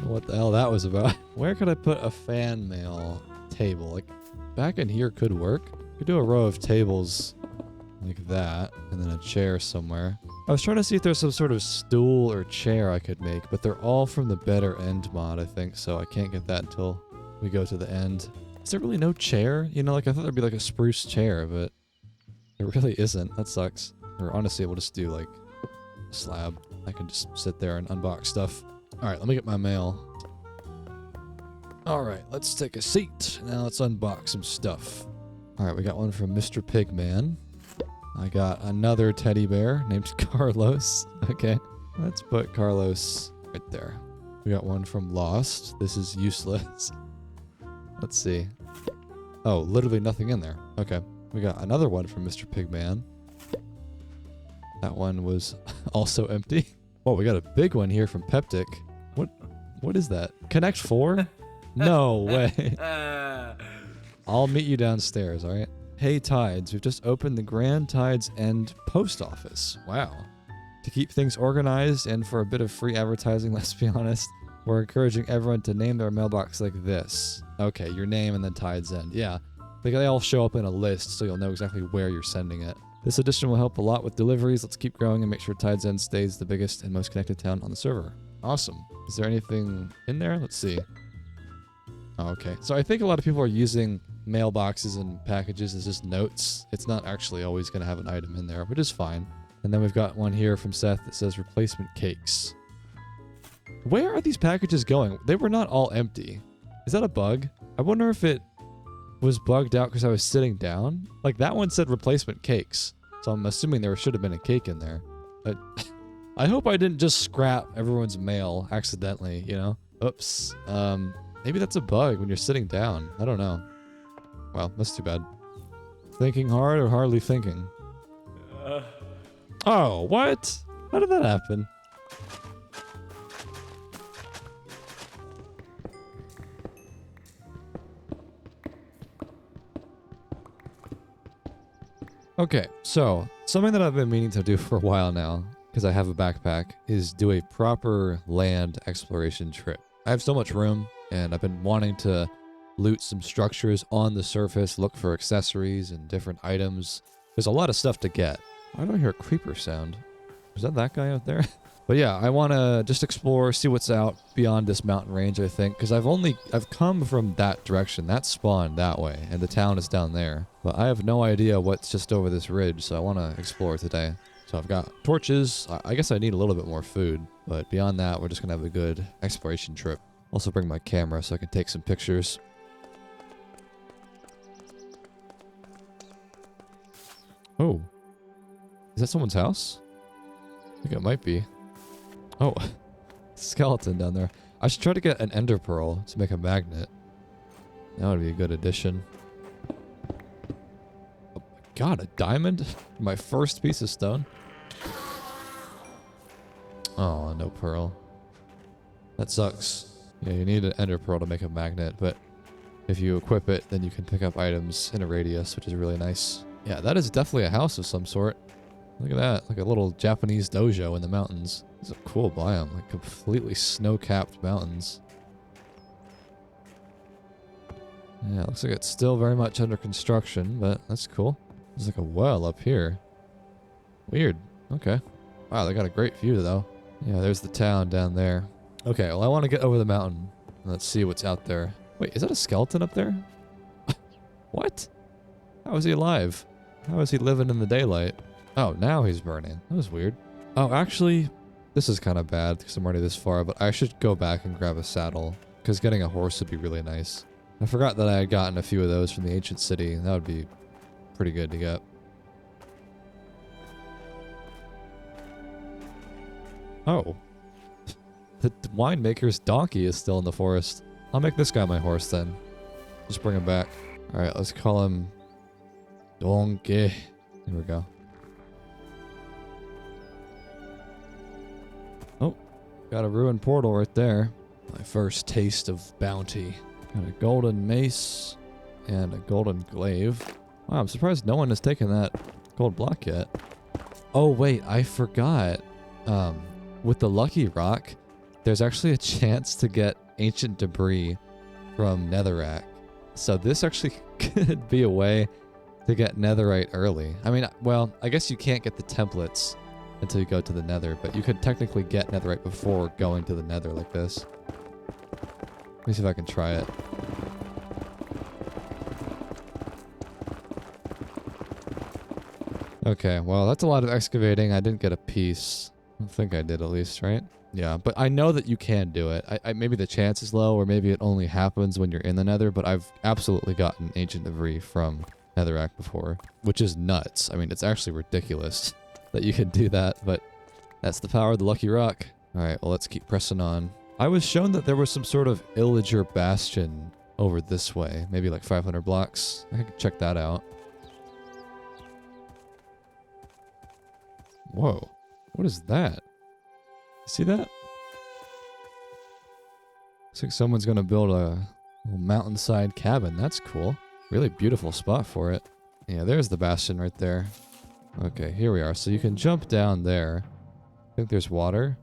What the hell that was about? Where could I put a fan mail table? Like, back in here could work. Could do a row of tables like that, and then a chair somewhere. I was trying to see if there's some sort of stool or chair I could make, but they're all from the Better End mod, I think, so I can't get that until we go to the end. Is there really no chair? You know, like, I thought there'd be like a spruce chair, but there really isn't. That sucks. Or honestly, we'll just do like a slab. I can just sit there and unbox stuff. Alright, let me get my mail. Alright, let's take a seat. Now let's unbox some stuff. Alright, we got one from Mr. Pigman. I got another teddy bear named Carlos. Okay, let's put Carlos right there. We got one from Lost. This is useless. Let's see. Oh, literally nothing in there. Okay, we got another one from Mr. Pigman. That one was also empty. Oh, we got a big one here from Peptic. What is that? Connect 4? No way. I'll meet you downstairs, all right? Hey Tides, we've just opened the Grand Tides End post office. Wow. To keep things organized and for a bit of free advertising, let's be honest, we're encouraging everyone to name their mailbox like this. Okay, your name and then Tides End. Yeah, they all show up in a list so you'll know exactly where you're sending it. This addition will help a lot with deliveries. Let's keep growing and make sure Tides End stays the biggest and most connected town on the server. Awesome. Is there anything in there? Let's see. Oh, okay. So I think a lot of people are using mailboxes and packages as just notes. It's not actually always going to have an item in there, which is fine. And then we've got one here from Seth that says replacement cakes. Where are these packages going? They were not all empty. Is that a bug? I wonder if it was bugged out because I was sitting down. Like, that one said replacement cakes. So I'm assuming there should have been a cake in there. But I hope I didn't just scrap everyone's mail accidentally, you know? Oops. Maybe that's a bug when you're sitting down. I don't know. Well, that's too bad. Thinking hard or hardly thinking? Oh, what? How did that happen? Okay, so something that I've been meaning to do for a while now, because I have a backpack, is do a proper land exploration trip. I have so much room, and I've been wanting to loot some structures on the surface, look for accessories and different items. There's a lot of stuff to get. Why do I hear a creeper sound? Is that guy out there? But yeah, I want to just explore, see what's out beyond this mountain range, I think, because I've come from that direction. That spawned that way, and the town is down there. But I have no idea what's just over this ridge, so I want to explore today. So I've got torches. I guess I need a little bit more food, but beyond that, we're just going to have a good exploration trip. Also bring my camera so I can take some pictures. Oh. Is that someone's house? I think it might be. Oh, skeleton down there. I should try to get an ender pearl to make a magnet. That would be a good addition. Oh my god, a diamond? My first piece of stone? Oh, no pearl. That sucks. Yeah, you need an ender pearl to make a magnet, but if you equip it, then you can pick up items in a radius, which is really nice. Yeah, that is definitely a house of some sort. Look at that, like a little Japanese dojo in the mountains. It's a cool biome, like completely snow-capped mountains. Yeah, it looks like it's still very much under construction, but that's cool. There's like a well up here. Weird. Okay. Wow, they got a great view though. Yeah, there's the town down there. Okay, well I want to get over the mountain. Let's see what's out there. Wait, is that a skeleton up there? What? How is he alive? How is he living in the daylight? Oh, now he's burning. That was weird. Oh, actually, this is kind of bad because I'm already this far, but I should go back and grab a saddle because getting a horse would be really nice. I forgot that I had gotten a few of those from the ancient city. That would be pretty good to get. Oh. The winemaker's donkey is still in the forest. I'll make this guy my horse then. Just bring him back. Alright, let's call him Donkey. Here we go. Oh, got a ruined portal right there. My first taste of bounty. Got a golden mace and a golden glaive. Wow, I'm surprised no one has taken that gold block yet. Oh wait, I forgot. With the lucky rock, there's actually a chance to get ancient debris from netherrack. So this actually could be a way to get netherite early. I mean, well, I guess you can't get the templates until you go to the nether, but you could technically get netherite before going to the nether like this. Let me see if I can try it. Okay, well, that's a lot of excavating. I didn't get a piece. I don't think I did, at least, right? Yeah, but I know that you can do it. Maybe the chance is low, or maybe it only happens when you're in the nether, but I've absolutely gotten ancient debris from netherrack before, which is nuts. I mean, it's actually ridiculous that you can do that, but that's the power of the lucky rock. All right, well, let's keep pressing on. I was shown that there was some sort of illager bastion over this way, maybe like 500 blocks. I could check that out. Whoa, what is that? See that? Looks like someone's gonna build a little mountainside cabin. That's cool. Really beautiful spot for it. Yeah, there's the bastion right there. Okay, here we are. So you can jump down there. I think there's water.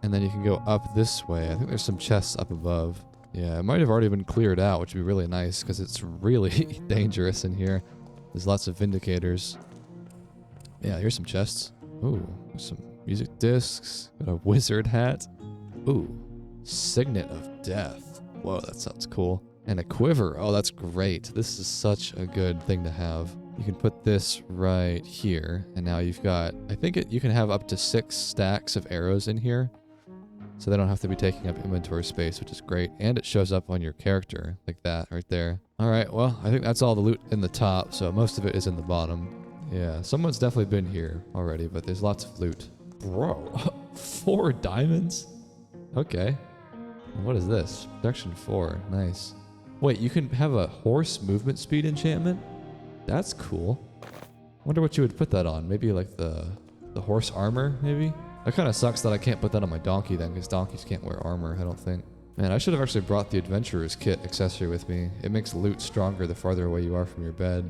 And then you can go up this way. I think there's some chests up above. Yeah, it might have already been cleared out, which would be really nice because it's really dangerous in here. There's lots of vindicators. Yeah, here's some chests. Ooh, there's some music discs. Got a wizard hat. Ooh, signet of death. Whoa, that sounds cool. And a quiver. Oh, that's great. This is such a good thing to have. You can put this right here. And now you've got, I think you can have up to 6 stacks of arrows in here. So they don't have to be taking up inventory space, which is great. And it shows up on your character like that right there. All right, well, I think that's all the loot in the top. So most of it is in the bottom. Yeah, someone's definitely been here already, but there's lots of loot. Bro, 4 diamonds? Okay. What is this? Section 4. Nice. Wait, you can have a horse movement speed enchantment? That's cool. Wonder what you would put that on. Maybe like the The horse armor, maybe? That kind of sucks that I can't put that on my donkey then, because donkeys can't wear armor, I don't think. Man, I should have actually brought the adventurer's kit accessory with me. It makes loot stronger the farther away you are from your bed.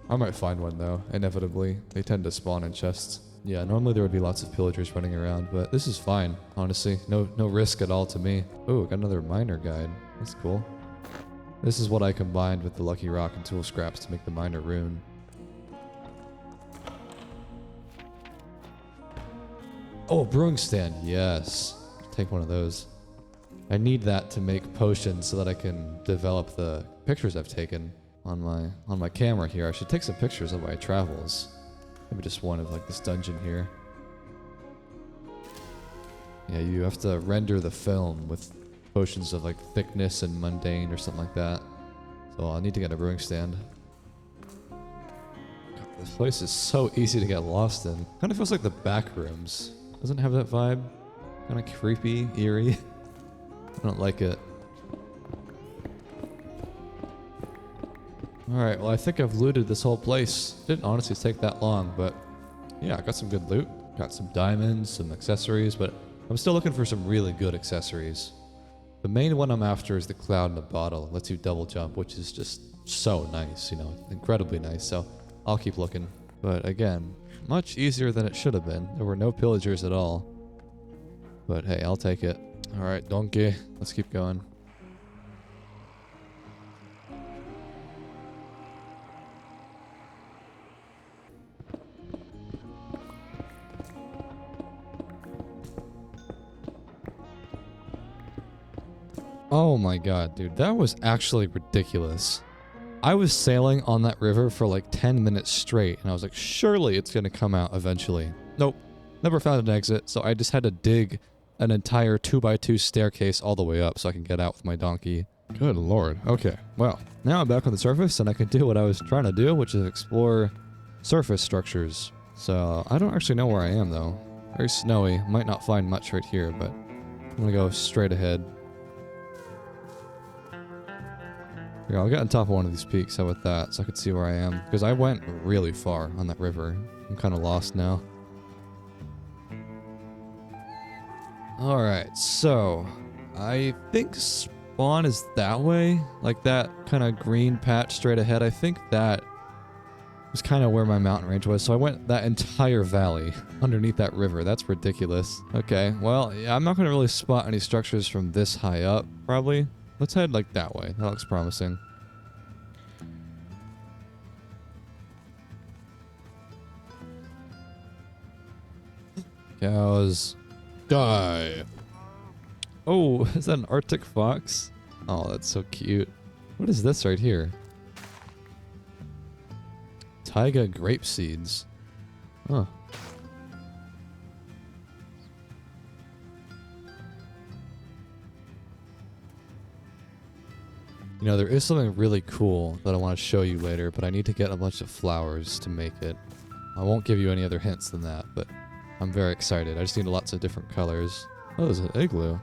I might find one though, inevitably. They tend to spawn in chests. Yeah, normally there would be lots of pillagers running around, but this is fine, honestly. No risk at all to me. Oh, got another miner guide. That's cool. This is what I combined with the lucky rock and tool scraps to make the miner rune. Oh, brewing stand, yes. Take one of those. I need that to make potions so that I can develop the pictures I've taken on my camera here. I should take some pictures of my travels. Maybe just one of like this dungeon here. Yeah, you have to render the film with potions of like thickness and mundane or something like that. So I'll need to get a brewing stand. God, this place is so easy to get lost in. Kind of feels like the back rooms. Doesn't it have that vibe? Kind of creepy, eerie. I don't like it. Alright, well I think I've looted this whole place. Didn't honestly take that long, but yeah, I got some good loot. Got some diamonds, some accessories, but I'm still looking for some really good accessories. The main one I'm after is the cloud in a bottle. It lets you double jump, which is just so nice, you know, incredibly nice. So I'll keep looking. But again, much easier than it should have been. There were no pillagers at all. But hey, I'll take it. Alright, donkey, let's keep going. Oh my god, dude, that was actually ridiculous. I was sailing on that river for like 10 minutes straight, and I was like, surely it's gonna come out eventually. Nope, never found an exit, so I just had to dig an entire 2x2 staircase all the way up so I can get out with my donkey. Good lord. Okay, well, now I'm back on the surface, and I can do what I was trying to do, which is explore surface structures. So, I don't actually know where I am, though. Very snowy. Might not find much right here, but I'm gonna go straight ahead. Here, I'll get on top of one of these peaks, how about that, so I can see where I am. Because I went really far on that river. I'm kind of lost now. Alright, so I think spawn is that way. Like that kind of green patch straight ahead. I think that was kind of where my mountain range was. So I went that entire valley underneath that river. That's ridiculous. Okay, well, yeah, I'm not going to really spot any structures from this high up, probably. Let's head like that way. That looks promising. Cows. Die. Oh, is that an Arctic fox? Oh, that's so cute. What is this right here? Taiga grape seeds. Huh. You know, there is something really cool that I want to show you later, but I need to get a bunch of flowers to make it. I won't give you any other hints than that, but I'm very excited. I just need lots of different colors. Oh, there's an igloo.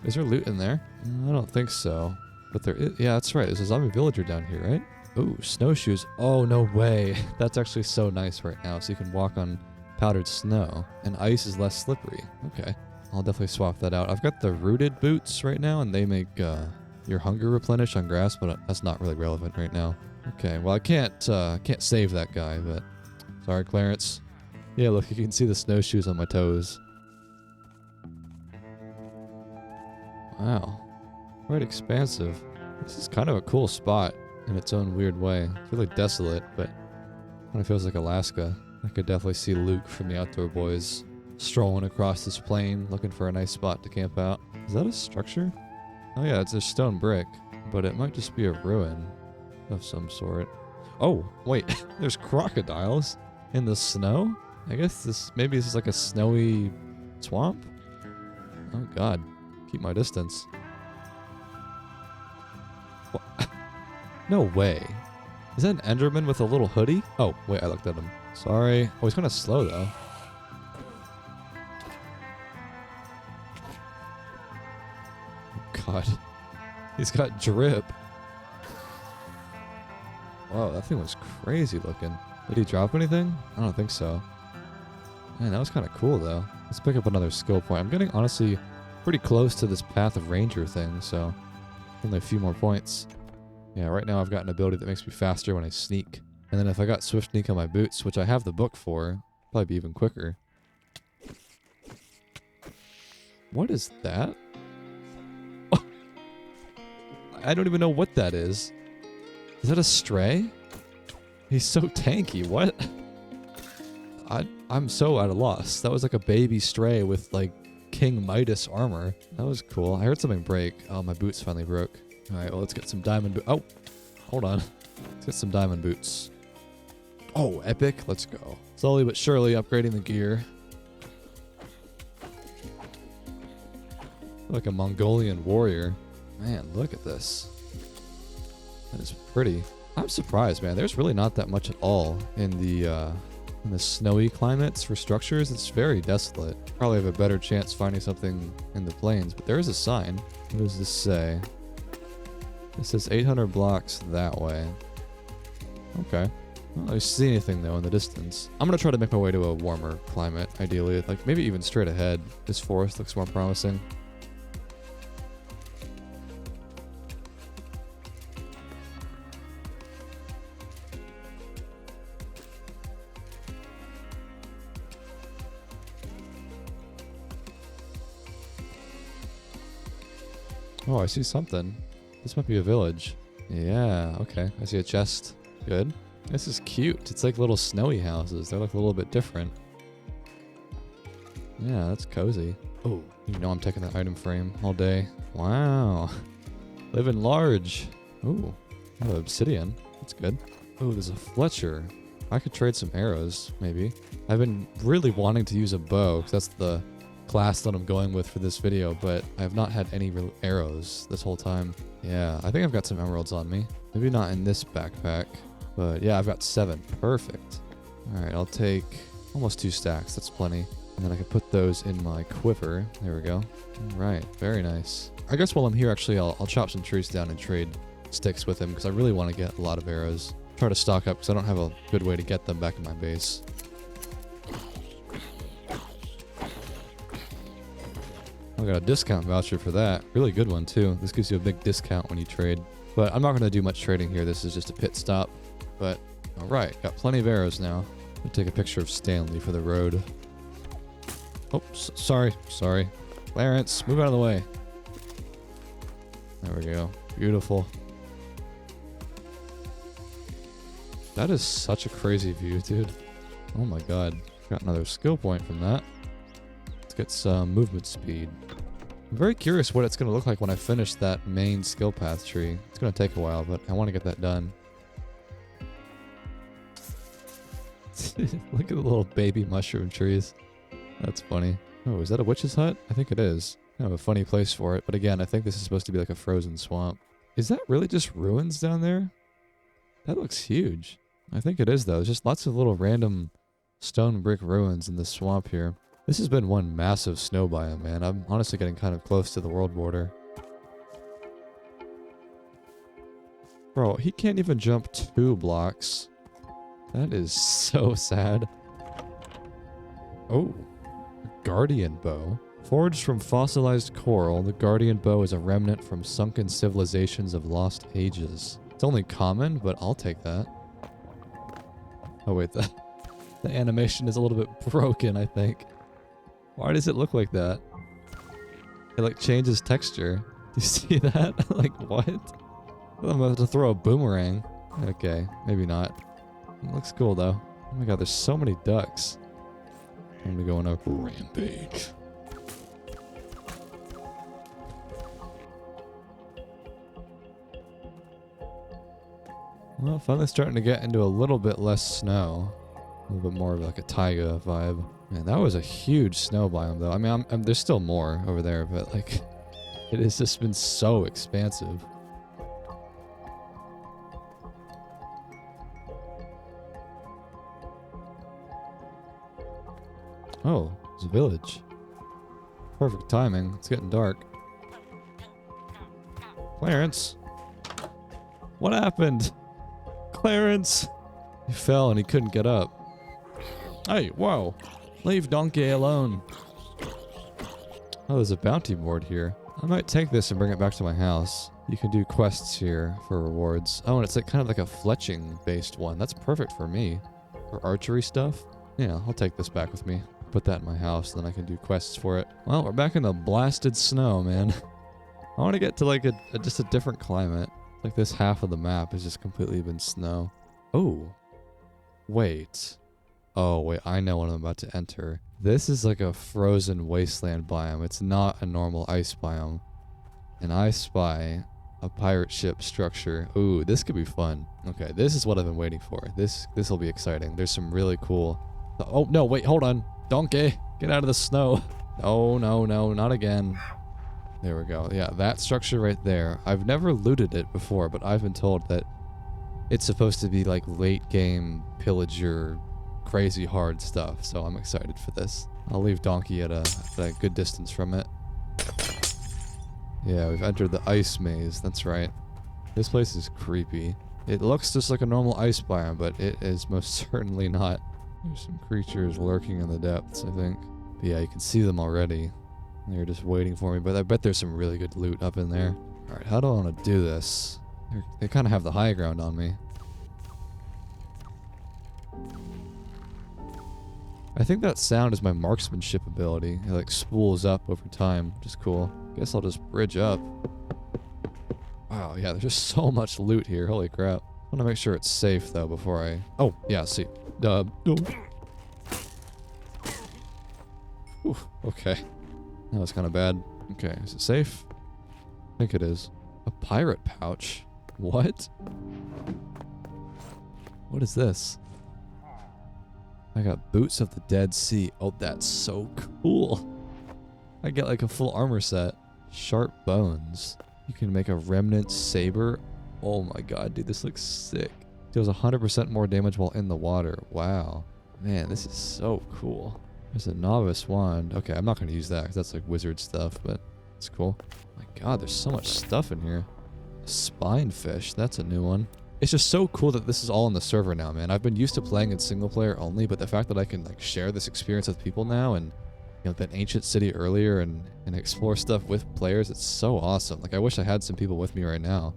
Is there loot in there? I don't think so. But there is. Yeah, that's right. There's a zombie villager down here, right? Ooh, snowshoes. Oh, no way. That's actually so nice right now. So you can walk on powdered snow. And ice is less slippery. Okay. I'll definitely swap that out. I've got the rooted boots right now, and they make your hunger replenish on grass, but that's not really relevant right now. Okay, well, I can't save that guy, but sorry, Clarence. Yeah, look, you can see the snowshoes on my toes. Wow. Quite expansive. This is kind of a cool spot in its own weird way. It's really desolate, but kind of feels like Alaska. I could definitely see Luke from the Outdoor Boys strolling across this plain, looking for a nice spot to camp out. Is that a structure? Oh yeah, it's a stone brick, but it might just be a ruin of some sort. Oh, wait, there's crocodiles in the snow? I guess maybe this is like a snowy swamp? Oh god, keep my distance. What? No way. Is that an Enderman with a little hoodie? Oh, wait, I looked at him. Sorry. Oh, he's kind of slow though. God. He's got drip. Whoa, that thing was crazy looking. Did he drop anything? I don't think so. Man, that was kind of cool, though. Let's pick up another skill point. I'm getting, honestly, pretty close to this Path of Ranger thing, so only a few more points. Yeah, right now I've got an ability that makes me faster when I sneak. And then if I got Swift Sneak on my boots, which I have the book for, probably be even quicker. What is that? I don't even know what that is. Is that a stray? He's so tanky. What? I'm so at a loss. That was like a baby stray with like King Midas armor. That was cool. I heard something break. Oh, my boots finally broke. All right, well, let's get some diamond boots. Oh, hold on. Let's get some diamond boots. Oh, epic. Let's go. Slowly but surely upgrading the gear. Like a Mongolian warrior. Man, look at this. That is pretty. I'm surprised, man. There's really not that much at all in the snowy climates for structures. It's very desolate. Probably have a better chance finding something in the plains, but there is a sign. What does this say? It says 800 blocks that way. Okay. I don't really see anything though in the distance. I'm gonna try to make my way to a warmer climate, ideally. Like maybe even straight ahead. This forest looks more promising. Oh, I see something. This might be a village. Yeah, okay. I see a chest. Good. This is cute. It's like little snowy houses. They look a little bit different. Yeah, that's cozy. Oh, you know I'm taking that item frame all day. Wow. Living large. Ooh, oh, obsidian. That's good. Oh, there's a Fletcher. I could trade some arrows, maybe. I've been really wanting to use a bow, because that's the class that I'm going with for this video, but I have not had any real arrows this whole time. Yeah, I think I've got some emeralds on me. Maybe not in this backpack, but yeah, I've got 7. Perfect. All right, I'll take almost 2 stacks. That's plenty. And then I can put those in my quiver. There we go. All right, very nice. I guess while I'm here, actually, I'll chop some trees down and trade sticks with him because I really want to get a lot of arrows. Try to stock up because I don't have a good way to get them back in my base. I got a discount voucher for that. Really good one, too. This gives you a big discount when you trade. But I'm not going to do much trading here. This is just a pit stop. But, alright. Got plenty of arrows now. I'm going to take a picture of Stanley for the road. Oh, sorry. Sorry. Clarence, move out of the way. There we go. Beautiful. That is such a crazy view, dude. Oh my god. Got another skill point from that. Let's get some movement speed. I'm very curious what it's going to look like when I finish that main skill path tree. It's going to take a while, but I want to get that done. Look at the little baby mushroom trees. That's funny. Oh, is that a witch's hut? I think it is. Kind of a funny place for it, but again, I think this is supposed to be like a frozen swamp. Is that really just ruins down there? That looks huge. I think it is, though. There's just lots of little random stone brick ruins in the swamp here. This has been one massive snow biome, man. I'm honestly getting kind of close to the world border. Bro, he can't even jump 2 blocks. That is so sad. Oh, Guardian Bow. Forged from fossilized coral, the Guardian Bow is a remnant from sunken civilizations of lost ages. It's only common, but I'll take that. Oh wait, the animation is a little bit broken, I think. Why does it look like that? It like changes texture. Do you see that? Like what? I'm about to throw a boomerang. Okay, maybe not. It looks cool though. Oh my god, there's so many ducks. I'm gonna go on a rampage. Well, finally starting to get into a little bit less snow. A little bit more of like a taiga vibe. Man, that was a huge snow biome though. I mean, there's still more over there, but like, it has just been so expansive. Oh, it's a village. Perfect timing. It's getting dark. Clarence! What happened? Clarence! He fell and he couldn't get up. Hey, whoa! Leave Donkey alone. Oh, there's a bounty board here. I might take this and bring it back to my house. You can do quests here for rewards. Oh, and it's like kind of like a fletching-based one. That's perfect for me. For archery stuff. Yeah, I'll take this back with me. Put that in my house, then I can do quests for it. Well, we're back in the blasted snow, man. I want to get to like just a different climate. Like this half of the map has just completely been snow. Oh. Wait. Oh, wait, I know what I'm about to enter. This is like a frozen wasteland biome. It's not a normal ice biome. And I spy a pirate ship structure. Ooh, this could be fun. Okay, this is what I've been waiting for. This will be exciting. There's some really cool... Oh, no, wait, hold on. Donkey, get out of the snow. No, no, no, not again. There we go. Yeah, that structure right there. I've never looted it before, but I've been told that it's supposed to be like late game pillager, crazy hard stuff. So I'm excited for this. I'll leave Donkey at a good distance from it. Yeah, we've entered the ice maze. That's right. This place is creepy. It looks just like a normal ice biome, but it is most certainly not. There's some creatures lurking in the depths, I think. But yeah, you can see them already. They're just waiting for me, but I bet there's some really good loot up in there. Alright, how do I want to do this? They kind of have the high ground on me. I think that sound is my marksmanship ability. It like spools up over time, which is cool. Guess I'll just bridge up. Wow, yeah, there's just so much loot here. Holy crap. I want to make sure it's safe though before I... Oh, yeah, see. No. Ooh, okay. That was kind of bad. Okay, is it safe? I think it is. A pirate pouch? What? What is this? I got Boots of the Dead Sea. Oh, that's so cool. I get like a full armor set. Sharp bones. You can make a remnant saber. Oh my god, dude, this looks sick. Deals 100% more damage while in the water. Wow. Man, this is so cool. There's a novice wand. Okay, I'm not going to use that because that's like wizard stuff, but it's cool. My god, there's so much stuff in here. Spine fish. That's a new one. It's just so cool that this is all on the server now, man. I've been used to playing in single player only, but the fact that I can like share this experience with people now and you know that ancient city earlier and explore stuff with players, it's so awesome. Like I wish I had some people with me right now.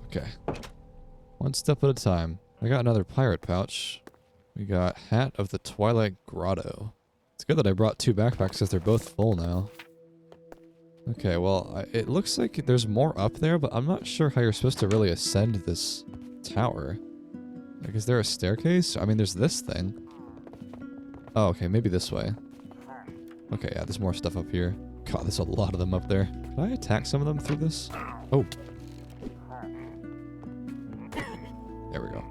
Okay. One step at a time. I got another pirate pouch. We got Hat of the Twilight Grotto. It's good that I brought 2 backpacks because they're both full now. Okay, well, it looks like there's more up there, but I'm not sure how you're supposed to really ascend this tower. Like, is there a staircase? I mean, there's this thing. Oh, okay, maybe this way. Okay, yeah, there's more stuff up here. God, there's a lot of them up there. Can I attack some of them through this? Oh. There we go.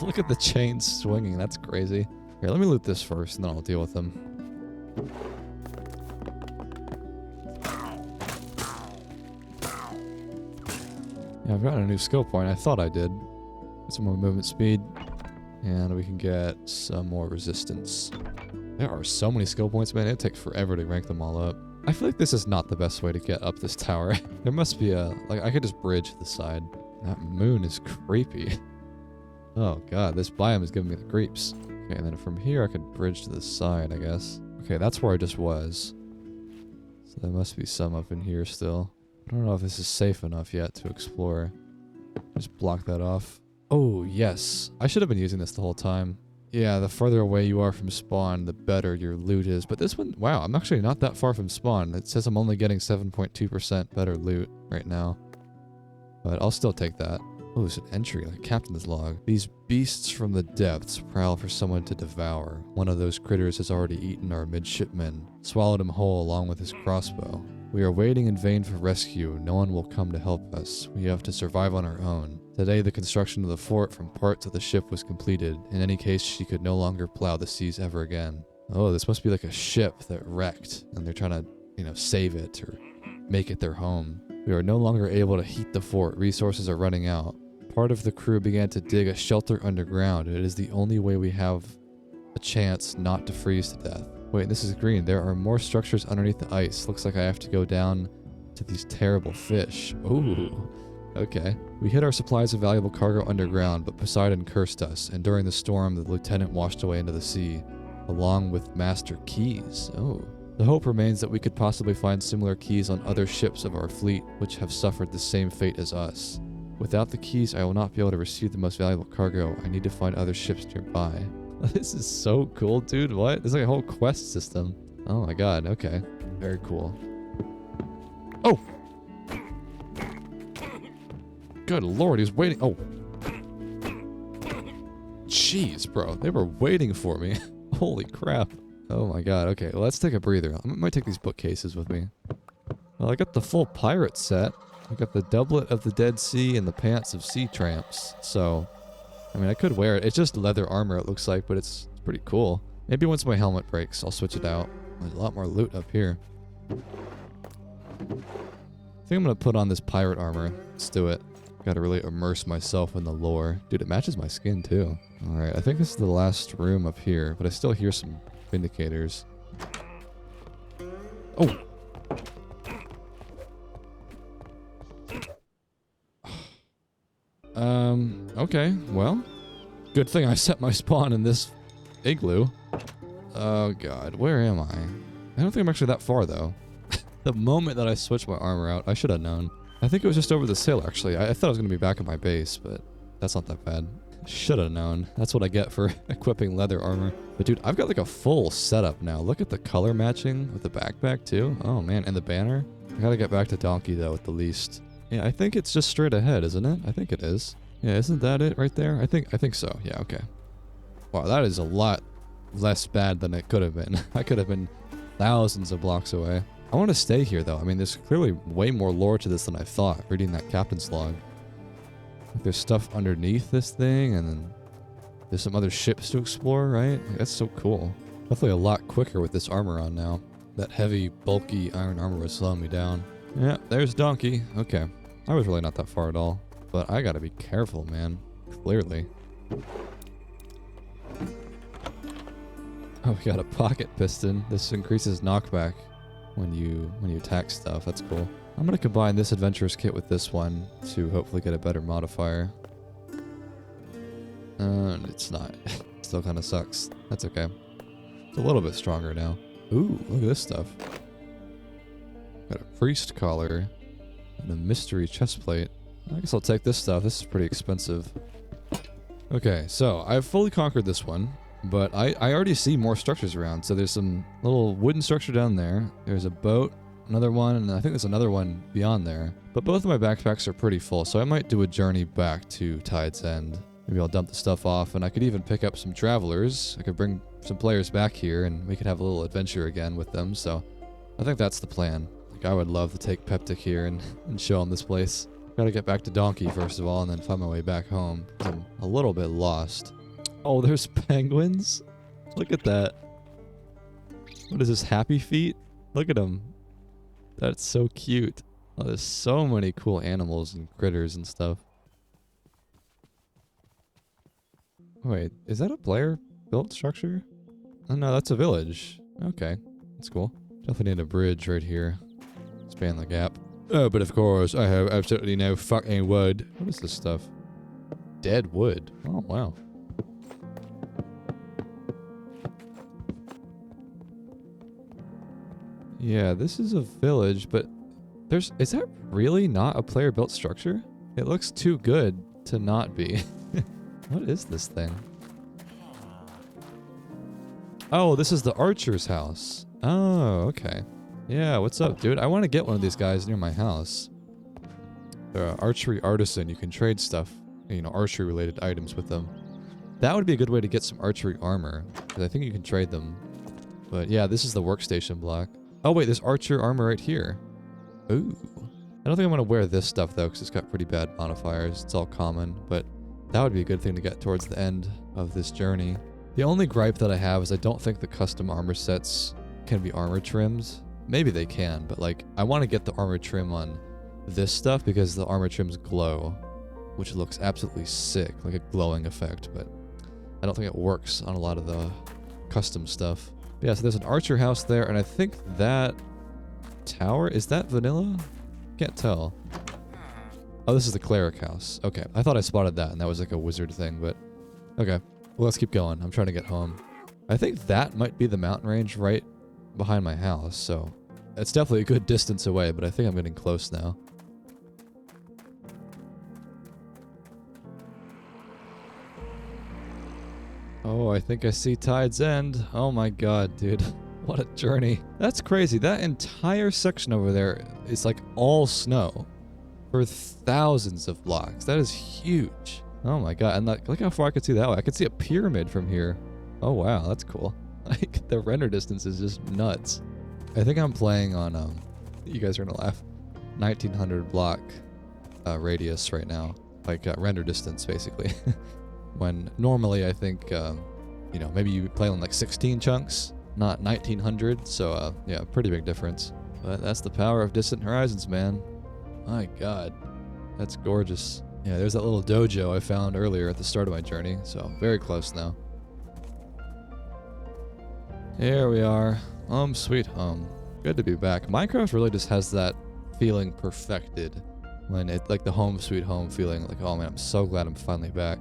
Look at the chains swinging. That's crazy. Here, let me loot this first, and then I'll deal with them. Yeah, I've gotten a new skill point. I thought I did. Get some more movement speed. And we can get some more resistance. There are so many skill points, man. It'd take forever to rank them all up. I feel like this is not the best way to get up this tower. There must be a... Like, I could just bridge to the side. That moon is creepy. Oh god, this biome is giving me the creeps. Okay, and then from here I could bridge to the side, I guess. Okay, that's where I just was. So there must be some up in here still. I don't know if this is safe enough yet to explore. Just block that off. Oh, yes. I should have been using this the whole time. Yeah, the further away you are from spawn, the better your loot is. But this one, wow, I'm actually not that far from spawn. It says I'm only getting 7.2% better loot right now. But I'll still take that. Oh, there's an entry, like Captain's Log. These beasts from the depths prowl for someone to devour. One of those critters has already eaten our midshipman, swallowed him whole along with his crossbow. We are waiting in vain for rescue. No one will come to help us. We have to survive on our own. Today, the construction of the fort from parts of the ship was completed. In any case, she could no longer plow the seas ever again. Oh, this must be like a ship that wrecked, and they're trying to, you know, save it or make it their home. We are no longer able to heat the fort. Resources are running out. Part of the crew began to dig a shelter underground. It is the only way we have a chance not to freeze to death. Wait, this is green. There are more structures underneath the ice. Looks like I have to go down to these terrible fish. Ooh. Okay. We hid our supplies of valuable cargo underground, but Poseidon cursed us, and during the storm, the lieutenant washed away into the sea, along with master keys. Oh. The hope remains that we could possibly find similar keys on other ships of our fleet, which have suffered the same fate as us. Without the keys, I will not be able to receive the most valuable cargo. I need to find other ships nearby. This is so cool, dude. What? There's like a whole quest system. Oh my god, okay. Very cool. Oh! Good lord, he's waiting. Oh. Jeez, bro. They were waiting for me. Holy crap. Oh my god, okay. Well, let's take a breather. I might take these bookcases with me. Well, I got the full pirate set. I got the doublet of the Dead Sea and the pants of sea tramps. So, I mean, I could wear it. It's just leather armor, it looks like, but it's pretty cool. Maybe once my helmet breaks, I'll switch it out. There's a lot more loot up here. I think I'm gonna put on this pirate armor. Let's do it. Gotta really immerse myself in the lore. Dude, it matches my skin too. Alright, I think this is the last room up here, but I still hear some indicators. Oh! Okay, well. Good thing I set my spawn in this igloo. Oh god, where am I? I don't think I'm actually that far though. The moment that I switched my armor out, I should have known. I think it was just over this hill actually. I thought I was going to be back at my base, but that's not that bad. Should have known. That's what I get for equipping leather armor. But dude, I've got like a full setup now. Look at the color matching with the backpack too. Oh man, and the banner. I gotta get back to Donkey though at the least. Yeah, I think it's just straight ahead, isn't it? I think it is. Yeah, isn't that it right there? I think so. Yeah, okay. Wow, that is a lot less bad than it could have been. I could have been thousands of blocks away. I want to stay here though. I mean, there's clearly way more lore to this than I thought, reading that captain's log. Like, there's stuff underneath this thing, and then there's some other ships to explore, right? Like, that's so cool. Definitely a lot quicker with this armor on now. That heavy, bulky iron armor was slowing me down. Yeah, there's Donkey. Okay. I was really not that far at all. But I gotta be careful, man. Clearly. Oh, we got a pocket piston. This increases knockback when you attack stuff. That's cool. I'm gonna combine this adventurer's kit with this one to hopefully get a better modifier. It's not. Still kind of sucks. That's okay. It's a little bit stronger now. Ooh, look at this stuff. Got a priest collar and a mystery chest plate. I guess I'll take this stuff. This is pretty expensive. Okay, so I've fully conquered this one, but I already see more structures around. So there's some little wooden structure down there. There's a boat, another one, and I think there's another one beyond there. But both of my backpacks are pretty full, so I might do a journey back to Tide's End. Maybe I'll dump the stuff off, and I could even pick up some travelers. I could bring some players back here, and we could have a little adventure again with them. So I think that's the plan. Like, I would love to take Peptic here and show him this place. Gotta get back to Donkey first of all, and then find my way back home. I'm a little bit lost. Oh, there's penguins? Look at that. What is this, Happy Feet? Look at them. That's so cute. Oh, there's so many cool animals and critters and stuff. Wait, is that a player-built structure? Oh no, that's a village. Okay, that's cool. Definitely need a bridge right here. Span the gap. Oh, but of course, I have absolutely no fucking wood. What is this stuff? Dead wood. Oh, wow. Yeah, this is a village, but is that really not a player-built structure? It looks too good to not be. What is this thing? Oh, this is the archer's house. Oh, okay. Yeah, what's up, dude? I want to get one of these guys near my house. They're an archery artisan. You can trade stuff, you know, archery-related items with them. That would be a good way to get some archery armor, because I think you can trade them. But yeah, this is the workstation block. Oh wait, there's archer armor right here. Ooh. I don't think I'm going to wear this stuff, though, because it's got pretty bad modifiers. It's all common, but that would be a good thing to get towards the end of this journey. The only gripe that I have is I don't think the custom armor sets can be armor trimmed. Maybe they can, but like, I want to get the armor trim on this stuff because the armor trims glow, which looks absolutely sick, like a glowing effect, but I don't think it works on a lot of the custom stuff. But yeah, so there's an archer house there, and I think that tower, is that vanilla? Can't tell. Oh, this is the cleric house. Okay, I thought I spotted that, and that was like a wizard thing, but okay. Well, let's keep going. I'm trying to get home. I think that might be the mountain range right behind my house, so it's definitely a good distance away, but I think I'm getting close now. Oh, I think I see Tide's End. Oh my god, dude. What a journey. That's crazy. That entire section over there is like all snow for thousands of blocks. That is huge. Oh my god. And look how far I could see that way. I could see a pyramid from here. Oh wow, that's cool. Like, the render distance is just nuts. I think I'm playing on, you guys are gonna laugh, 1900 block radius right now. Like, render distance, basically. When normally I think, you know, maybe you play on like 16 chunks, not 1900. So, yeah, pretty big difference. But that's the power of Distant Horizons, man. My god. That's gorgeous. Yeah, there's that little dojo I found earlier at the start of my journey. So, very close now. Here we are. Home sweet home. Good to be back. Minecraft really just has that feeling perfected. When it, like the home sweet home feeling, like, oh man, I'm so glad I'm finally back.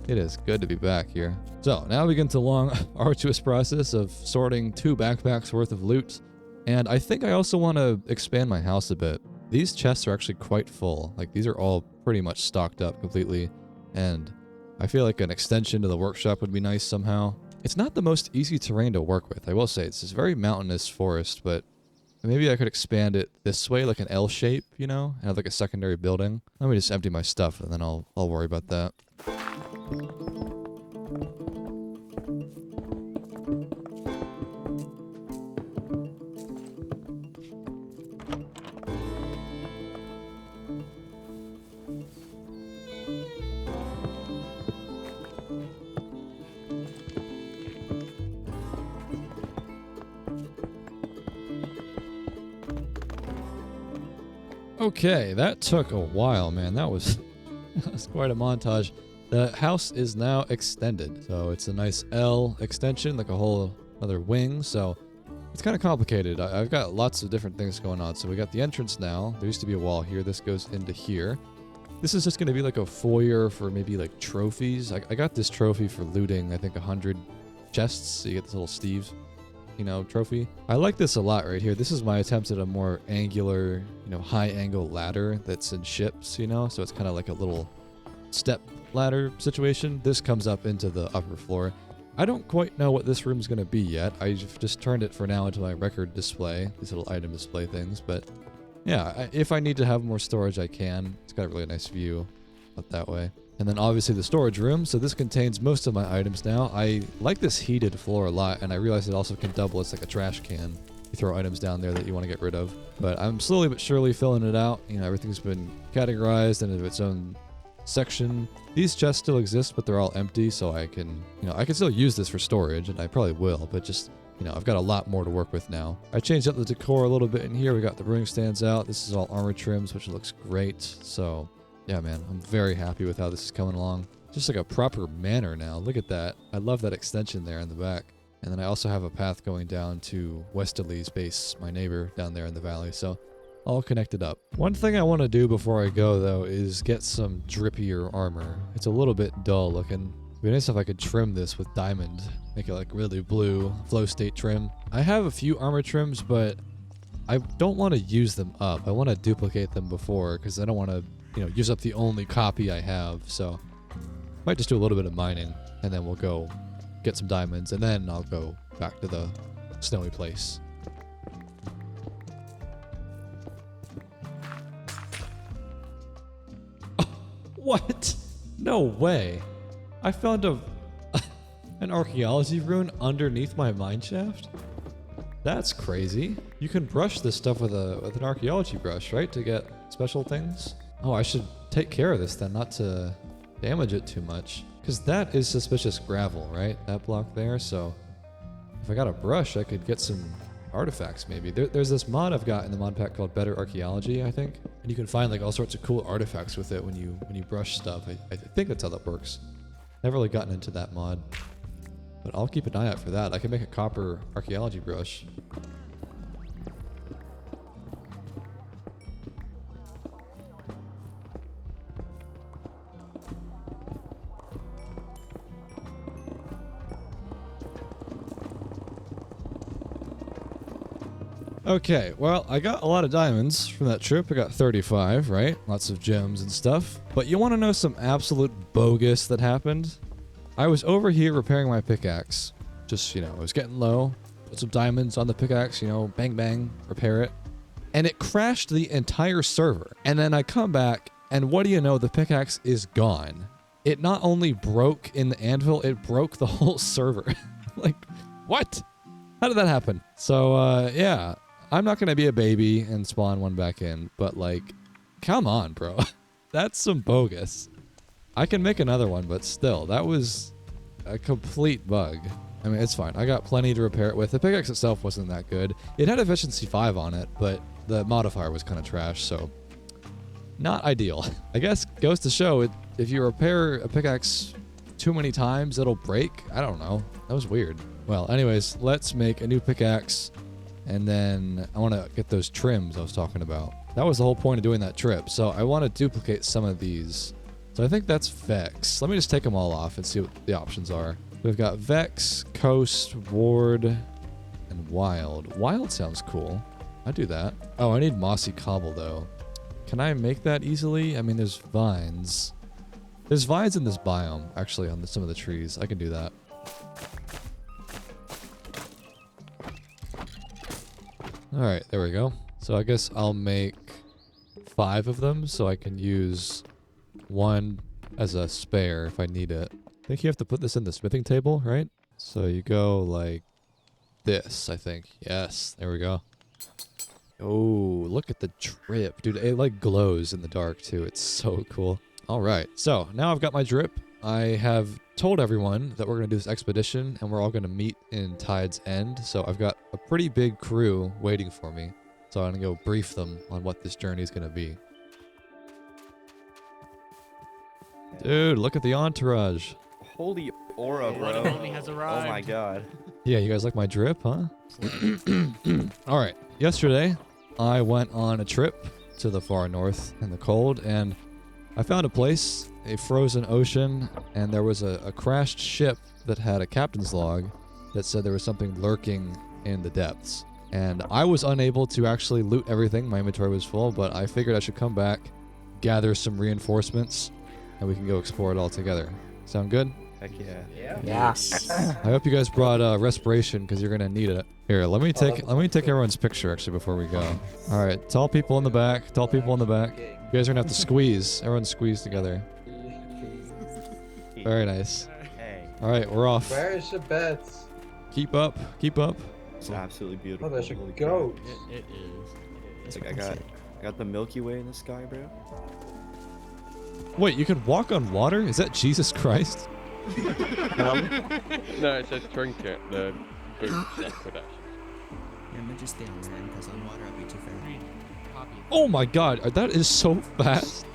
It is good to be back here. So now we begin the long, arduous process of sorting 2 backpacks worth of loot. And I think I also want to expand my house a bit. These chests are actually quite full. Like, these are all pretty much stocked up completely. And I feel like an extension to the workshop would be nice somehow. It's not the most easy terrain to work with, I will say. It's this very mountainous forest, but maybe I could expand it this way, like an L shape, you know? And have like a secondary building. Let me just empty my stuff and then I'll worry about that. Okay, that took a while, man. That was quite a montage. The house is now extended. So it's a nice L extension, like a whole other wing. So it's kind of complicated. I've got lots of different things going on. So we got the entrance now. There used to be a wall here. This goes into here. This is just going to be like a foyer for maybe like trophies. I got this trophy for looting, I think 100 chests. So you get this little Steve's, you know, trophy. I like this a lot right here. This is my attempt at a more angular, you know, high angle ladder that's in ships, you know? So it's kind of like a little step ladder situation. This comes up into the upper floor. I don't quite know what this room's going to be yet. I've just turned it for now into my record display, these little item display things. But yeah, if I need to have more storage, I can. It's got a really nice view out that way. And then obviously the storage room. So this contains most of my items now. I like this heated floor a lot, and I realize it also can double as like a trash can. You throw items down there that you want to get rid of. But I'm slowly but surely filling it out. You know, everything's been categorized into its own section. These chests still exist, but they're all empty, so I can, you know, I can still use this for storage, and I probably will, but just, you know, I've got a lot more to work with now. I changed up the decor a little bit in here. We got the brewing stands out. This is all armor trims, which looks great. So yeah, man, I'm very happy with how this is coming along. Just like a proper manor now. Look at that. I love that extension there in the back. And then I also have a path going down to Westerly's base, my neighbor down there in the valley. So all connected up. One thing I want to do before I go, though, is get some drippier armor. It's a little bit dull looking. It'd be nice if I could trim this with diamond. Make it like really blue, flow state trim. I have a few armor trims, but I don't want to use them up. I want to duplicate them before, because I don't want to, you know, use up the only copy I have. So might just do a little bit of mining, and then we'll go get some diamonds, and then I'll go back to the snowy place. What? No way. I found an archaeology rune underneath my mineshaft? That's crazy. You can brush this stuff with an archaeology brush, right? To get special things? Oh, I should take care of this then, not to damage it too much. Because that is suspicious gravel, right? That block there, so if I got a brush, I could get some artifacts maybe. There's this mod I've got in the mod pack called Better Archaeology, I think. And you can find like all sorts of cool artifacts with it when you brush stuff. I think that's how that works. Never really gotten into that mod. But I'll keep an eye out for that. I can make a copper archaeology brush. Okay, well, I got a lot of diamonds from that trip. I got 35, right? Lots of gems and stuff. But you want to know some absolute bogus that happened? I was over here repairing my pickaxe. Just, you know, it was getting low. Put some diamonds on the pickaxe, you know, bang, bang, repair it. And it crashed the entire server. And then I come back, and what do you know? The pickaxe is gone. It not only broke in the anvil, it broke the whole server. Like, what? How did that happen? So, yeah. I'm not going to be a baby and spawn one back in, but like, come on, bro. That's some bogus. I can make another one, but still, that was a complete bug. I mean, it's fine. I got plenty to repair it with. The pickaxe itself wasn't that good. It had efficiency 5 on it, but the modifier was kind of trash, so not ideal. I guess goes to show it, if you repair a pickaxe too many times, it'll break. I don't know. That was weird. Well, anyways, let's make a new pickaxe. And then I want to get those trims I was talking about. That was the whole point of doing that trip. So I want to duplicate some of these. So I think that's Vex. Let me just take them all off and see what the options are. We've got Vex, Coast, Ward, and Wild. Wild sounds cool. I'd do that. Oh, I need Mossy Cobble, though. Can I make that easily? I mean, there's vines. There's vines in this biome, actually, on some of the trees. I can do that. Alright, there we go. So I guess I'll make 5 of them so I can use one as a spare if I need it. I think you have to put this in the smithing table, right? So you go like this, I think. Yes, there we go. Oh, look at the drip. Dude, it like glows in the dark too. It's so cool. Alright, so now I've got my drip. I have told everyone that we're going to do this expedition and we're all going to meet in Tide's End. So I've got a pretty big crew waiting for me. So I'm going to go brief them on what this journey is going to be. Dude, look at the entourage. Holy aura, bro. Homie has arrived. Oh my god. Yeah, you guys like my drip, huh? Alright, yesterday I went on a trip to the far north in the cold and I found a place, a frozen ocean, and there was a crashed ship that had a captain's log that said there was something lurking in the depths. And I was unable to actually loot everything. My inventory was full, but I figured I should come back, gather some reinforcements, and we can go explore it all together. Sound good? Heck yeah. Yes. I hope you guys brought respiration because you're gonna need it. Here, let me take everyone's picture actually before we go. All right, tall people in the back. Tall people in the back. You guys are gonna have to squeeze. Everyone squeeze together. Very nice. Hey. All right, we're off. Where's the beds? Keep up. Keep up. It's absolutely beautiful. Oh, there's a Holy goat. crap. It is. It's like I got the Milky Way in the sky, bro. Wait, you can walk on water? Is that Jesus Christ? No, it says trinket, the boot that production. Yeah, I'm gonna just stay on land because on water I'll be too fast. Oh my God, that is so fast.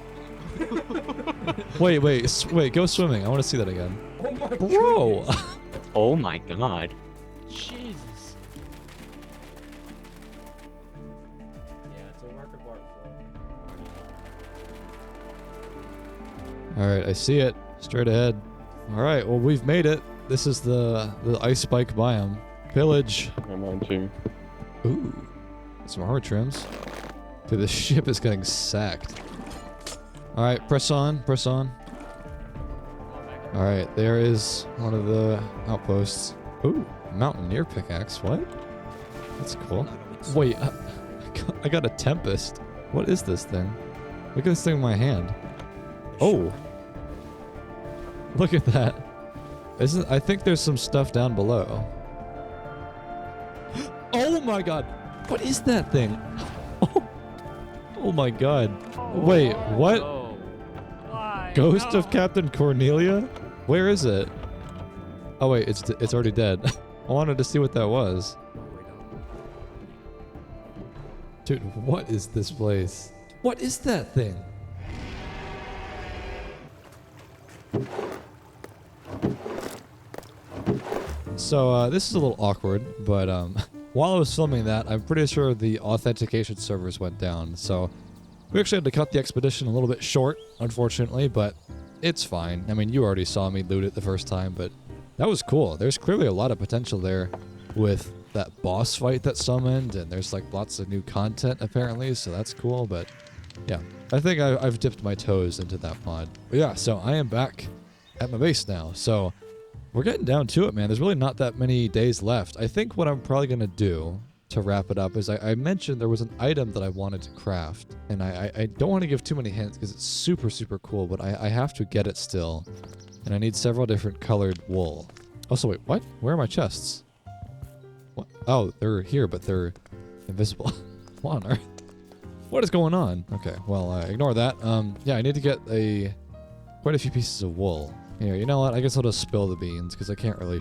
wait, go swimming. I want to see that again. Oh my Bro. Oh my god. Jesus. Yeah, it's a record bar All right, I see it. Straight ahead. All right, well, we've made it. This is the ice spike biome. Pillage. I'm on too. Ooh, some armor trims. Dude, the ship is getting sacked. All right, press on, press on. All right, there is one of the outposts. Ooh, mountaineer pickaxe. What? That's cool. Wait, I got a tempest. What is this thing? Look at this thing in my hand. Oh. Look at that. I think there's some stuff down below. Oh my God. What is that thing? Oh my God. Wait, what? Ghost of Captain Cornelia? Where is it? Oh wait, it's already dead. I wanted to see what that was. Dude, what is this place? What is that thing? So this is a little awkward, but while I was filming that, I'm pretty sure the authentication servers went down. So we actually had to cut the expedition a little bit short, unfortunately, but it's fine. I mean, you already saw me loot it the first time, but that was cool. There's clearly a lot of potential there with that boss fight that summoned, and there's like lots of new content apparently, so that's cool. But yeah, I think I've dipped my toes into that mod. But yeah, so I am back at my base now. So we're getting down to it, man. There's really not that many days left. I think what I'm probably gonna do to wrap it up is I mentioned there was an item that I wanted to craft, and I don't want to give too many hints because it's super, super cool, but I have to get it still, and I need several different colored wool. Oh, so wait, what? Where are my chests? What? Oh, they're here, but they're invisible. What on earth? What is going on? Okay, well, ignore that. Yeah, I need to get quite a few pieces of wool. Here, you know what? I guess I'll just spill the beans because I can't really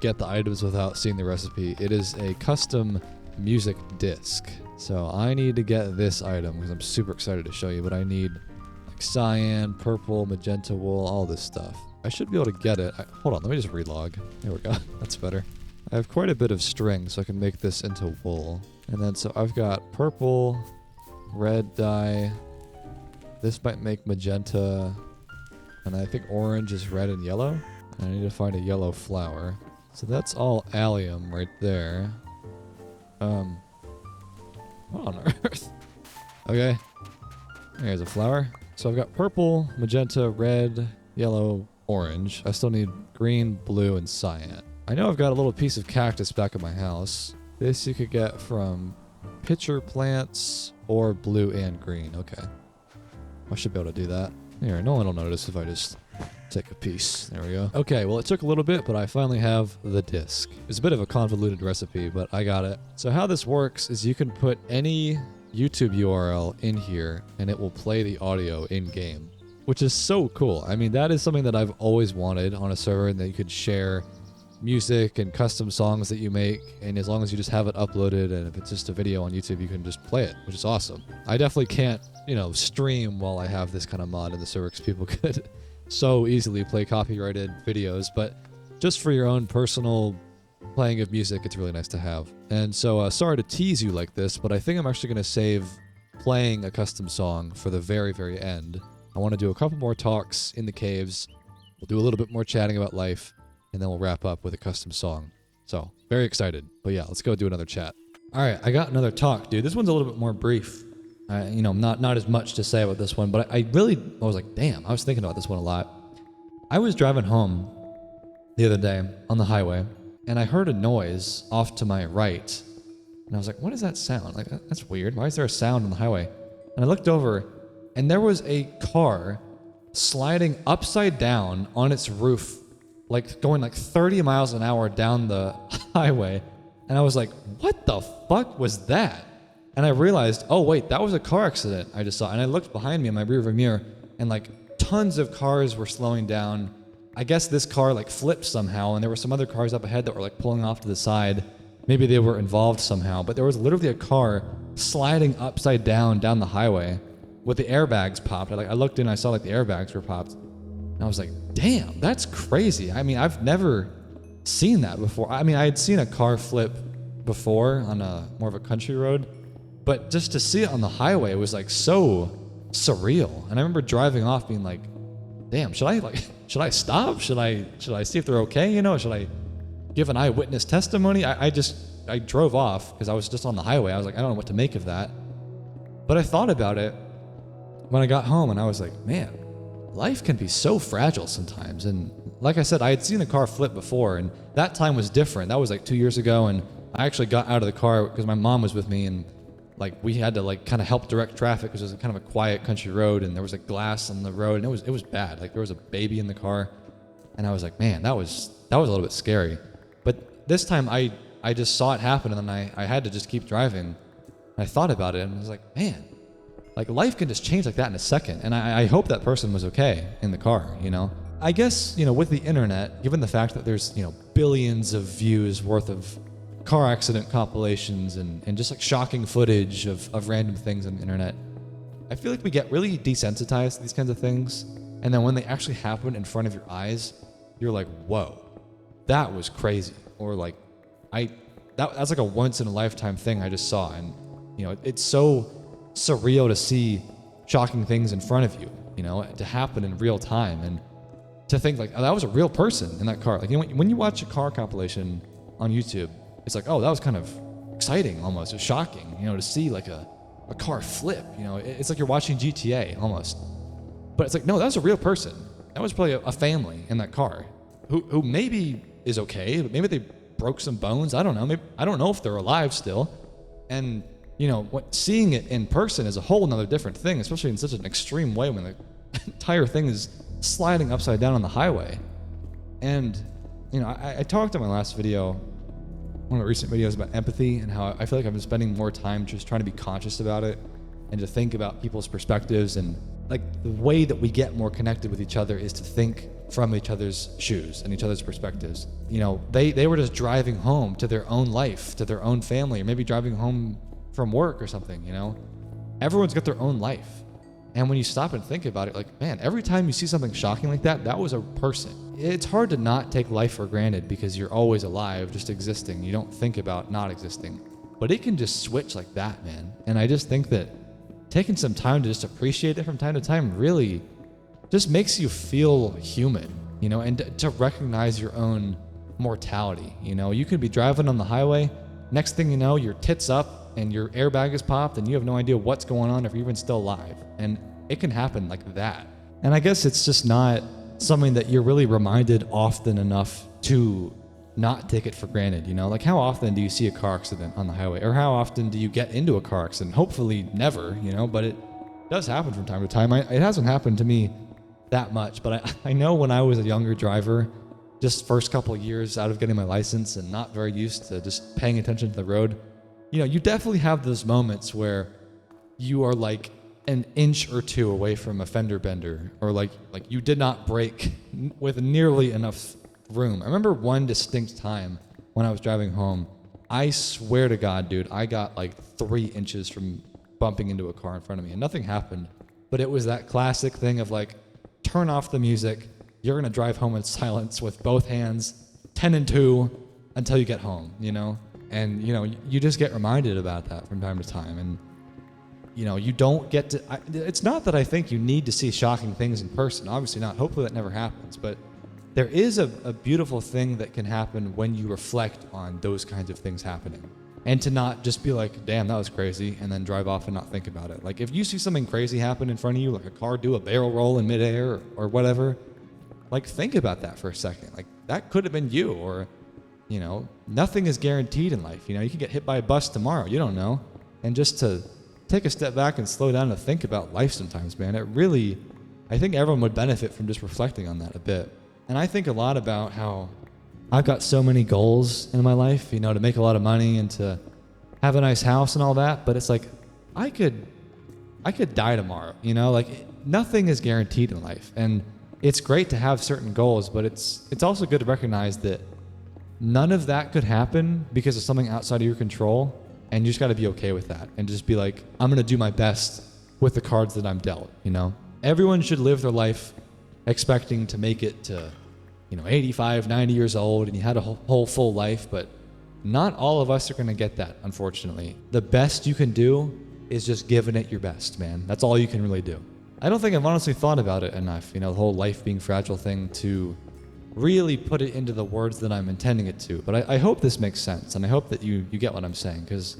get the items without seeing the recipe. It is a custom music disc. So I need to get this item because I'm super excited to show you, but I need like cyan, purple, magenta wool, all this stuff. I should be able to get it. Hold on, let me just relog. There we go. That's better. I have quite a bit of string, so I can make this into wool. And then so I've got purple, red dye. This might make magenta. And I think orange is red and yellow. And I need to find a yellow flower. So that's all allium right there. What on earth? Okay. There's a flower. So I've got purple, magenta, red, yellow, orange. I still need green, blue, and cyan. I know I've got a little piece of cactus back at my house. This you could get from pitcher plants or blue and green. Okay. I should be able to do that. Here, no one will notice if I just take a piece. There we go. Okay, well, it took a little bit, but I finally have the disc. It's a bit of a convoluted recipe, but I got it. So how this works is you can put any YouTube URL in here, and it will play the audio in-game, which is so cool. I mean, that is something that I've always wanted on a server, and that you could share music and custom songs that you make, and as long as you just have it uploaded, and if it's just a video on YouTube, you can just play it, which is awesome. I definitely can't, stream while I have this kind of mod in the server, because people could so easily play copyrighted videos, but just for your own personal playing of music, it's really nice to have. And so, sorry to tease you like this, but I think I'm actually going to save playing a custom song for the very, very end. I want to do a couple more talks in the caves. We'll do a little bit more chatting about life, and then we'll wrap up with a custom song. So, very excited. But yeah, let's go do another chat. All right, I got another talk, dude. This one's a little bit more brief. Not as much to say about this one, but I was like, damn, I was thinking about this one a lot. I was driving home the other day on the highway, and I heard a noise off to my right. And I was like, what is that sound? Like, that's weird. Why is there a sound on the highway? And I looked over, and there was a car sliding upside down on its roof, like going like 30 miles an hour down the highway. And I was like, what the fuck was that? And I realized, oh wait, that was a car accident I just saw. And I looked behind me in my rearview mirror, and like tons of cars were slowing down. I guess this car like flipped somehow, and there were some other cars up ahead that were like pulling off to the side. Maybe they were involved somehow, but there was literally a car sliding upside down the highway with the airbags popped. I looked in, I saw like the airbags were popped. And I was like, damn, that's crazy. I mean, I've never seen that before. I mean, I had seen a car flip before on a more of a country road, but just to see it on the highway was like so surreal. And I remember driving off being like, damn, should I stop? Should I see if they're okay? Should I give an eyewitness testimony? I drove off because I was just on the highway. I was like, I don't know what to make of that. But I thought about it when I got home, and I was like, man, life can be so fragile sometimes. And like I said, I had seen a car flip before, and that time was different. That was like 2 years ago, and I actually got out of the car because my mom was with me, and like we had to like kind of help direct traffic because it was kind of a quiet country road, and there was like glass on the road, and it was bad. Like there was a baby in the car, and I was like, man, that was a little bit scary. But this time I just saw it happen, and then I had to just keep driving. And I thought about it, and I was like, man, like life can just change like that in a second. And I hope that person was okay in the car, I guess, with the internet, given the fact that there's, billions of views worth of car accident compilations and just like shocking footage of random things on the internet, I feel like we get really desensitized to these kinds of things. And then when they actually happen in front of your eyes, you're like, whoa, that was crazy. Or like, that's like a once in a lifetime thing I just saw. And, it's so surreal to see shocking things in front of you, to happen in real time. And to think like, oh, that was a real person in that car. Like, when you watch a car compilation on YouTube, it's like, oh, that was kind of exciting almost. It's shocking, you know, to see like a car flip, you know. It's like you're watching GTA almost. But it's like, no, that was a real person. That was probably a family in that car who maybe is okay, but maybe they broke some bones. I don't know. Maybe, I don't know if they're alive still. And, you know, seeing it in person is a whole nother different thing, especially in such an extreme way when the entire thing is sliding upside down on the highway. And, you know, I talked in my last video, one of the recent videos, about empathy and how I feel like I've been spending more time just trying to be conscious about it and to think about people's perspectives. And like the way that we get more connected with each other is to think from each other's shoes and each other's perspectives. You know, they were just driving home to their own life, to their own family, or maybe driving home from work or something, you know? Everyone's got their own life. And when you stop and think about it, like, man, every time you see something shocking like that, that was a person. It's hard to not take life for granted because you're always alive, just existing. You don't think about not existing. But it can just switch like that, man. And I just think that taking some time to just appreciate it from time to time really just makes you feel human, you know, and to recognize your own mortality. You know, you could be driving on the highway, next thing you know, your tits up and your airbag is popped and you have no idea what's going on if you're even still alive. And it can happen like that. And I guess it's just not something that you're really reminded often enough to not take it for granted, you know? Like, how often do you see a car accident on the highway? Or how often do you get into a car accident? Hopefully never, you know, but it does happen from time to time. It hasn't happened to me that much, but I know when I was a younger driver, just first couple of years out of getting my license and not very used to just paying attention to the road, you know, you definitely have those moments where you are like an inch or two away from a fender bender, or like you did not brake with nearly enough room. I remember one distinct time when I was driving home, I swear to God, dude, I got like 3 inches from bumping into a car in front of me and nothing happened. But it was that classic thing of like, turn off the music. You're going to drive home in silence with both hands, 10 and 2 until you get home, you know? And, you know, you just get reminded about that from time to time. And, you know, you don't get to, it's not that I think you need to see shocking things in person. Obviously not. Hopefully that never happens. But there is a beautiful thing that can happen when you reflect on those kinds of things happening. And to not just be like, damn, that was crazy, and then drive off and not think about it. Like, if you see something crazy happen in front of you, like a car do a barrel roll in midair or whatever, like, think about that for a second. Like, that could have been you, or, you know, nothing is guaranteed in life. You know, you can get hit by a bus tomorrow. You don't know. And just to take a step back and slow down to think about life sometimes, man, it really, I think everyone would benefit from just reflecting on that a bit. And I think a lot about how I've got so many goals in my life, you know, to make a lot of money and to have a nice house and all that. But it's like, I could die tomorrow, you know, like nothing is guaranteed in life. And it's great to have certain goals, but it's also good to recognize that none of that could happen because of something outside of your control. And you just got to be okay with that and just be like, I'm going to do my best with the cards that I'm dealt, you know. Everyone should live their life expecting to make it to, you know, 85, 90 years old and you had a whole full life, but not all of us are going to get that, unfortunately. The best you can do is just giving it your best, man. That's all you can really do. I don't think I've honestly thought about it enough, you know, the whole life being fragile thing, to really put it into the words that I'm intending it to. But I hope this makes sense, and I hope that you get what I'm saying, because,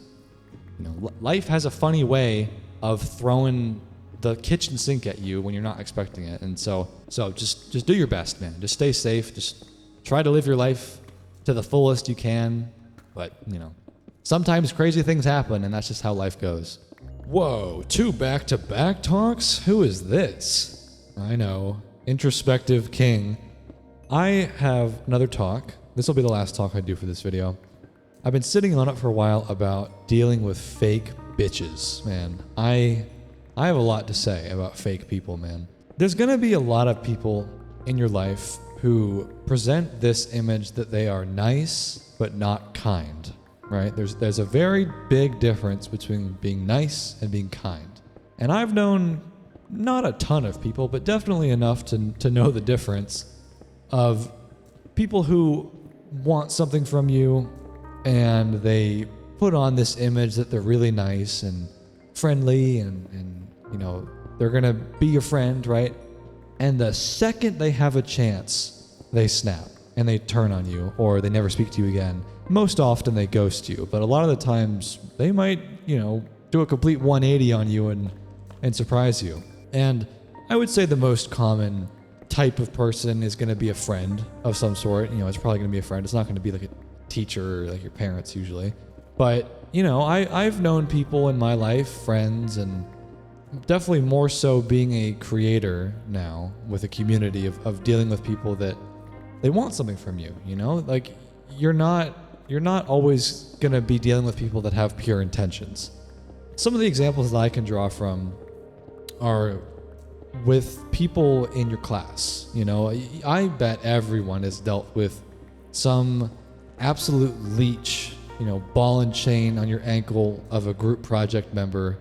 you know, life has a funny way of throwing the kitchen sink at you when you're not expecting it. And so just do your best, man. Just stay safe. Just try to live your life to the fullest you can. But, you know, sometimes crazy things happen, and that's just how life goes. Whoa, 2 back-to-back talks? Who is this? I know, introspective king. I have another talk. This will be the last talk I do for this video. I've been sitting on it for a while about dealing with fake bitches, man. I have a lot to say about fake people, man. There's gonna be a lot of people in your life who present this image that they are nice but not kind, right? There's a very big difference between being nice and being kind. And I've known not a ton of people, but definitely enough to know the difference of people who want something from you and they put on this image that they're really nice and friendly and you know, they're gonna be your friend, right? And the second they have a chance, they snap and they turn on you, or they never speak to you again. most often they ghost you, but a lot of the times they might, do a complete 180 on you and surprise you. And I would say the most common type of person is going to be a friend of some sort. It's probably going to be a friend. It's not going to be like a teacher or like your parents usually. But, I've known people in my life, friends, and definitely more so being a creator now with a community of dealing with people that they want something from you, Like you're not always going to be dealing with people that have pure intentions. Some of the examples that I can draw from are with people in your class. I bet everyone has dealt with some absolute leech, ball and chain on your ankle of a group project member,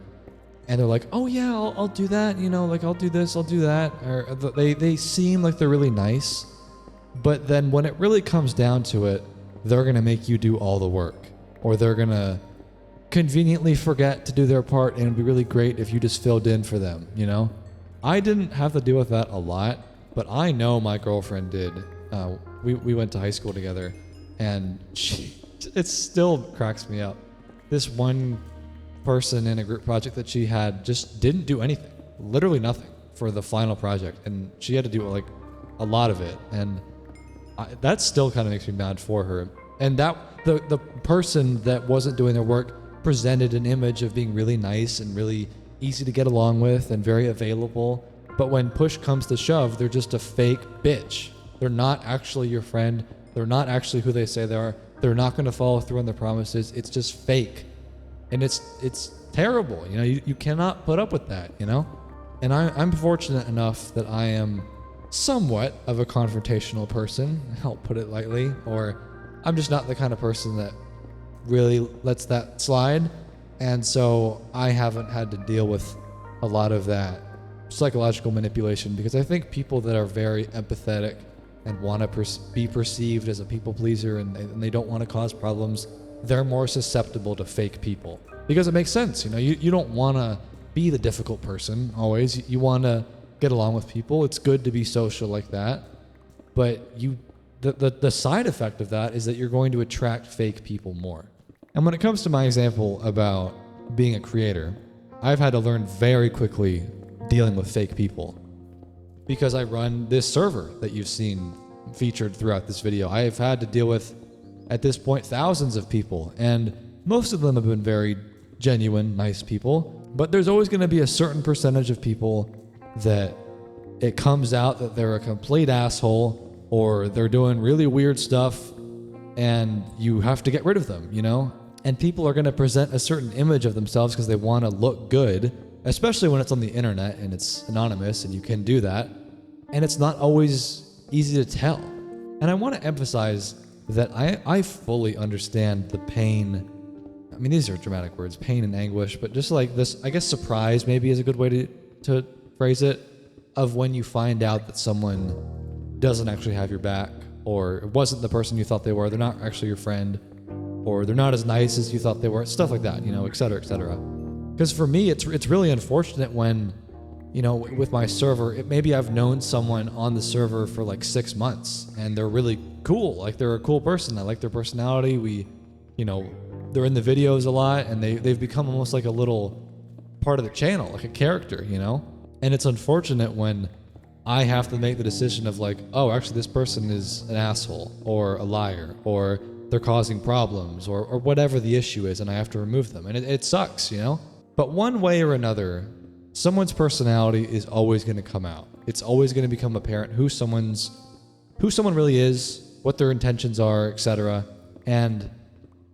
and they're like, oh yeah, I'll do that, like I'll do this, I'll do that. Or they seem like they're really nice, but then when it really comes down to it, they're gonna make you do all the work, or they're gonna conveniently forget to do their part, and it'd be really great if you just filled in for them, I didn't have to deal with that a lot, but I know my girlfriend did. We went to high school together, and it still cracks me up. This one person in a group project that she had just didn't do anything, literally nothing, for the final project, and she had to do like a lot of it, and that still kind of makes me mad for her. And that the person that wasn't doing their work presented an image of being really nice and really easy to get along with and very available, but when push comes to shove, they're just a fake bitch. They're not actually your friend. They're not actually who they say they are. They're not going to follow through on their promises. It's just fake, and it's terrible. You cannot put up with that. And I'm fortunate enough that I am somewhat of a confrontational person, I'll put it lightly, or I'm just not the kind of person that really lets that slide. And so I haven't had to deal with a lot of that psychological manipulation, because I think people that are very empathetic and want to be perceived as a people pleaser, and they don't want to cause problems, they're more susceptible to fake people, because it makes sense. You don't want to be the difficult person always. You want to get along with people. It's good to be social like that, but the side effect of that is that you're going to attract fake people more. And when it comes to my example about being a creator, I've had to learn very quickly dealing with fake people, because I run this server that you've seen featured throughout this video. I have had to deal with, at this point, thousands of people, and most of them have been very genuine, nice people, but there's always going to be a certain percentage of people that it comes out that they're a complete asshole, or they're doing really weird stuff, and you have to get rid of them, And people are going to present a certain image of themselves because they want to look good, especially when it's on the internet and it's anonymous and you can do that. And it's not always easy to tell. And I want to emphasize that I fully understand the pain. I mean, these are dramatic words, pain and anguish, but just like this, I guess surprise maybe is a good way to phrase it, of when you find out that someone doesn't actually have your back, or it wasn't the person you thought they were, they're not actually your friend, or they're not as nice as you thought they were, stuff like that, et cetera, et cetera. Because for me, it's really unfortunate when, with my server, maybe I've known someone on the server for like 6 months, and they're really cool. Like, they're a cool person. I like their personality. They're in the videos a lot, and they've become almost like a little part of the channel, like a character, And it's unfortunate when I have to make the decision of like, oh, actually this person is an asshole, or a liar, or they're causing problems, or whatever the issue is, and I have to remove them. And it sucks, But one way or another, someone's personality is always going to come out. It's always going to become apparent who someone really is, what their intentions are, etc. And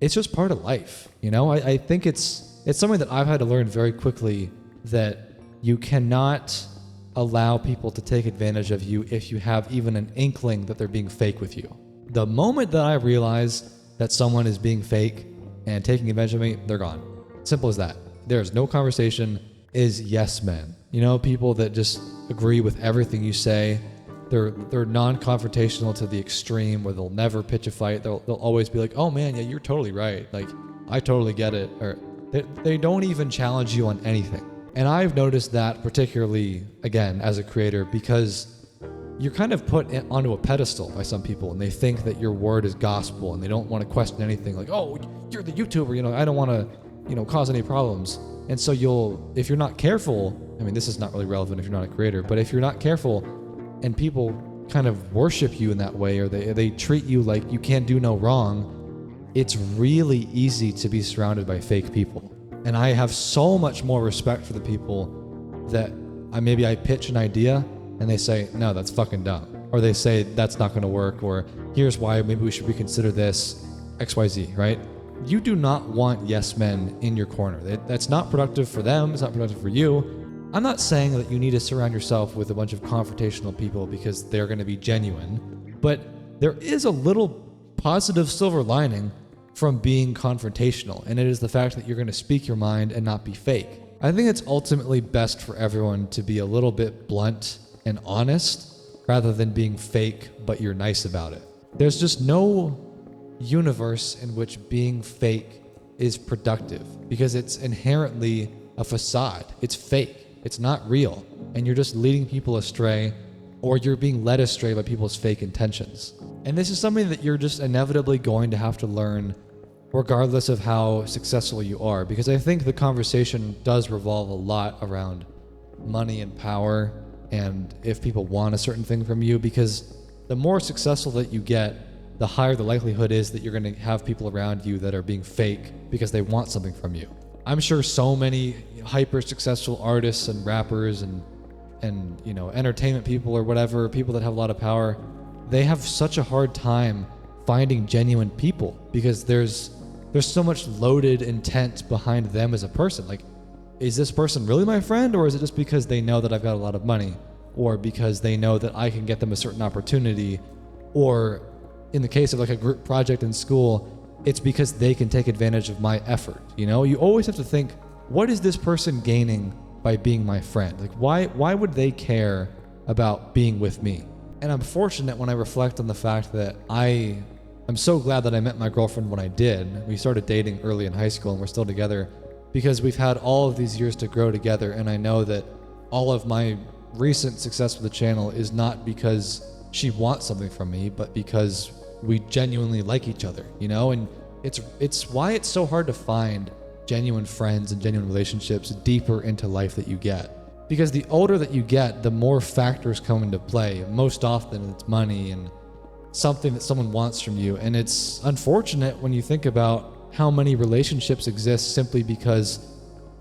it's just part of life, I think it's something that I've had to learn very quickly, that you cannot allow people to take advantage of you if you have even an inkling that they're being fake with you. The moment that I realize that someone is being fake and taking advantage of me, they're gone. Simple as that. There's no conversation. Is yes men. People that just agree with everything you say. They're non-confrontational to the extreme, where they'll never pitch a fight. They'll always be like, oh man, yeah, you're totally right. Like, I totally get it. Or they don't even challenge you on anything. And I've noticed that particularly, again, as a creator, because you're kind of put onto a pedestal by some people, and they think that your word is gospel, and they don't want to question anything. Like, oh, you're the YouTuber, you know, I don't want to, you know, cause any problems. And so if you're not careful, I mean, this is not really relevant if you're not a creator, but if you're not careful and people kind of worship you in that way, or they treat you like you can't do no wrong, it's really easy to be surrounded by fake people. And I have so much more respect for the people that maybe I pitch an idea and they say, no, that's fucking dumb. Or they say, that's not gonna work, or here's why maybe we should reconsider this, XYZ, right? You do not want yes men in your corner. That's not productive for them, it's not productive for you. I'm not saying that you need to surround yourself with a bunch of confrontational people because they're gonna be genuine, but there is a little positive silver lining from being confrontational, and it is the fact that you're gonna speak your mind and not be fake. I think it's ultimately best for everyone to be a little bit blunt and honest rather than being fake, but you're nice about it. There's just no universe in which being fake is productive because it's inherently a facade. It's fake. It's not real. And you're just leading people astray, or you're being led astray by people's fake intentions. And this is something that you're just inevitably going to have to learn regardless of how successful you are, because I think the conversation does revolve a lot around money and power, and if people want a certain thing from you, because the more successful that you get, the higher the likelihood is that you're going to have people around you that are being fake because they want something from you. I'm sure so many hyper successful artists and rappers and you know, entertainment people or whatever, people that have a lot of power, they have such a hard time finding genuine people because there's so much loaded intent behind them as a person. Like, is this person really my friend, or is it just because they know that I've got a lot of money, or because they know that I can get them a certain opportunity, or in the case of like a group project in school, it's because they can take advantage of my effort. You know, you always have to think, what is this person gaining by being my friend? Like, why would they care about being with me? And I'm fortunate when I reflect on the fact that I'm so glad that I met my girlfriend when I did. We started dating early in high school and we're still together because we've had all of these years to grow together. And I know that all of my recent success with the channel is not because she wants something from me, but because we genuinely like each other, you know? And it's why it's so hard to find genuine friends and genuine relationships deeper into life that you get. Because the older that you get, the more factors come into play. Most often it's money and something that someone wants from you. And it's unfortunate when you think about how many relationships exist simply because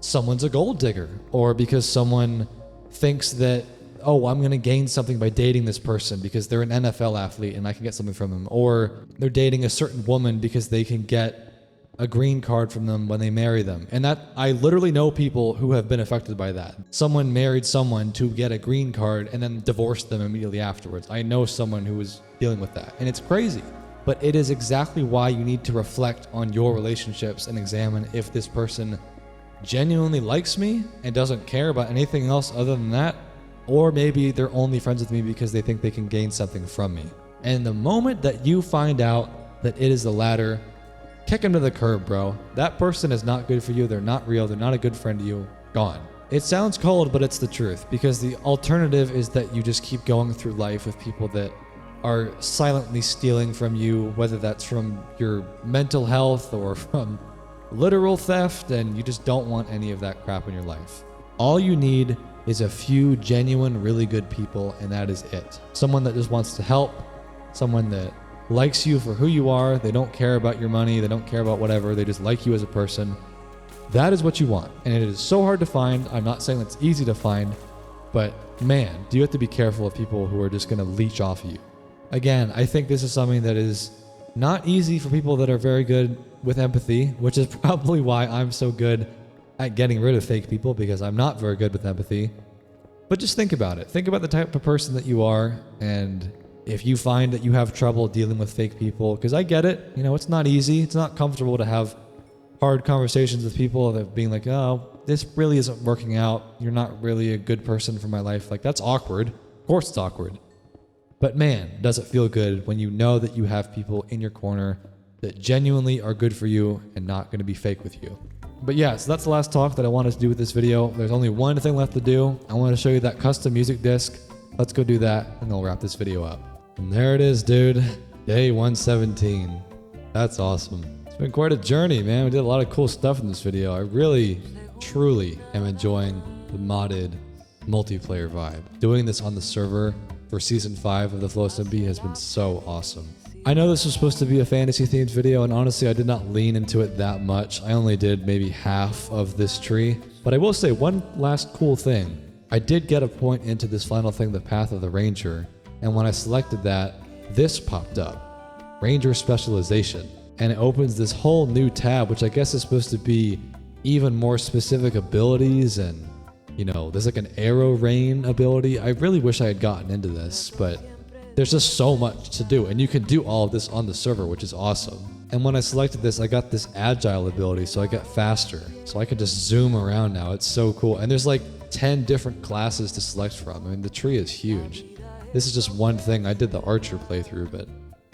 someone's a gold digger, or because someone thinks that, oh, I'm going to gain something by dating this person because they're an NFL athlete and I can get something from them. Or they're dating a certain woman because they can get a green card from them when they marry them. And that, I literally know people who have been affected by that. Someone married someone to get a green card and then divorced them immediately afterwards. I know someone who was dealing with that, and it's crazy. But it is exactly why you need to reflect on your relationships and examine if this person genuinely likes me and doesn't care about anything else other than that, or maybe they're only friends with me because they think they can gain something from me. And the moment that you find out that it is the latter, kick them to the curb, bro. That person is not good for you. They're not real. They're not a good friend to you. Gone. It sounds cold, but it's the truth, because the alternative is that you just keep going through life with people that are silently stealing from you, whether that's from your mental health or from literal theft, and you just don't want any of that crap in your life. All you need is a few genuine, really good people, and that is it. Someone that just wants to help, someone that likes you for who you are. They don't care about your money. They don't care about whatever. They just like you as a person. That is what you want. And it is so hard to find. I'm not saying it's easy to find, but man, do you have to be careful of people who are just going to leech off of you. Again, I think this is something that is not easy for people that are very good with empathy, which is probably why I'm so good at getting rid of fake people, because I'm not very good with empathy. But just think about it. Think about the type of person that you are, and if you find that you have trouble dealing with fake people, because I get it, you know, it's not easy. It's not comfortable to have hard conversations with people that being like, oh, this really isn't working out. You're not really a good person for my life. Like, that's awkward. Of course it's awkward. But man, does it feel good when you know that you have people in your corner that genuinely are good for you and not going to be fake with you. But yeah, so that's the last talk that I wanted to do with this video. There's only one thing left to do. I want to show you that custom music disc. let's go do that and then we'll wrap this video up. And there it is, dude. Day 117. That's awesome. It's been quite a journey, man. We did a lot of cool stuff in this video. I really, truly am enjoying the modded multiplayer vibe. Doing this on the server for season 5 of the Flow SMP has been so awesome. I know this was supposed to be a fantasy themed video, and honestly I did not lean into it that much. I only did maybe half of this tree. But I will say one last cool thing. I did get a point into this final thing, the Path of the Ranger, and when I selected that, this popped up. Ranger Specialization. And it opens this whole new tab, which I guess is supposed to be even more specific abilities, and you know, there's like an arrow rain ability. I really wish I had gotten into this, but there's just so much to do, and you can do all of this on the server, which is awesome. And when I selected this, I got this agile ability, so I got faster. So I can just zoom around now. It's so cool. And there's like 10 different classes to select from. I mean, the tree is huge. This is just one thing. I did the archer playthrough, but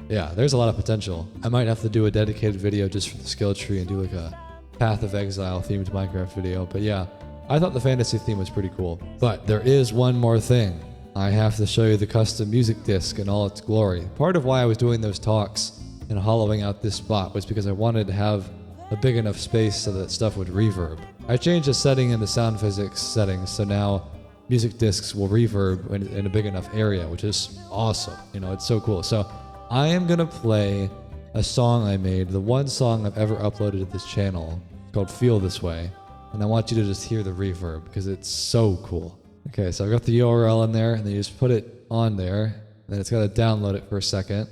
yeah, there's a lot of potential. I might have to do a dedicated video just for the skill tree and do like a Path of Exile themed Minecraft video. But yeah, I thought the fantasy theme was pretty cool. But there is one more thing. I have to show you the custom music disc in all its glory. Part of why I was doing those talks and hollowing out this spot was because I wanted to have a big enough space so that stuff would reverb. I changed the setting in the sound physics settings, so now music discs will reverb in a big enough area, which is awesome. You know, it's so cool. So I am gonna play a song I made, the one song I've ever uploaded to this channel, called Feel This Way. And I want you to just hear the reverb because it's so cool. Okay, so I've got the URL in there, and then you just put it on there, and then it's got to download it for a second.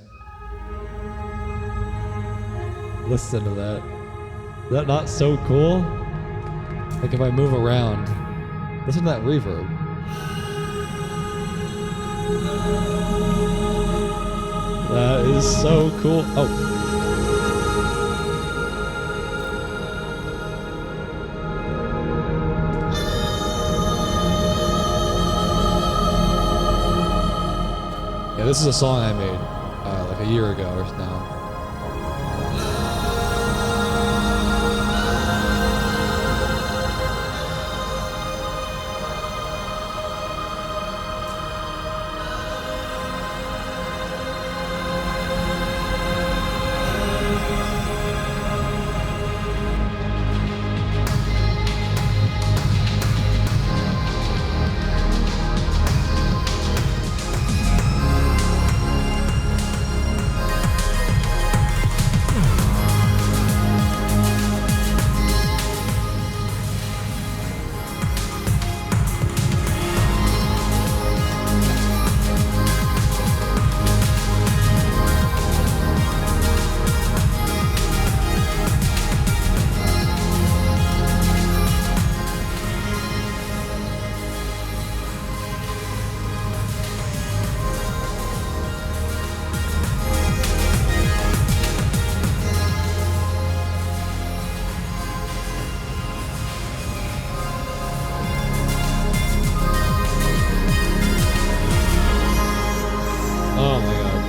Listen to that. Is that not so cool? Like if I move around, listen to that reverb. That is so cool. Oh. Yeah, this is a song I made like a year ago or now.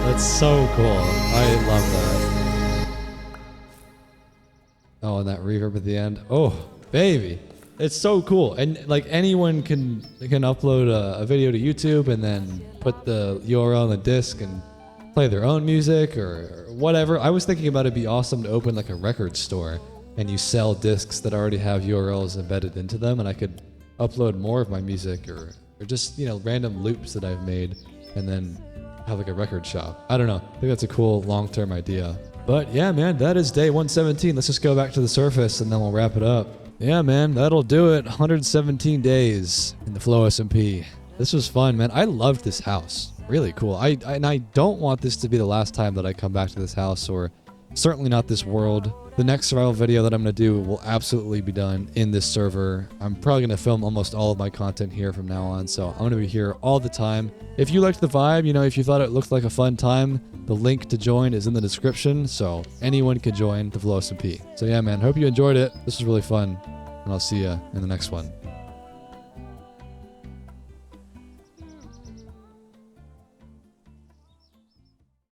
That's so cool. I love that. Oh, and that reverb at the end. Oh, baby. It's so cool. And like anyone can upload a video to YouTube and then put the URL on the disc and play their own music or whatever. I was thinking about it'd be awesome to open like a record store and you sell discs that already have URLs embedded into them, and I could upload more of my music or just, you know, random loops that I've made and then have like a record shop. I don't know. I think that's a cool long-term idea. But yeah, man, that is day 117. Let's just go back to the surface and then we'll wrap it up. Yeah, man, that'll do it. 117 days in the Flow SMP. This was fun, man. I loved this house. Really cool. And I don't want this to be the last time that I come back to this house, or certainly not this world. The next survival video that I'm going to do will absolutely be done in this server. I'm probably going to film almost all of my content here from now on, so I'm going to be here all the time. If you liked the vibe, you know, if you thought it looked like a fun time, the link to join is in the description, so anyone can join the Flow SMP. So yeah, man, hope you enjoyed it. This was really fun, and I'll see you in the next one.